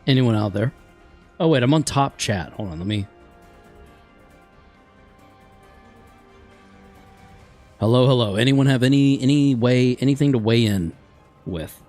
S1: Anyone out there? Oh, wait, I'm on top chat. Hold on, let me... Hello, hello. Anyone have anything to weigh in with?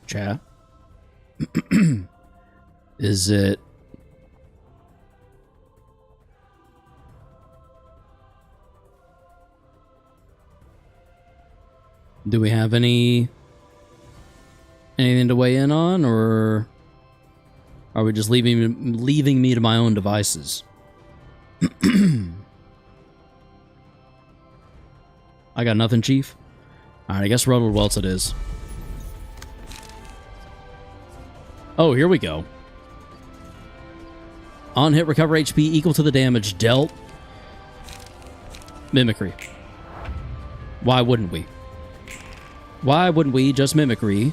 S1: Chat. Is it... Do we have anything to weigh in on, or are we just leaving me to my own devices? I got nothing, Chief. Alright, I guess Ruddled Welts it is. Oh, here we go. On hit, recover HP equal to the damage dealt. Mimicry. Why wouldn't we? Why wouldn't we just mimicry?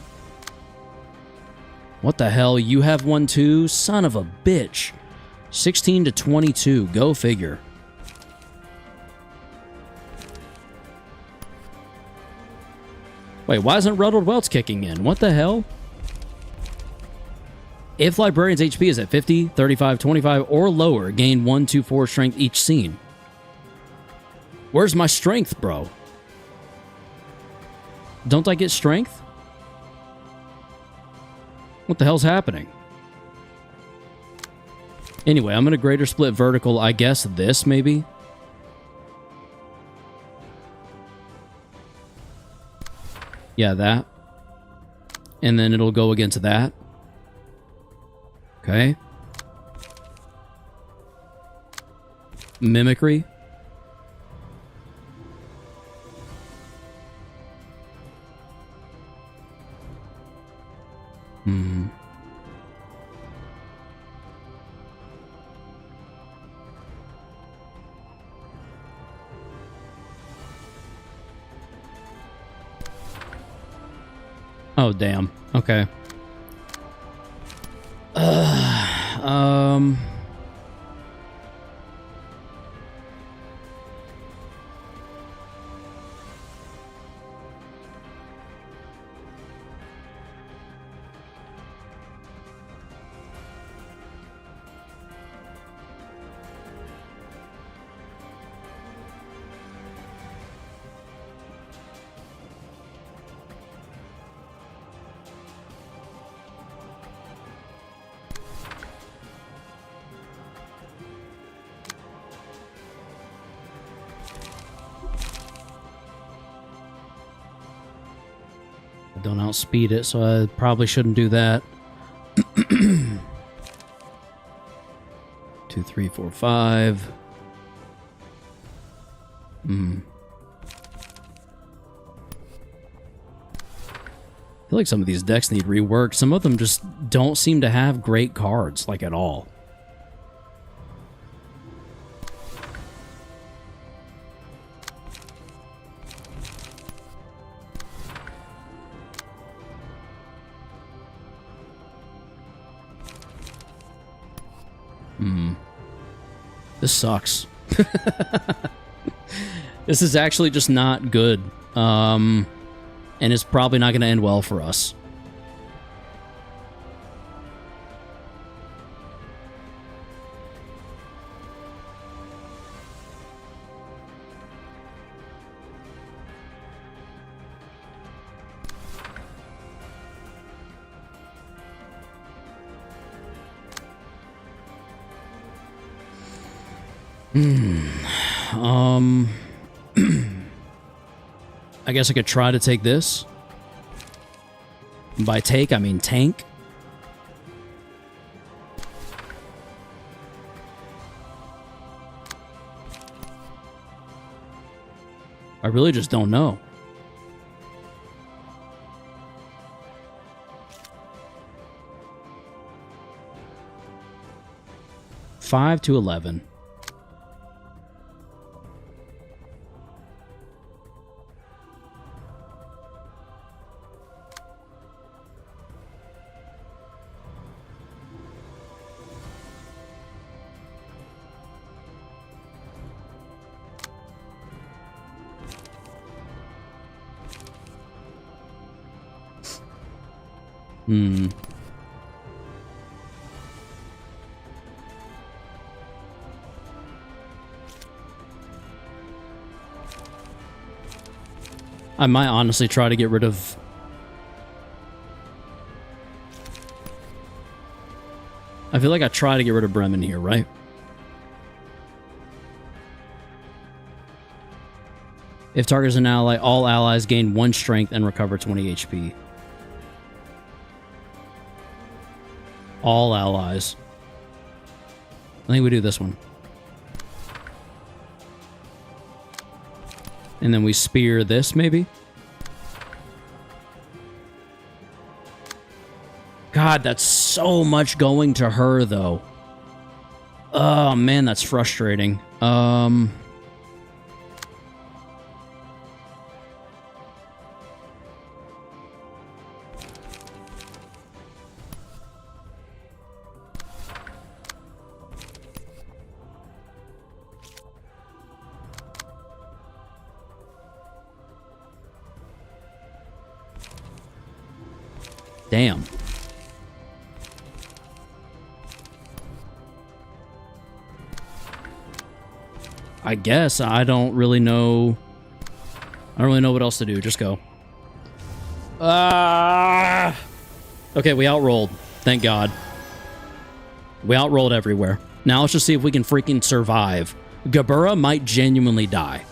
S1: What the hell? You have one too? Son of a bitch. 16 to 22. Go figure. Wait, why isn't Ruddled Welts kicking in? What the hell? If Librarian's HP is at 50, 35, 25, or lower, gain 1, 2, 4 strength each scene. Where's my strength, bro? Don't I get strength? What the hell's happening? Anyway, I'm gonna greater split vertical, I guess this, maybe? Yeah, that. And then it'll go against that. Okay. Mimicry. Oh, damn. Okay. Um... Don't outspeed it, so I probably shouldn't do that. 2, 3, 4, 5. I feel like some of these decks need rework. Some of them just don't seem to have great cards, like at all. This sucks. This is actually just not good. And it's probably not going to end well for us. I guess I could try to take this. By take, I mean tank. I really just don't know. $5 to $11. I might honestly try to get rid of... I feel like I try to get rid of Bremen here, right? If target is an ally, all allies gain 1 strength and recover 20 HP. All allies. I think we do this one. And then we spear this, maybe? God, that's so much going to her, though. Oh, man, that's frustrating. Damn. I guess I don't really know. I don't really know what else to do. Just go. Okay, we outrolled. Thank God. We outrolled everywhere. Now let's just see if we can freaking survive. Gabura might genuinely die.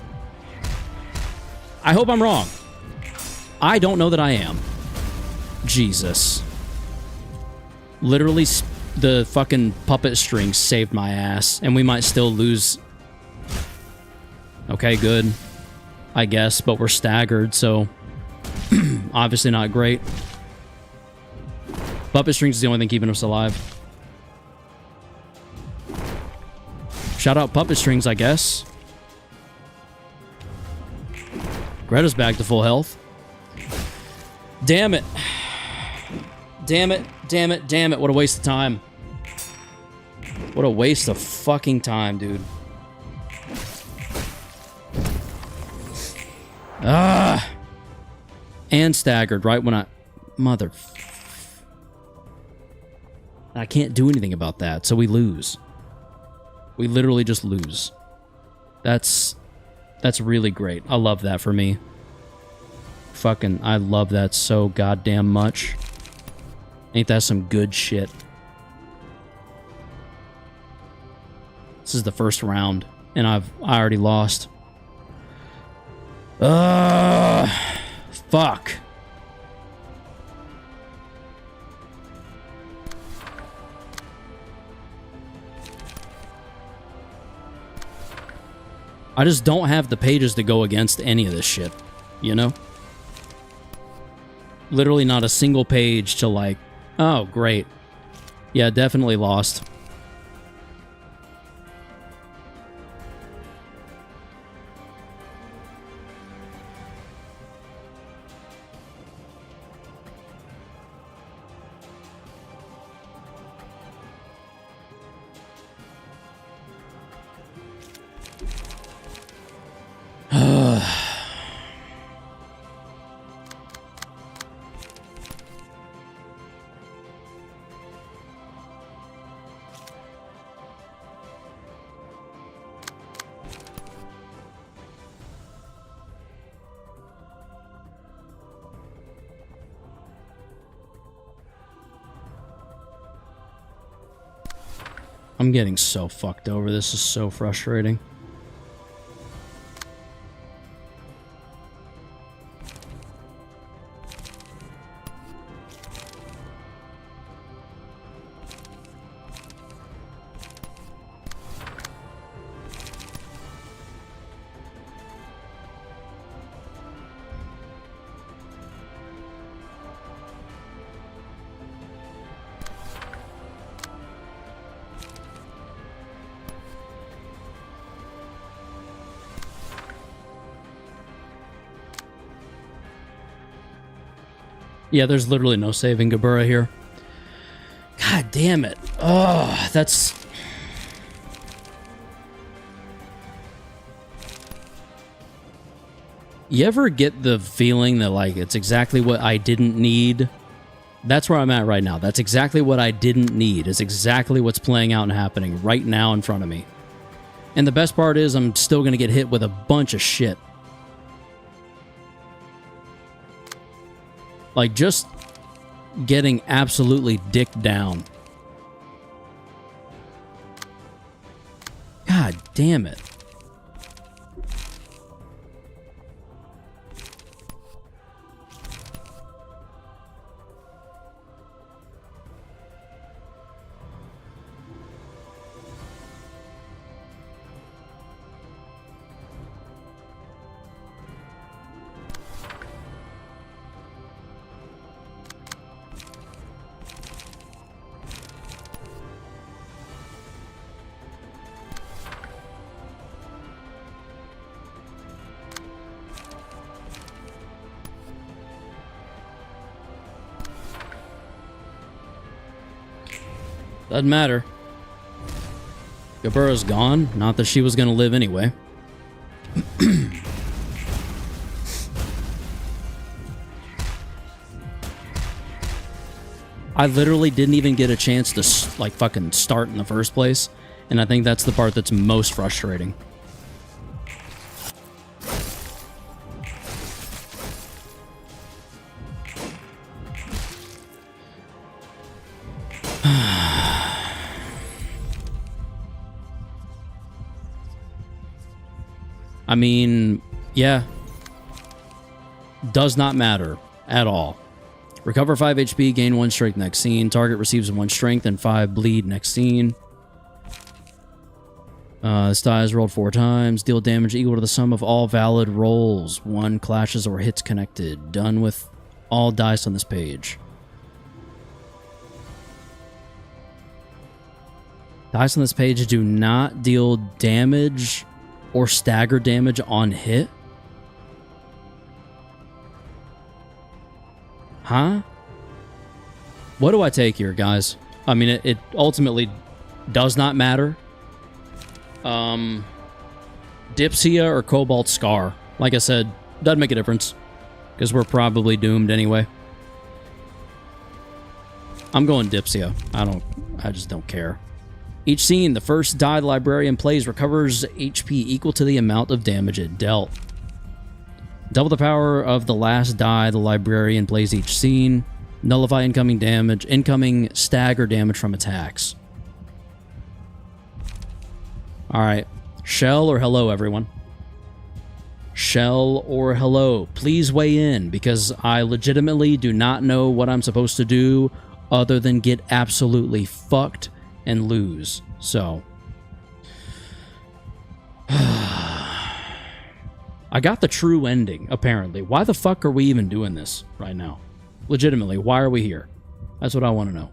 S1: I hope I'm wrong. I don't know that I am. Jesus. Literally, the fucking puppet strings saved my ass, and we might still lose. Okay, good. I guess, but we're staggered, so obviously not great. Puppet strings is the only thing keeping us alive. Shout out puppet strings, I guess. Greta's back to full health. Damn it. Damn it. Damn it. Damn it. What a waste of time. What a waste of fucking time, dude. Ah. And staggered right when I... Mother... I can't do anything about that, so we lose. We literally just lose. That's really great. I love that for me. Fucking, I love that so goddamn much. Ain't that some good shit? This is the first round, and I already lost. Fuck. I just don't have the pages to go against any of this shit, you know? Literally not a single page to like, oh, great. Yeah, definitely lost. I'm getting so fucked over. This is so frustrating. Yeah, there's literally no saving Gabura here. God damn it. Oh, that's... You ever get the feeling that, like, it's exactly what I didn't need? That's where I'm at right now. That's exactly what I didn't need. It's exactly what's playing out and happening right now in front of me. And the best part is I'm still going to get hit with a bunch of shit. Like, just getting absolutely dicked down. God damn it. Doesn't matter. Gabura's gone. Not that she was going to live anyway. I literally didn't even get a chance to, like, fucking start in the first place. And I think that's the part that's most frustrating. I mean, yeah. Does not matter at all. Recover 5 HP, gain 1 strength next scene. Target receives 1 strength and 5 bleed next scene. This die is rolled 4 times. Deal damage equal to the sum of all valid rolls. 1 clashes or hits connected. Done with all dice on this page. Dice on this page do not deal damage or stagger damage on hit? Huh? What do I take here, guys? I mean, it ultimately does not matter. Dipsia or Cobalt Scar. Like I said, doesn't make a difference. Because we're probably doomed anyway. I'm going Dipsia. I just don't care. Each scene, the first die the librarian plays recovers HP equal to the amount of damage it dealt. Double the power of the last die the librarian plays each scene. Nullify incoming damage, incoming stagger damage from attacks. Alright. Shell or hello, everyone? Shell or hello? Please weigh in, because I legitimately do not know what I'm supposed to do other than get absolutely fucked and lose. So. I got the true ending, apparently. Why the fuck are we even doing this right now? Legitimately, why are we here? That's what I want to know.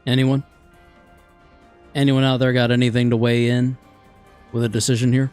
S1: Anyone? Anyone out there got anything to weigh in with a decision here?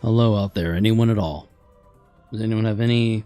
S1: Hello out there, anyone at all? Does anyone have any...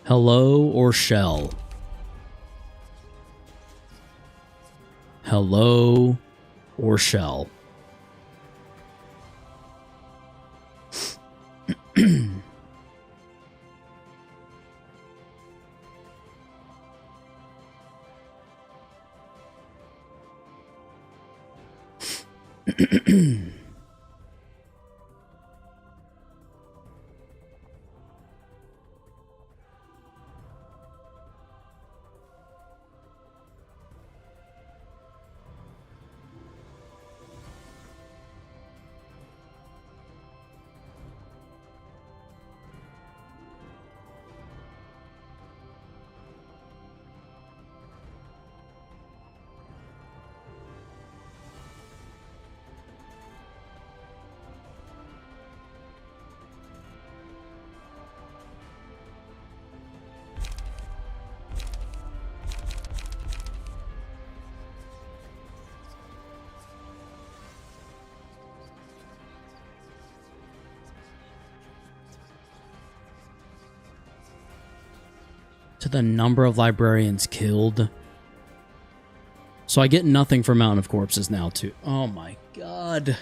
S1: Hello or shell? Hello or shell? To the number of librarians killed. So I get nothing for Mountain of Corpses now, too. Oh my god.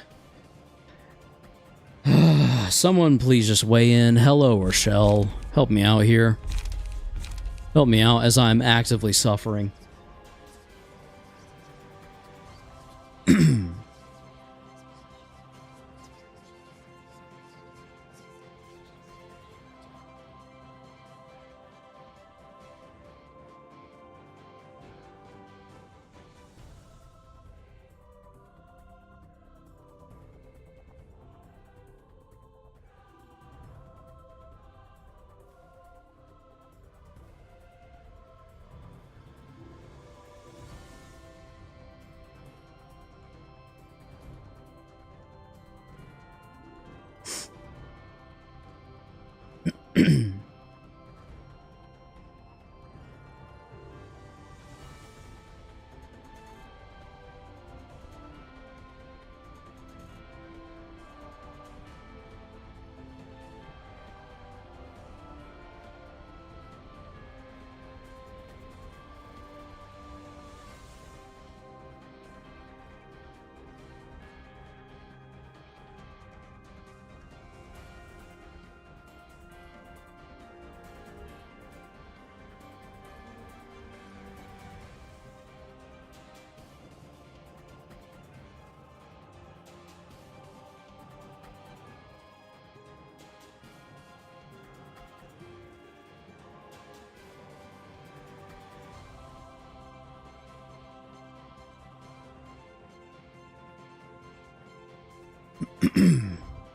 S1: Someone please just weigh in. Hello or shell. Help me out here. Help me out as I'm actively suffering.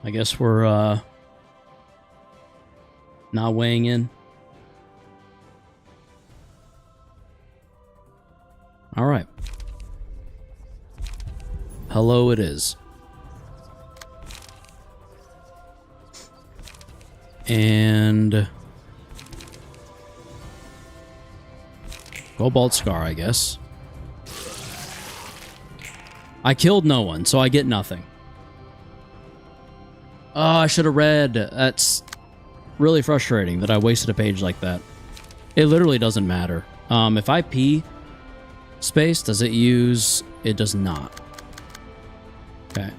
S1: I guess we're not weighing in. All right. Hello, it is. And Cobalt Scar, I guess. I killed no one, so I get nothing. Oh, I should have read. That's really frustrating that I wasted a page like that. It literally doesn't matter. If I pee space, does it use... It does not. Okay.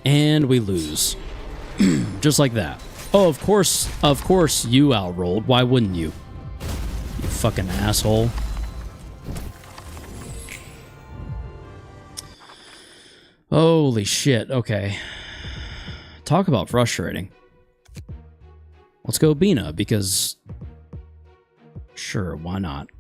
S1: And we lose. Just like that. Oh, of course you outrolled. Why wouldn't you? You fucking asshole. Holy shit. Okay. Talk about frustrating. Let's go Bina, because... Sure, why not?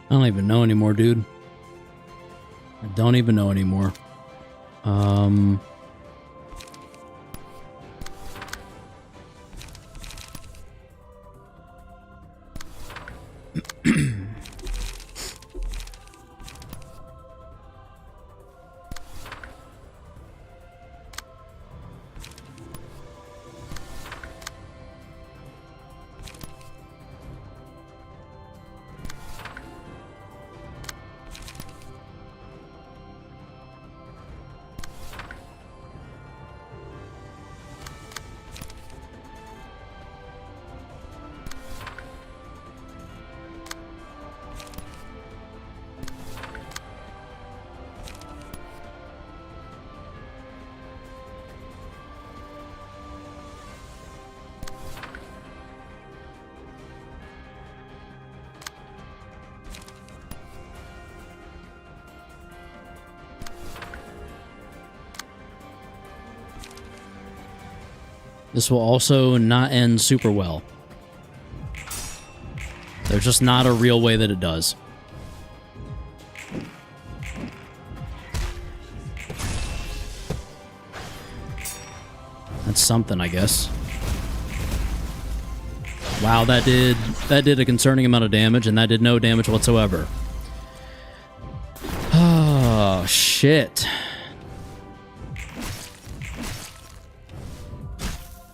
S1: I don't even know anymore, dude. I don't even know anymore. This will also not end super well. There's just not a real way that it does. That's something, I guess. Wow, that did a concerning amount of damage, and that did no damage whatsoever. Oh, shit.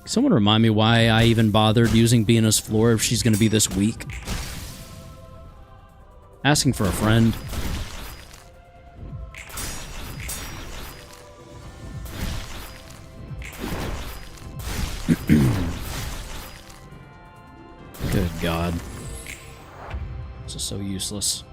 S1: Someone remind me why I even bothered using Bina's floor if she's going to be this weak. Asking for a friend. Good God. This is so useless.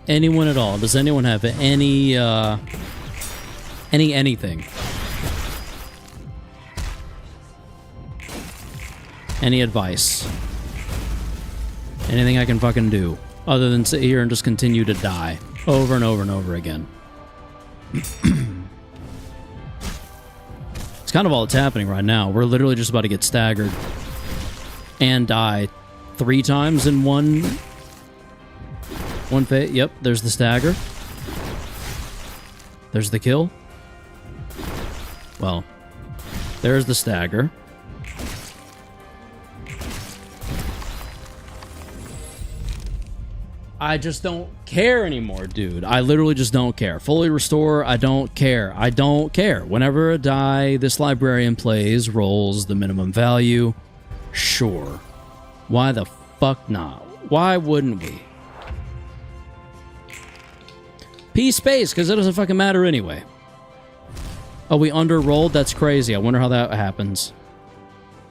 S1: Anyone at all? Does anyone have anything? Any advice? Anything I can fucking do other than sit here and just continue to die over and over and over again? It's kind of all that's happening right now. We're literally just about to get staggered and die 3 times in one phase. Yep, there's the stagger. There's the kill. Well, there's the stagger. I just don't care anymore, dude. I literally just don't care. Fully restore, I don't care. I don't care. Whenever a die this librarian plays rolls the minimum value, sure. Why the fuck not? Why wouldn't we? P space, because it doesn't fucking matter anyway. Oh, we under-rolled? That's crazy. I wonder how that happens.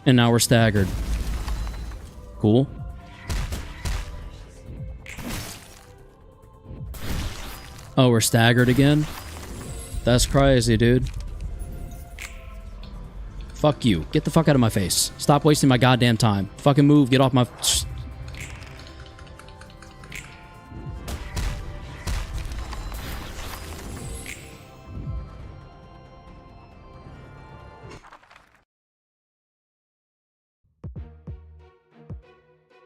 S1: And now we're staggered. Cool. Oh, we're staggered again? That's crazy, dude. Fuck you. Get the fuck out of my face. Stop wasting my goddamn time. Fucking move. Get off my...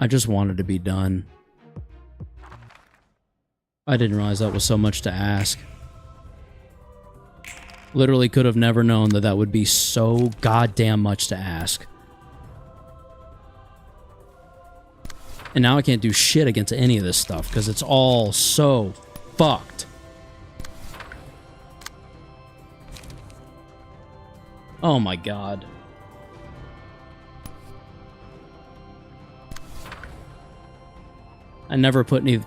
S1: I just wanted to be done. I didn't realize that was so much to ask. Literally could have never known that that would be so goddamn much to ask. And now I can't do shit against any of this stuff because it's all so fucked. Oh my god. I never put any...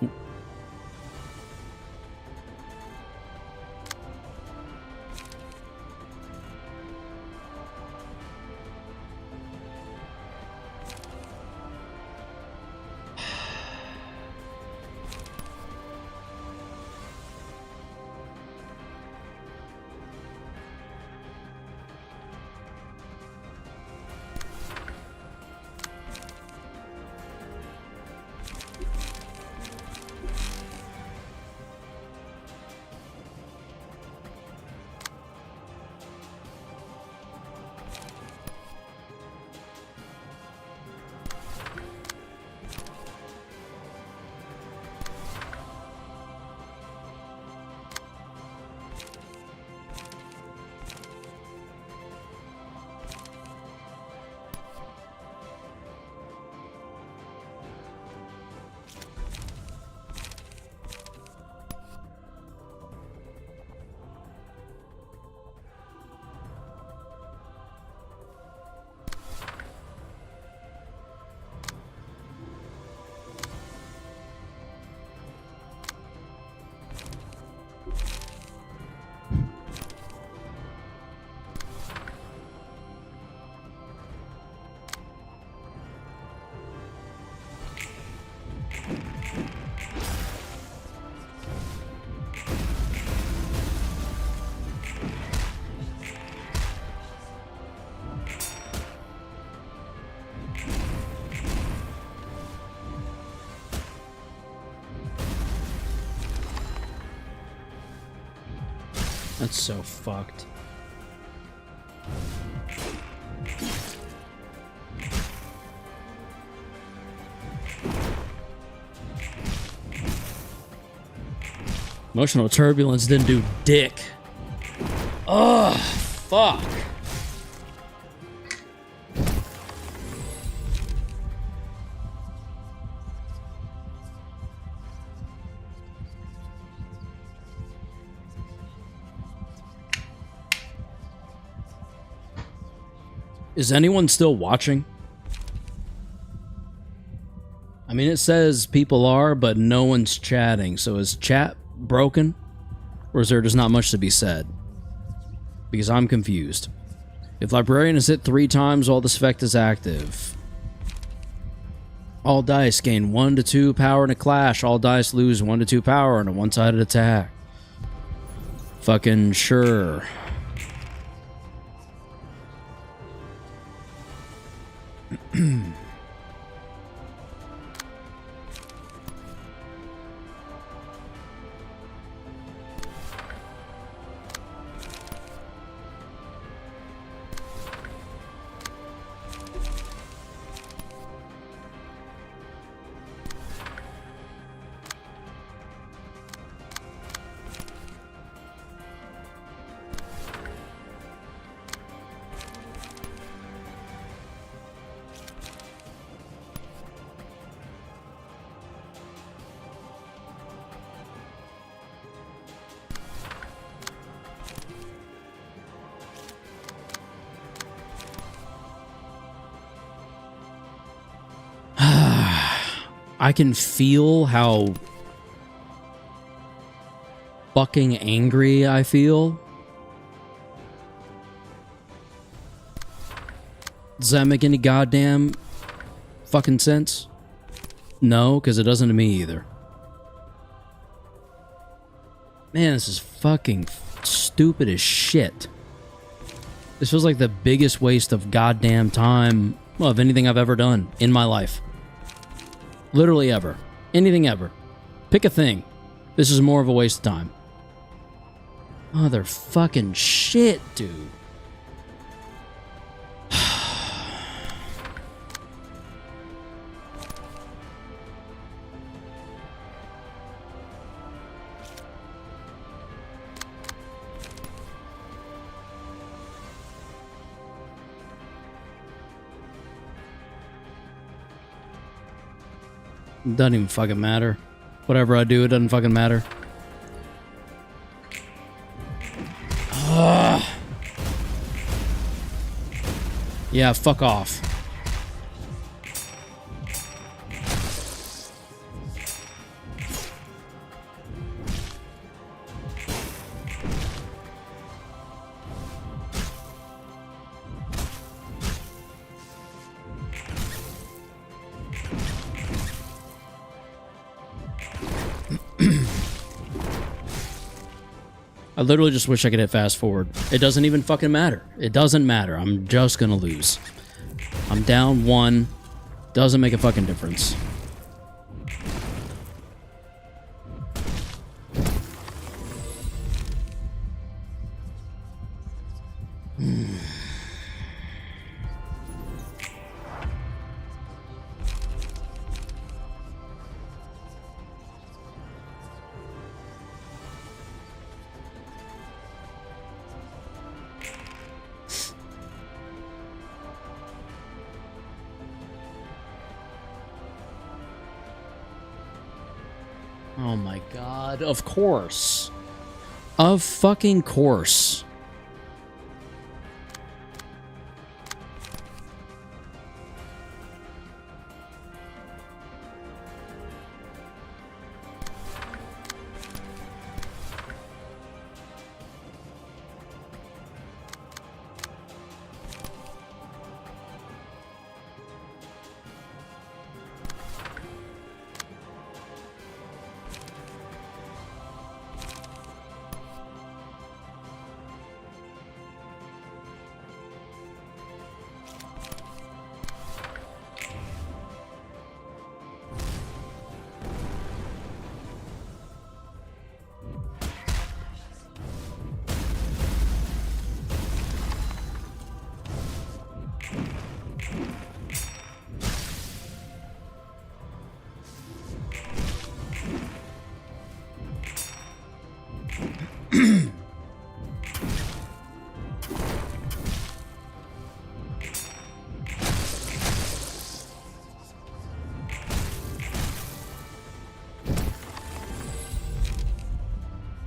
S1: That's so fucked. Emotional turbulence didn't do dick. Ugh, fuck. Is anyone still watching? I mean, it says people are, but no one's chatting. So is chat broken? Or is there just not much to be said? Because I'm confused. If Librarian is hit 3 times while this effect is active, All dice gain 1 to 2 power in a clash. All dice lose 1 to 2 power in a one-sided attack. Fucking sure. I can feel how fucking angry I feel. Does that make any goddamn fucking sense? No, because it doesn't to me either. Man, this is fucking stupid as shit. This feels like the biggest waste of goddamn time, well, of anything I've ever done in my life. Literally ever. Anything ever. Pick a thing. This is more of a waste of time. Motherfucking shit, dude. Doesn't even fucking matter. Whatever I do, it doesn't fucking matter. Ugh. Yeah, fuck off. I literally just wish I could hit fast forward. It doesn't even fucking matter. It doesn't matter. I'm just gonna lose. I'm down 1. Doesn't make a fucking difference. Oh my god, of course. Of fucking course.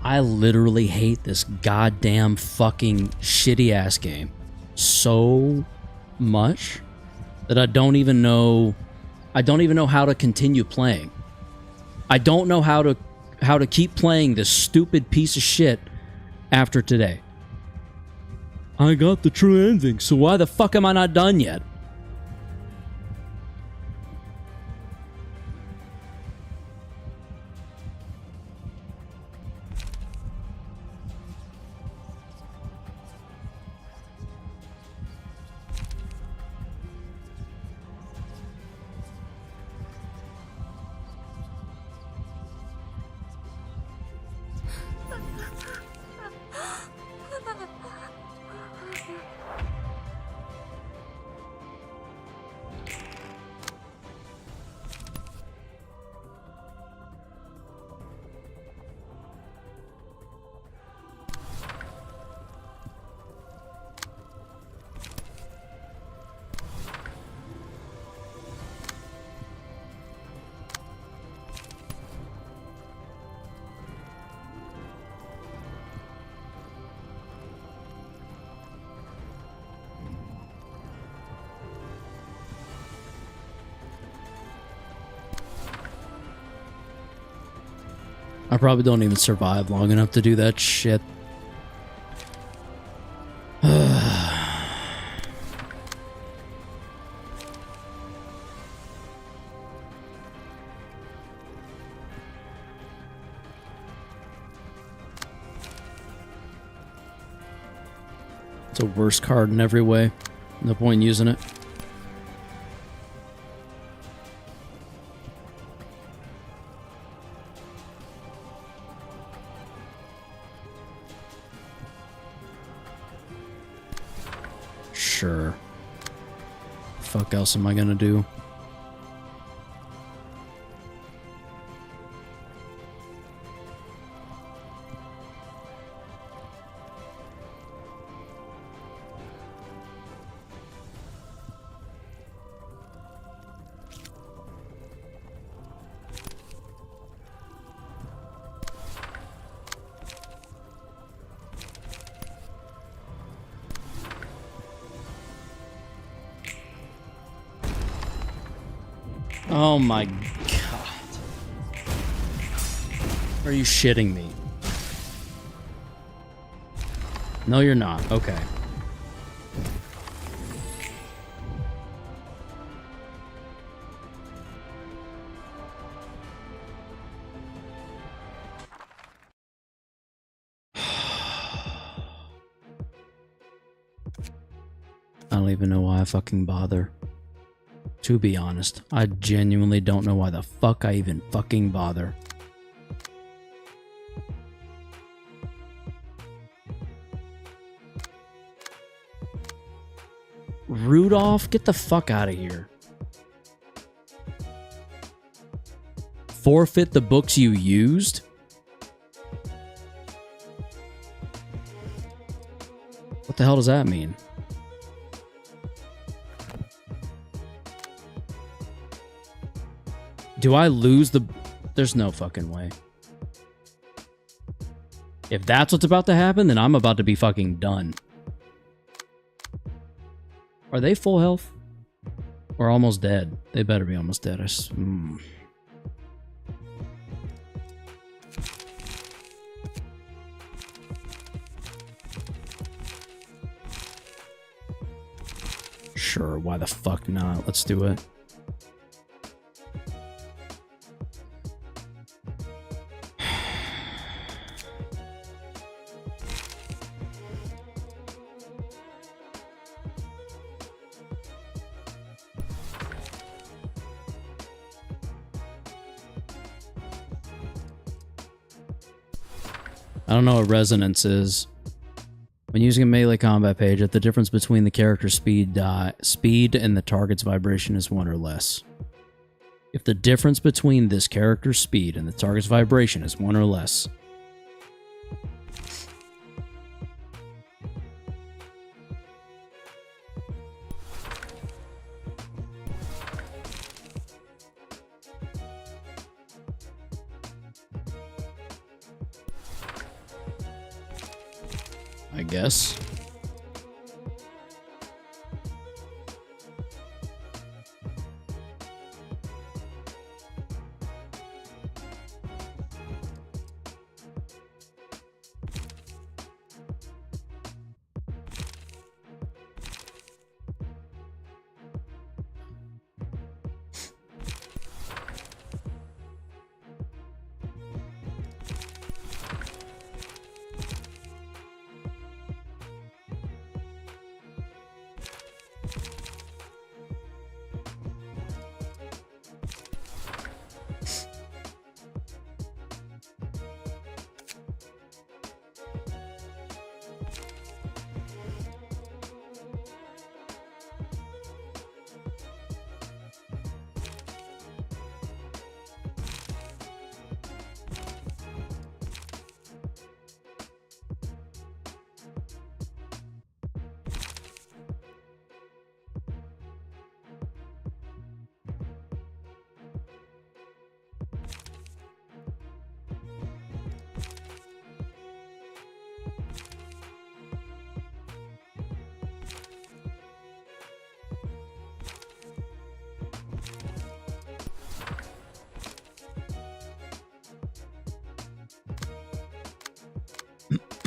S1: I literally hate this goddamn fucking shitty ass game so much that I don't even know how to continue playing. I don't know how to keep playing this stupid piece of shit after today. I got the true ending, so why the fuck am I not done yet? I probably don't even survive long enough to do that shit. It's a worse card in every way. No point in using it. Sure. Fuck else am I gonna do? Oh my god. Are you shitting me? No, you're not. Okay. I don't even know why I fucking bother. To be honest, I genuinely don't know why the fuck I even fucking bother. Rudolph, get the fuck out of here. Forfeit the books you used? What the hell does that mean? Do I lose the... There's no fucking way. If that's what's about to happen, then I'm about to be fucking done. Are they full health? Or almost dead? They better be almost dead. Sure, why the fuck not? Let's do it. I don't know what resonance is. When using a melee combat page, if the difference between the character's speed and the target's vibration is 1 or less. If the difference between this character's speed and the target's vibration is 1 or less. I guess.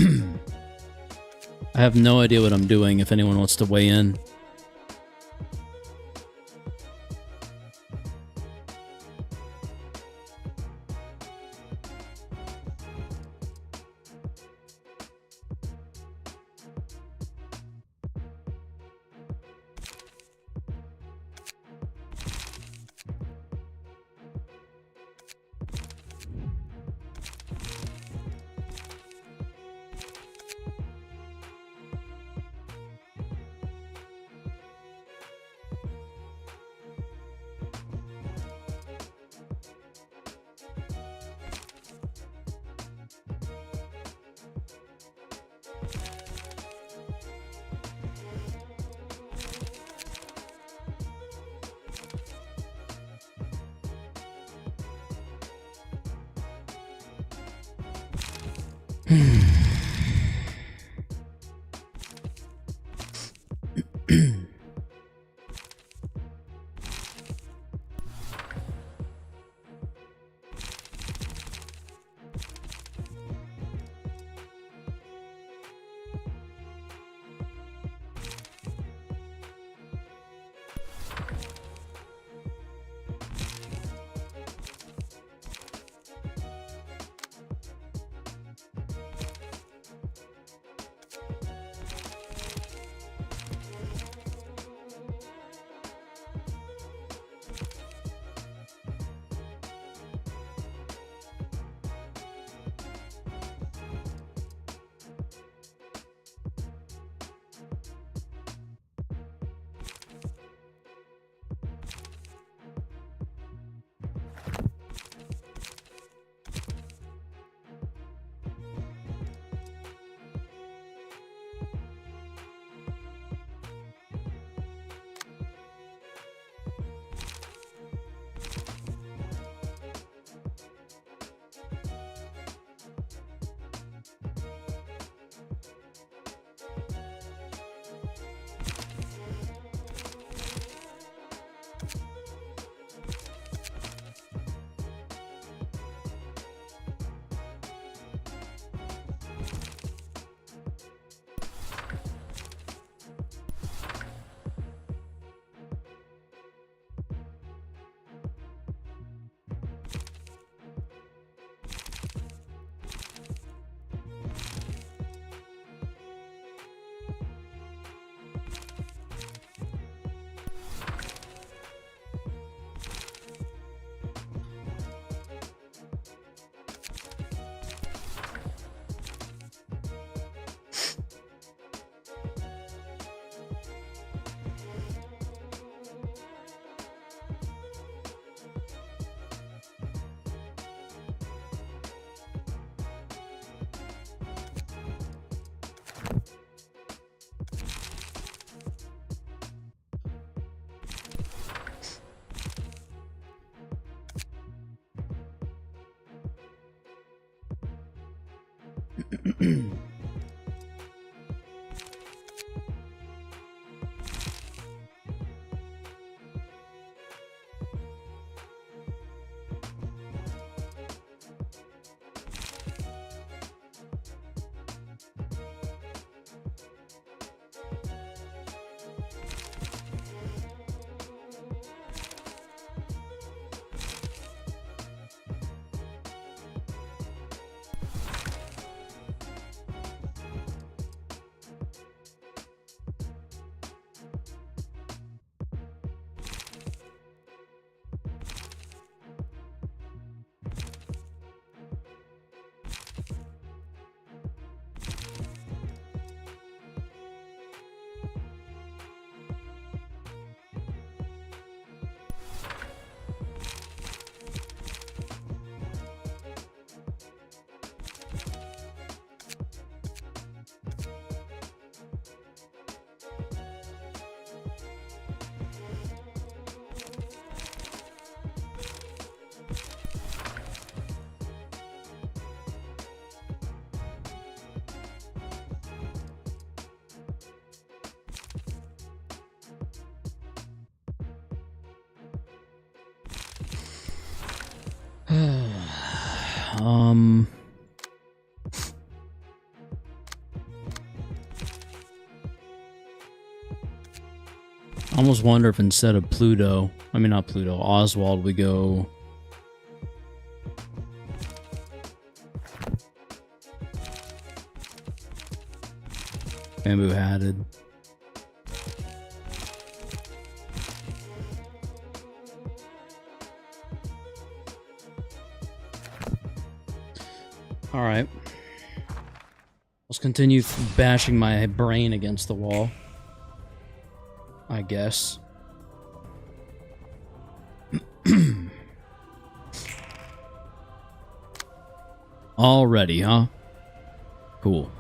S1: I have no idea what I'm doing if anyone wants to weigh in. almost wonder if instead of Pluto, I mean not Pluto, Oswald, we go... Bamboo Hatted. Alright. Let's continue bashing my brain against the wall. I guess. Already, huh? Cool.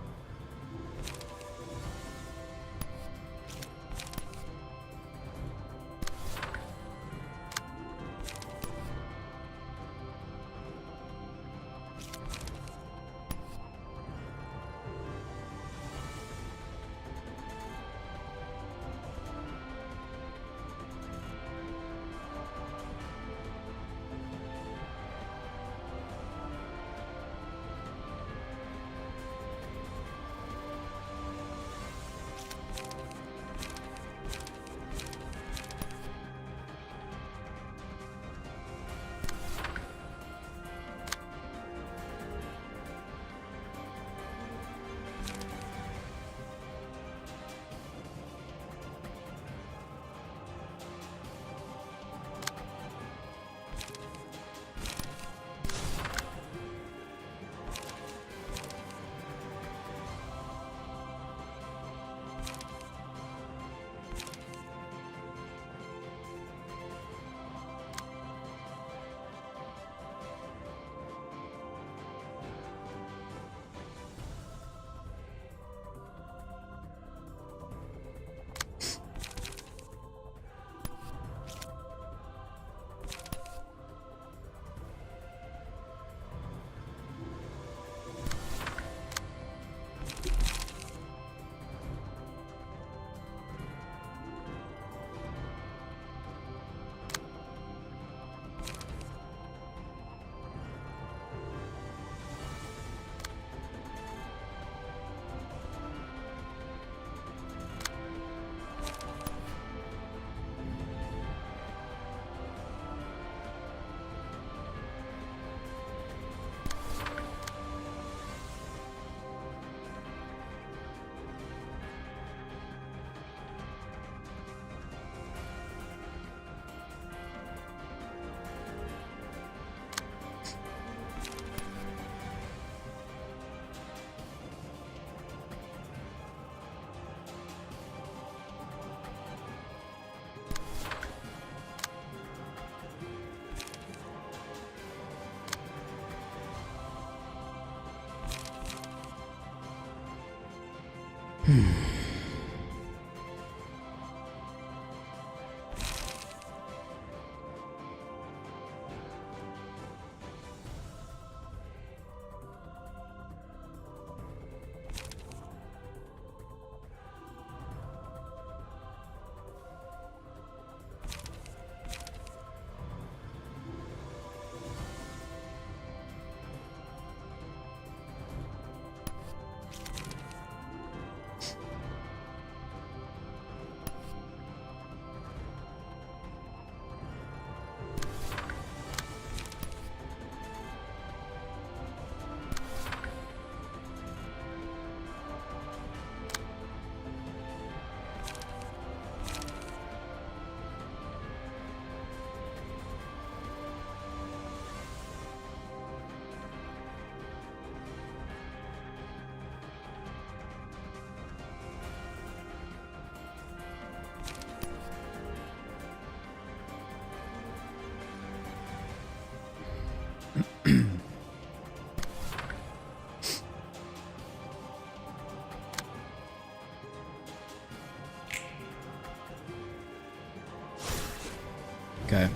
S1: Okay.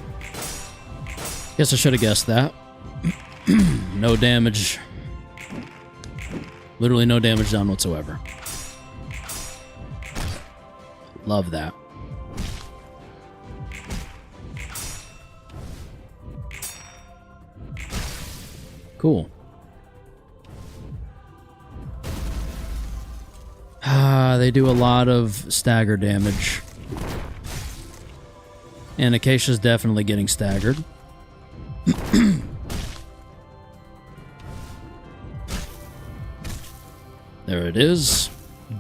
S1: Guess I should have guessed that. No damage. Literally no damage done whatsoever. Love that. Cool. They do a lot of stagger damage. And Acacia's definitely getting staggered. There it is.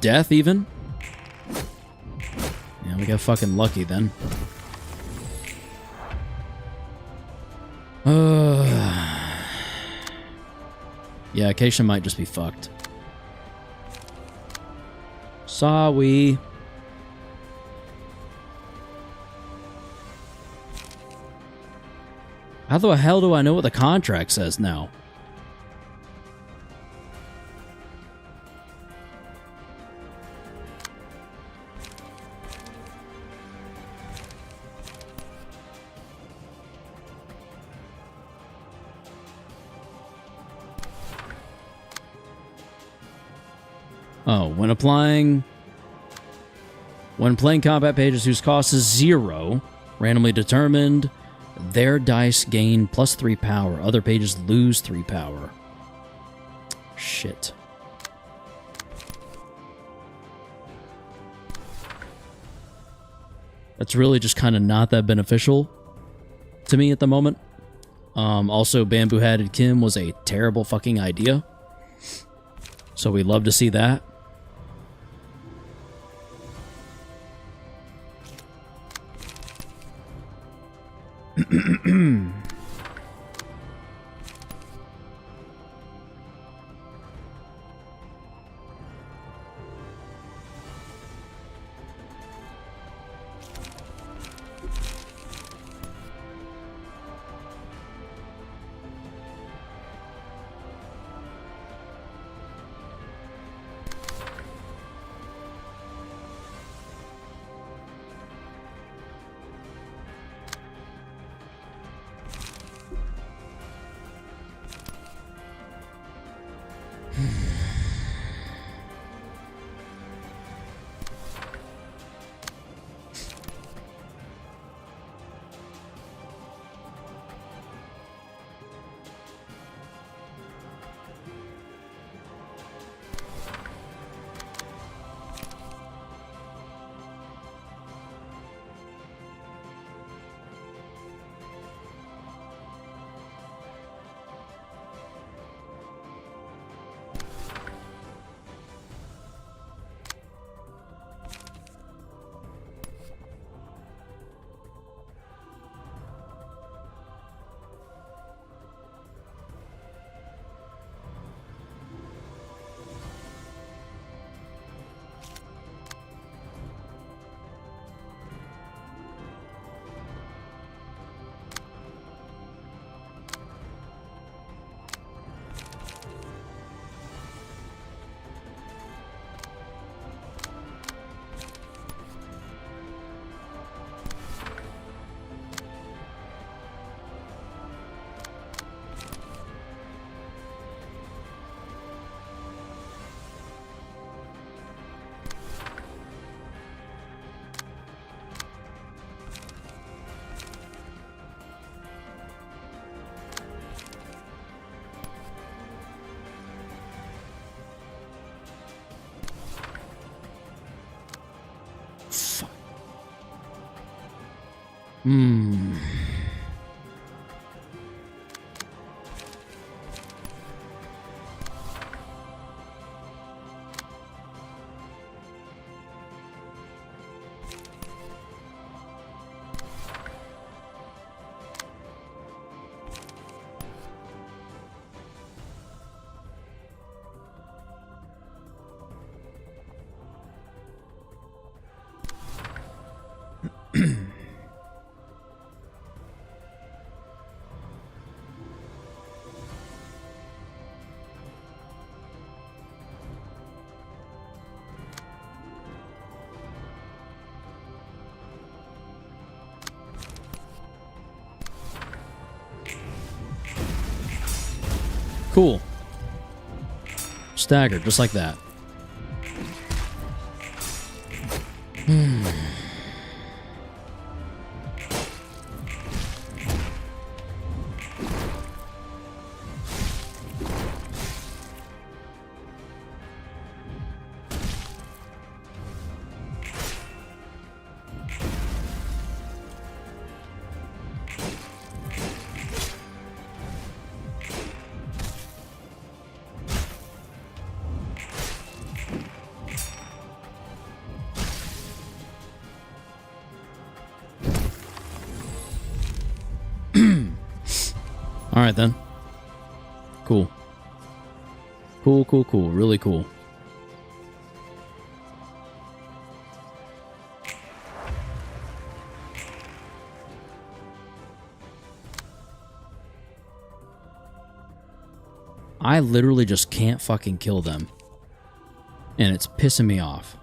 S1: Death, even. Yeah, we got fucking lucky then. Yeah, Acacia might just be fucked. Sorry. How the hell do I know what the contract says now? Oh, when playing combat pages whose cost is 0, randomly determined, their dice gain +3 power. Other pages lose 3 power. Shit. That's really just kind of not that beneficial to me at the moment. Also, Bamboo Hatted Kim was a terrible fucking idea. So we love to see that. Cool. Staggered, just like that. Alright then. Cool. Cool, cool, cool. Really cool. I literally just can't fucking kill them. And it's pissing me off.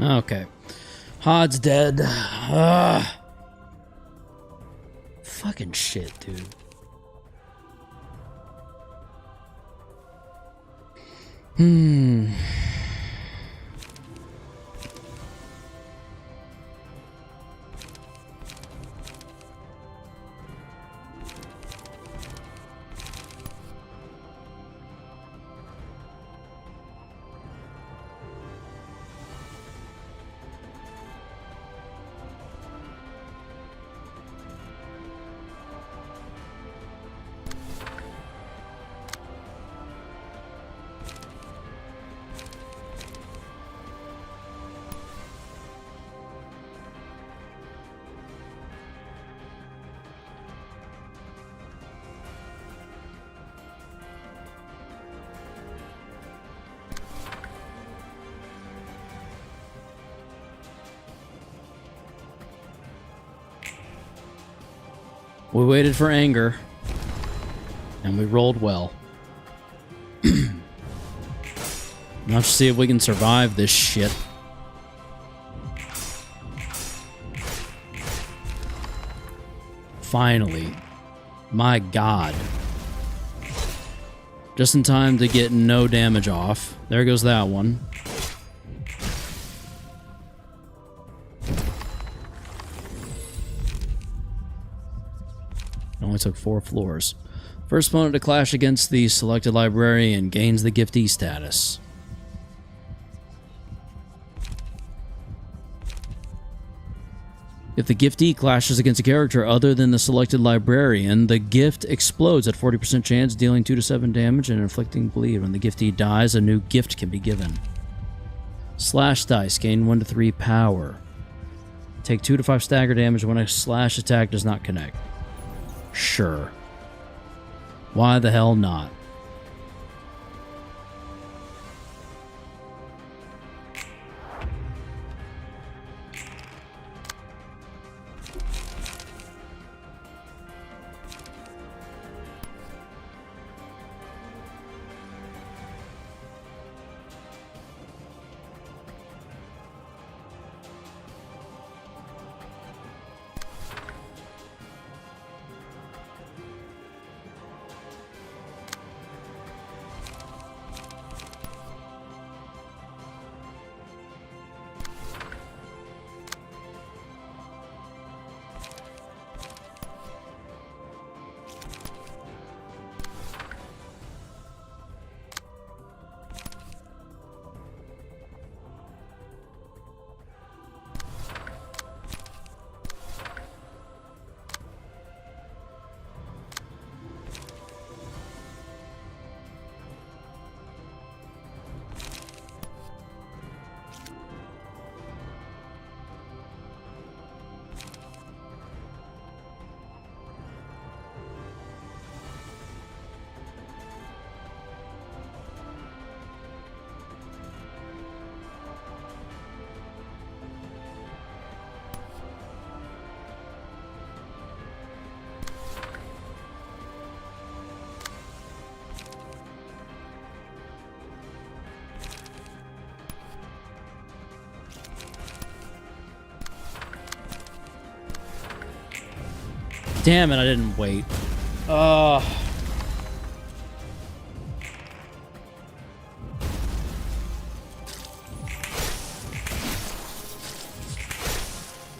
S1: Okay. Hod's dead. Fucking shit, dude. We waited for anger, and we rolled well. Let's see if we can survive this shit. Finally. My God. Just in time to get no damage off. There goes that one. Only took 4 floors. First opponent to clash against the selected librarian gains the giftee status. If the giftee clashes against a character other than the selected librarian, the gift explodes at 40% chance, dealing 2 to 7 damage and inflicting bleed. When the giftee dies, a new gift can be given. Slash dice gain 1 to 3 power. Take 2 to 5 stagger damage when a slash attack does not connect. Sure. Why the hell not? Damn it, I didn't wait.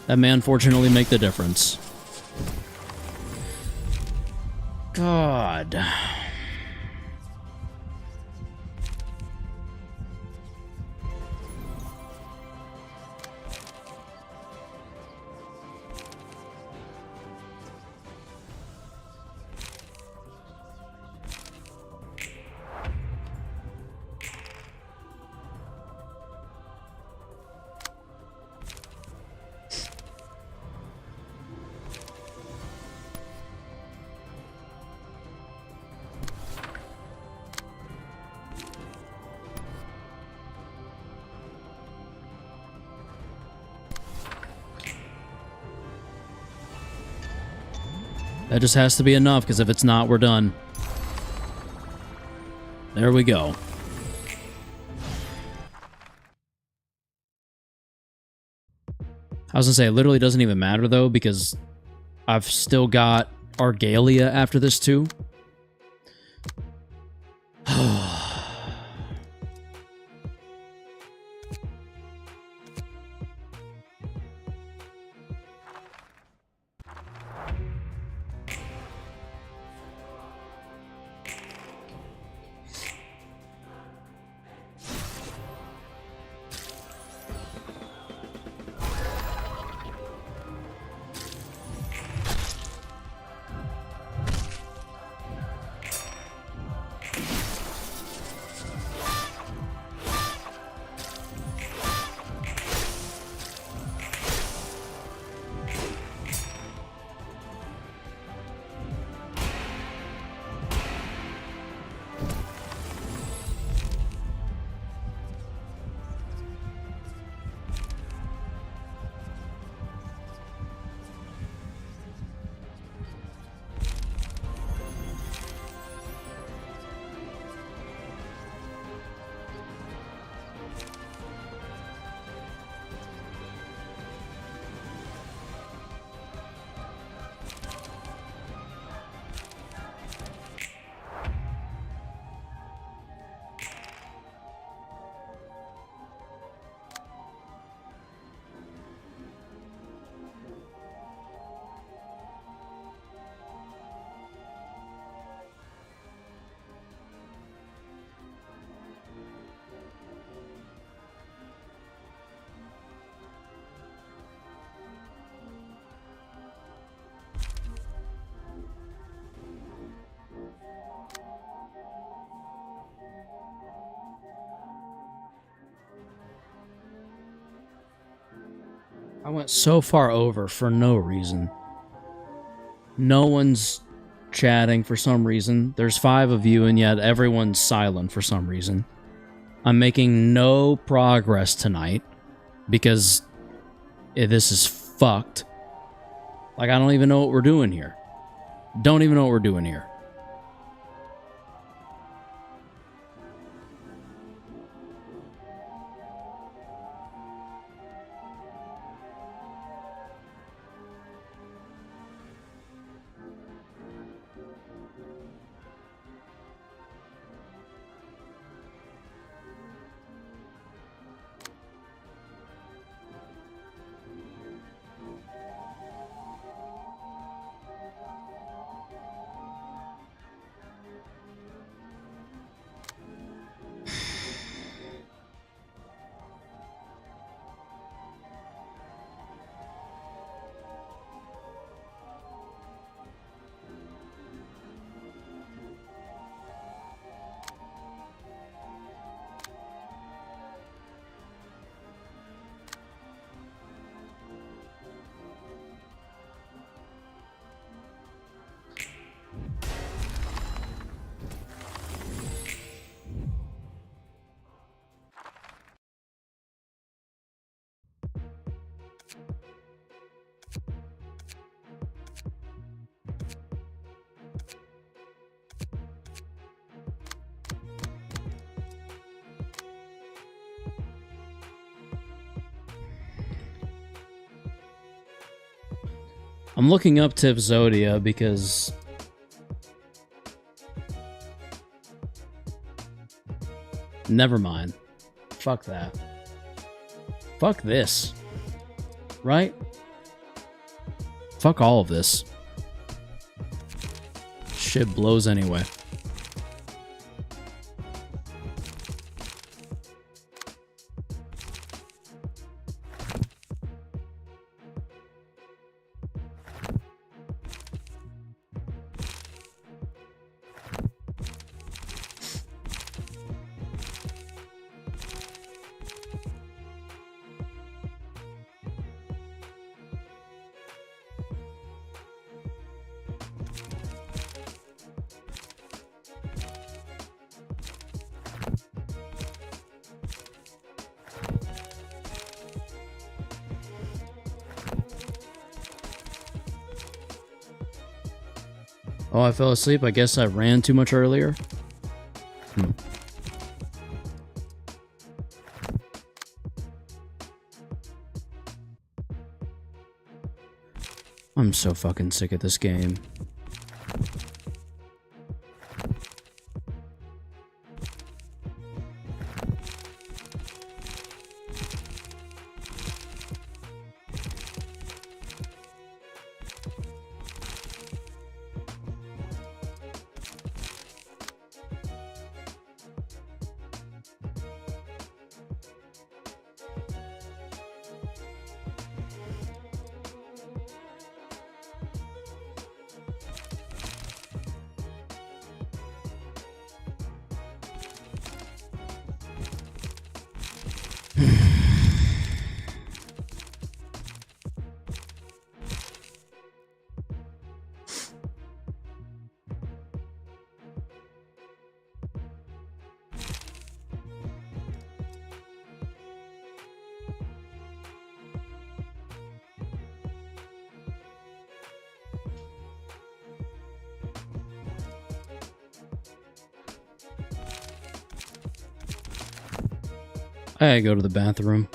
S1: That may unfortunately make the difference. God. That just has to be enough, because if it's not, we're done. There we go. I was gonna say, it literally doesn't even matter, though, because I've still got Argalia after this, too. I went so far over for no reason. No one's chatting for some reason. There's 5 of you, and yet everyone's silent for some reason. I'm making no progress tonight because this is fucked. Like, I don't even know what we're doing here. Don't even know what we're doing here. I'm looking up Tip Zodia because never mind. Fuck that. Fuck this. Right? Fuck all of this. Shit blows anyway. Oh, I fell asleep. I guess I ran too much earlier. I'm so fucking sick of this game. I gotta go to the bathroom.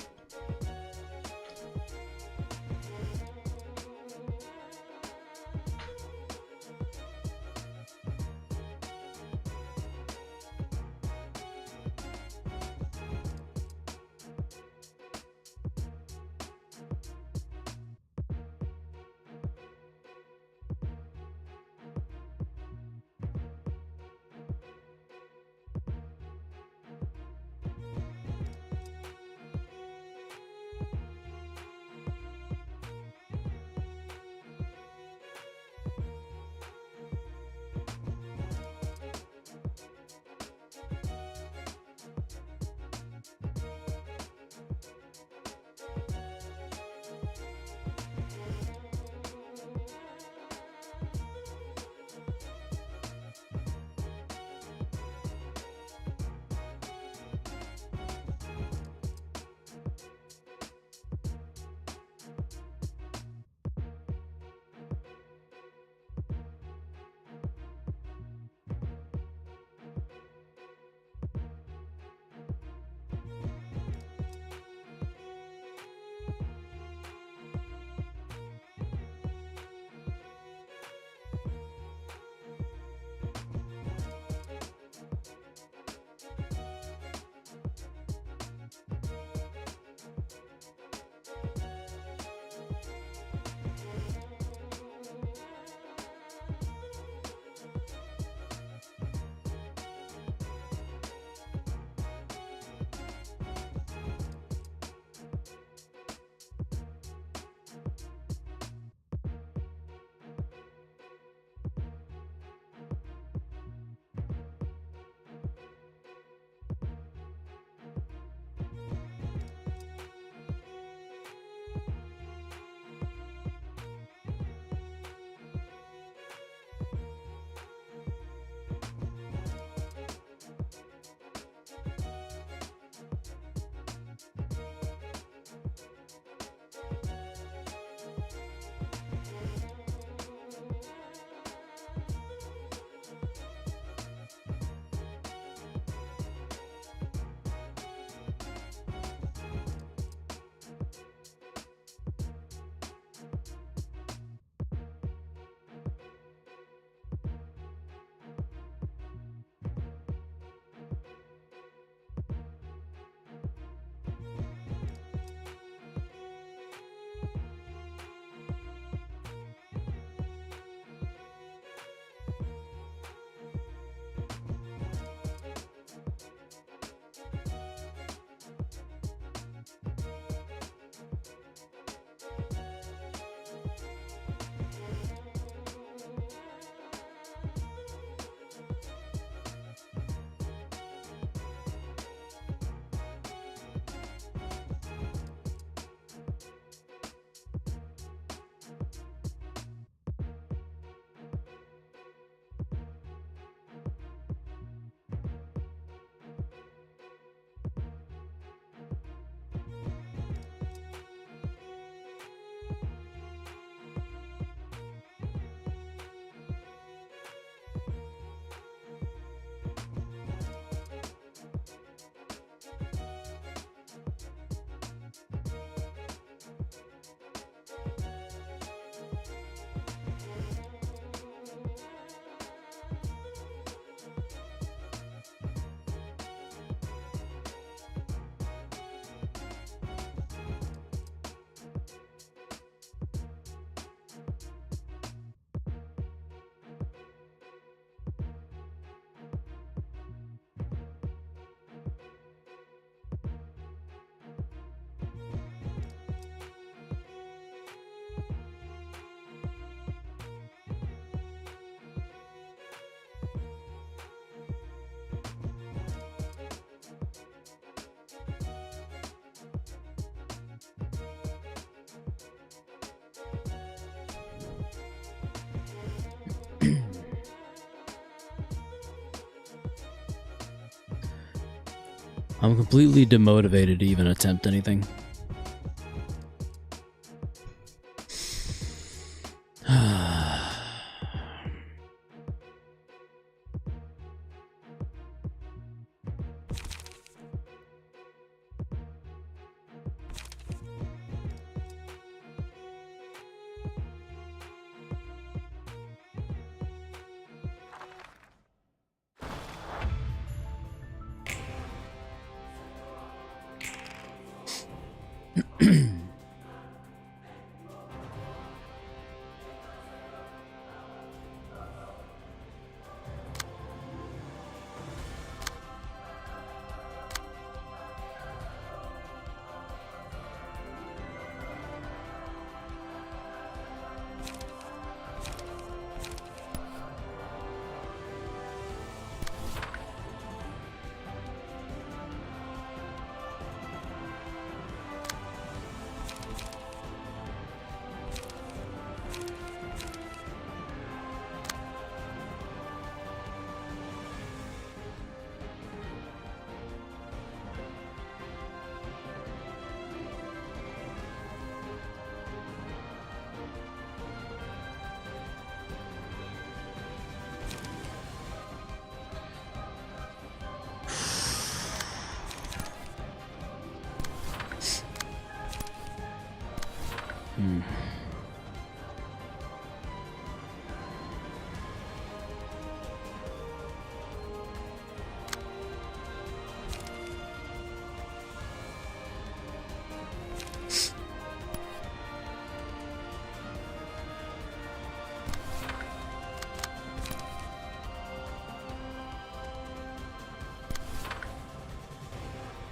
S1: I'm completely demotivated to even attempt anything.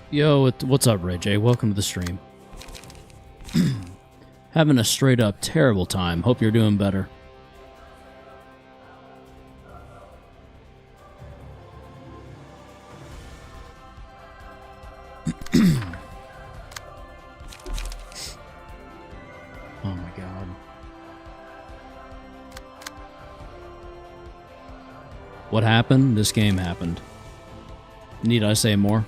S1: Yo, what's up, Ray J? Welcome to the stream. Having a straight up terrible time. Hope you're doing better. Oh my god. What happened? This game happened. Need I say more?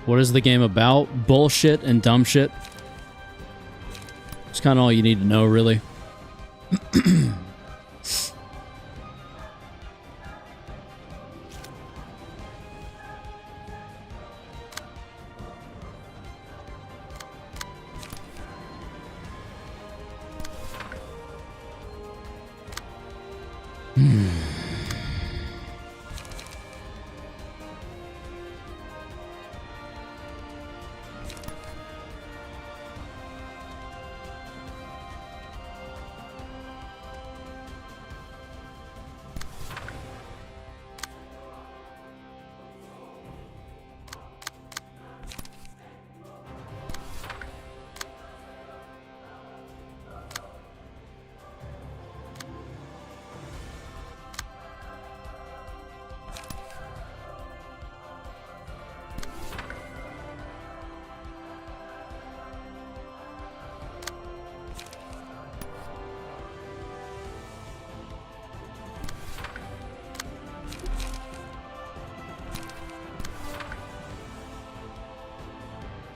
S1: What is the game about? Bullshit and dumb shit. It's kind of all you need to know, really.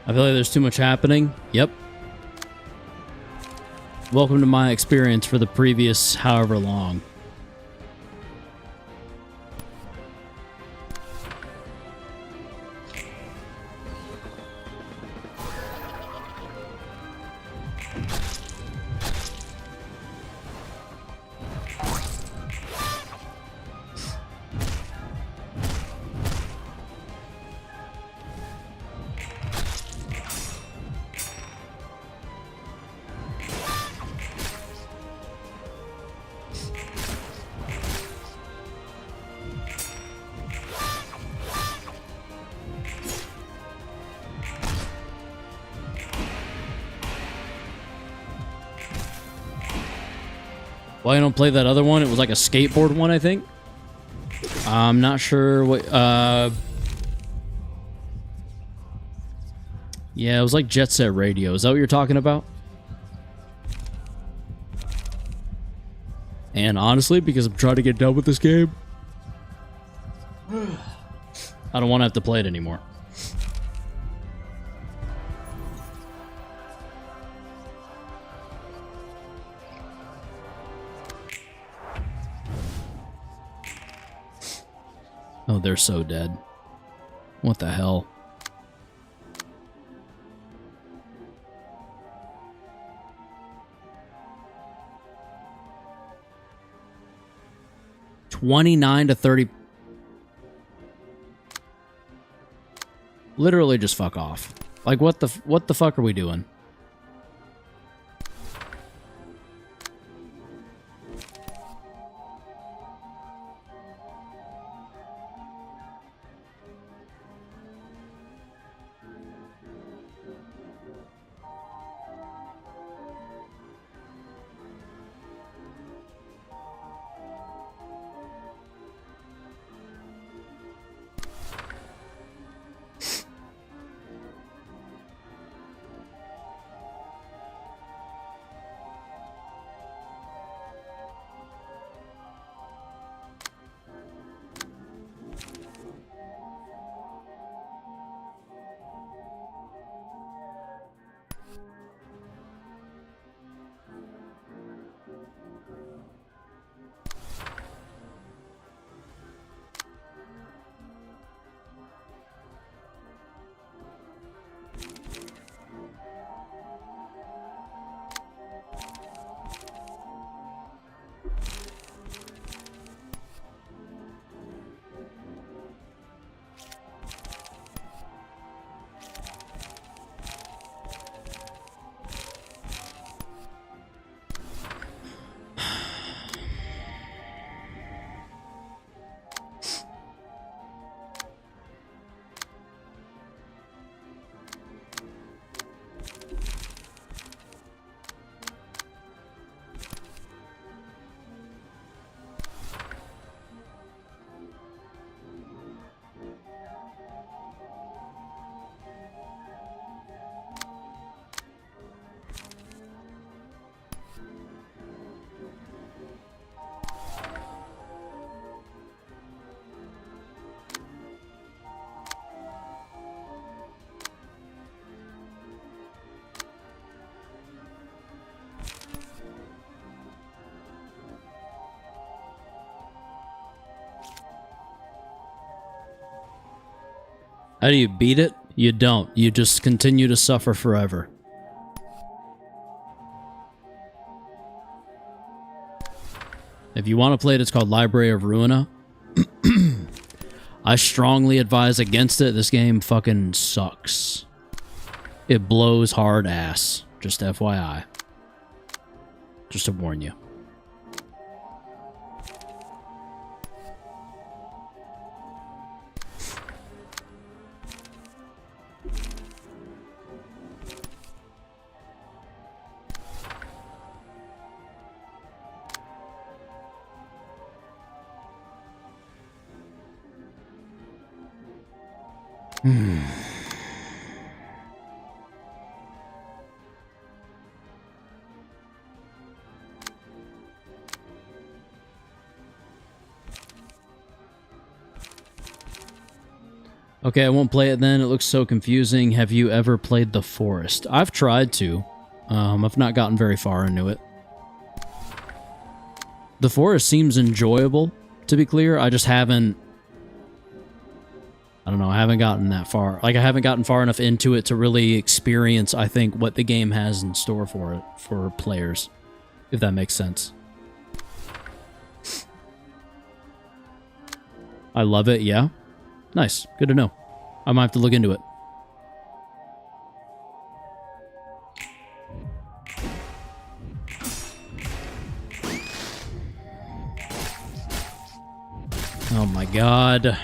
S1: I feel like there's too much happening. Yep. Welcome to my experience for the previous however long. Why you don't play that other one? It was like a skateboard one, I think. I'm not sure what. Yeah, it was like Jet Set Radio. Is that what you're talking about? And honestly, because I'm trying to get done with this game, I don't want to have to play it anymore. Oh, they're so dead. What the hell? $29 to $30. Literally just fuck off. Like what the fuck are we doing? How do you beat it? You don't. You just continue to suffer forever. If you want to play it, it's called Library of Ruina. I strongly advise against it. This game fucking sucks. It blows hard ass. Just FYI. Just to warn you. Okay, I won't play it then. It looks so confusing. Have you ever played The Forest? I've tried to. I've not gotten very far into it. The Forest seems enjoyable, to be clear. I just haven't... I don't know, I haven't gotten that far. Like, I haven't gotten far enough into it to really experience, I think, what the game has in store for it, for players. If that makes sense. I love it, yeah. Nice, good to know. I might have to look into it. Oh my god.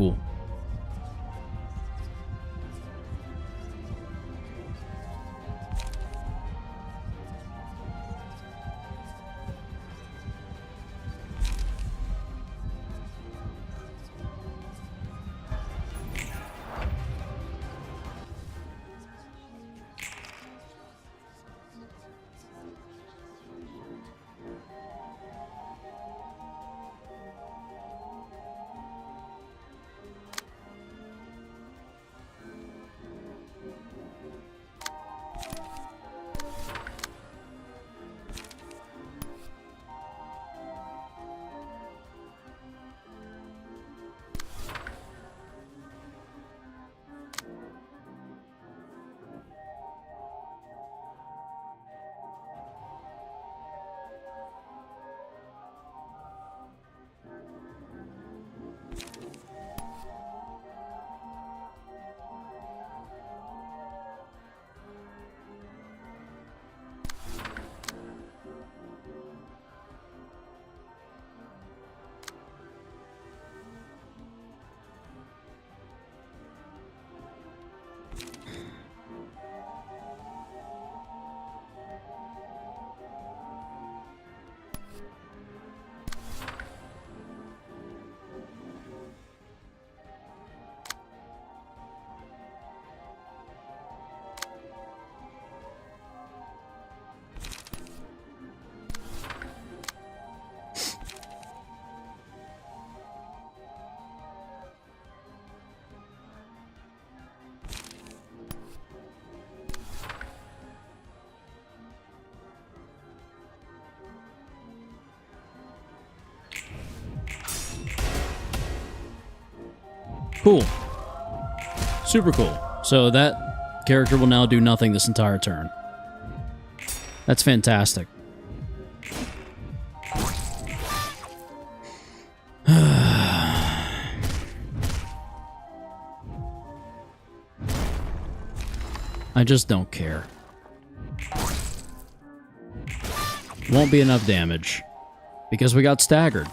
S1: cool. Cool. Super cool. So that character will now do nothing this entire turn. That's fantastic. I just don't care. Won't be enough damage because we got staggered.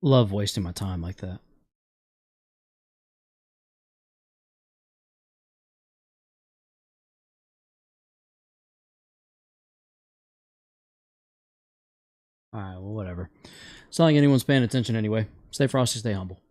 S1: Love wasting my time like that. Alright, well, whatever. It's not like anyone's paying attention anyway. Stay frosty, stay humble.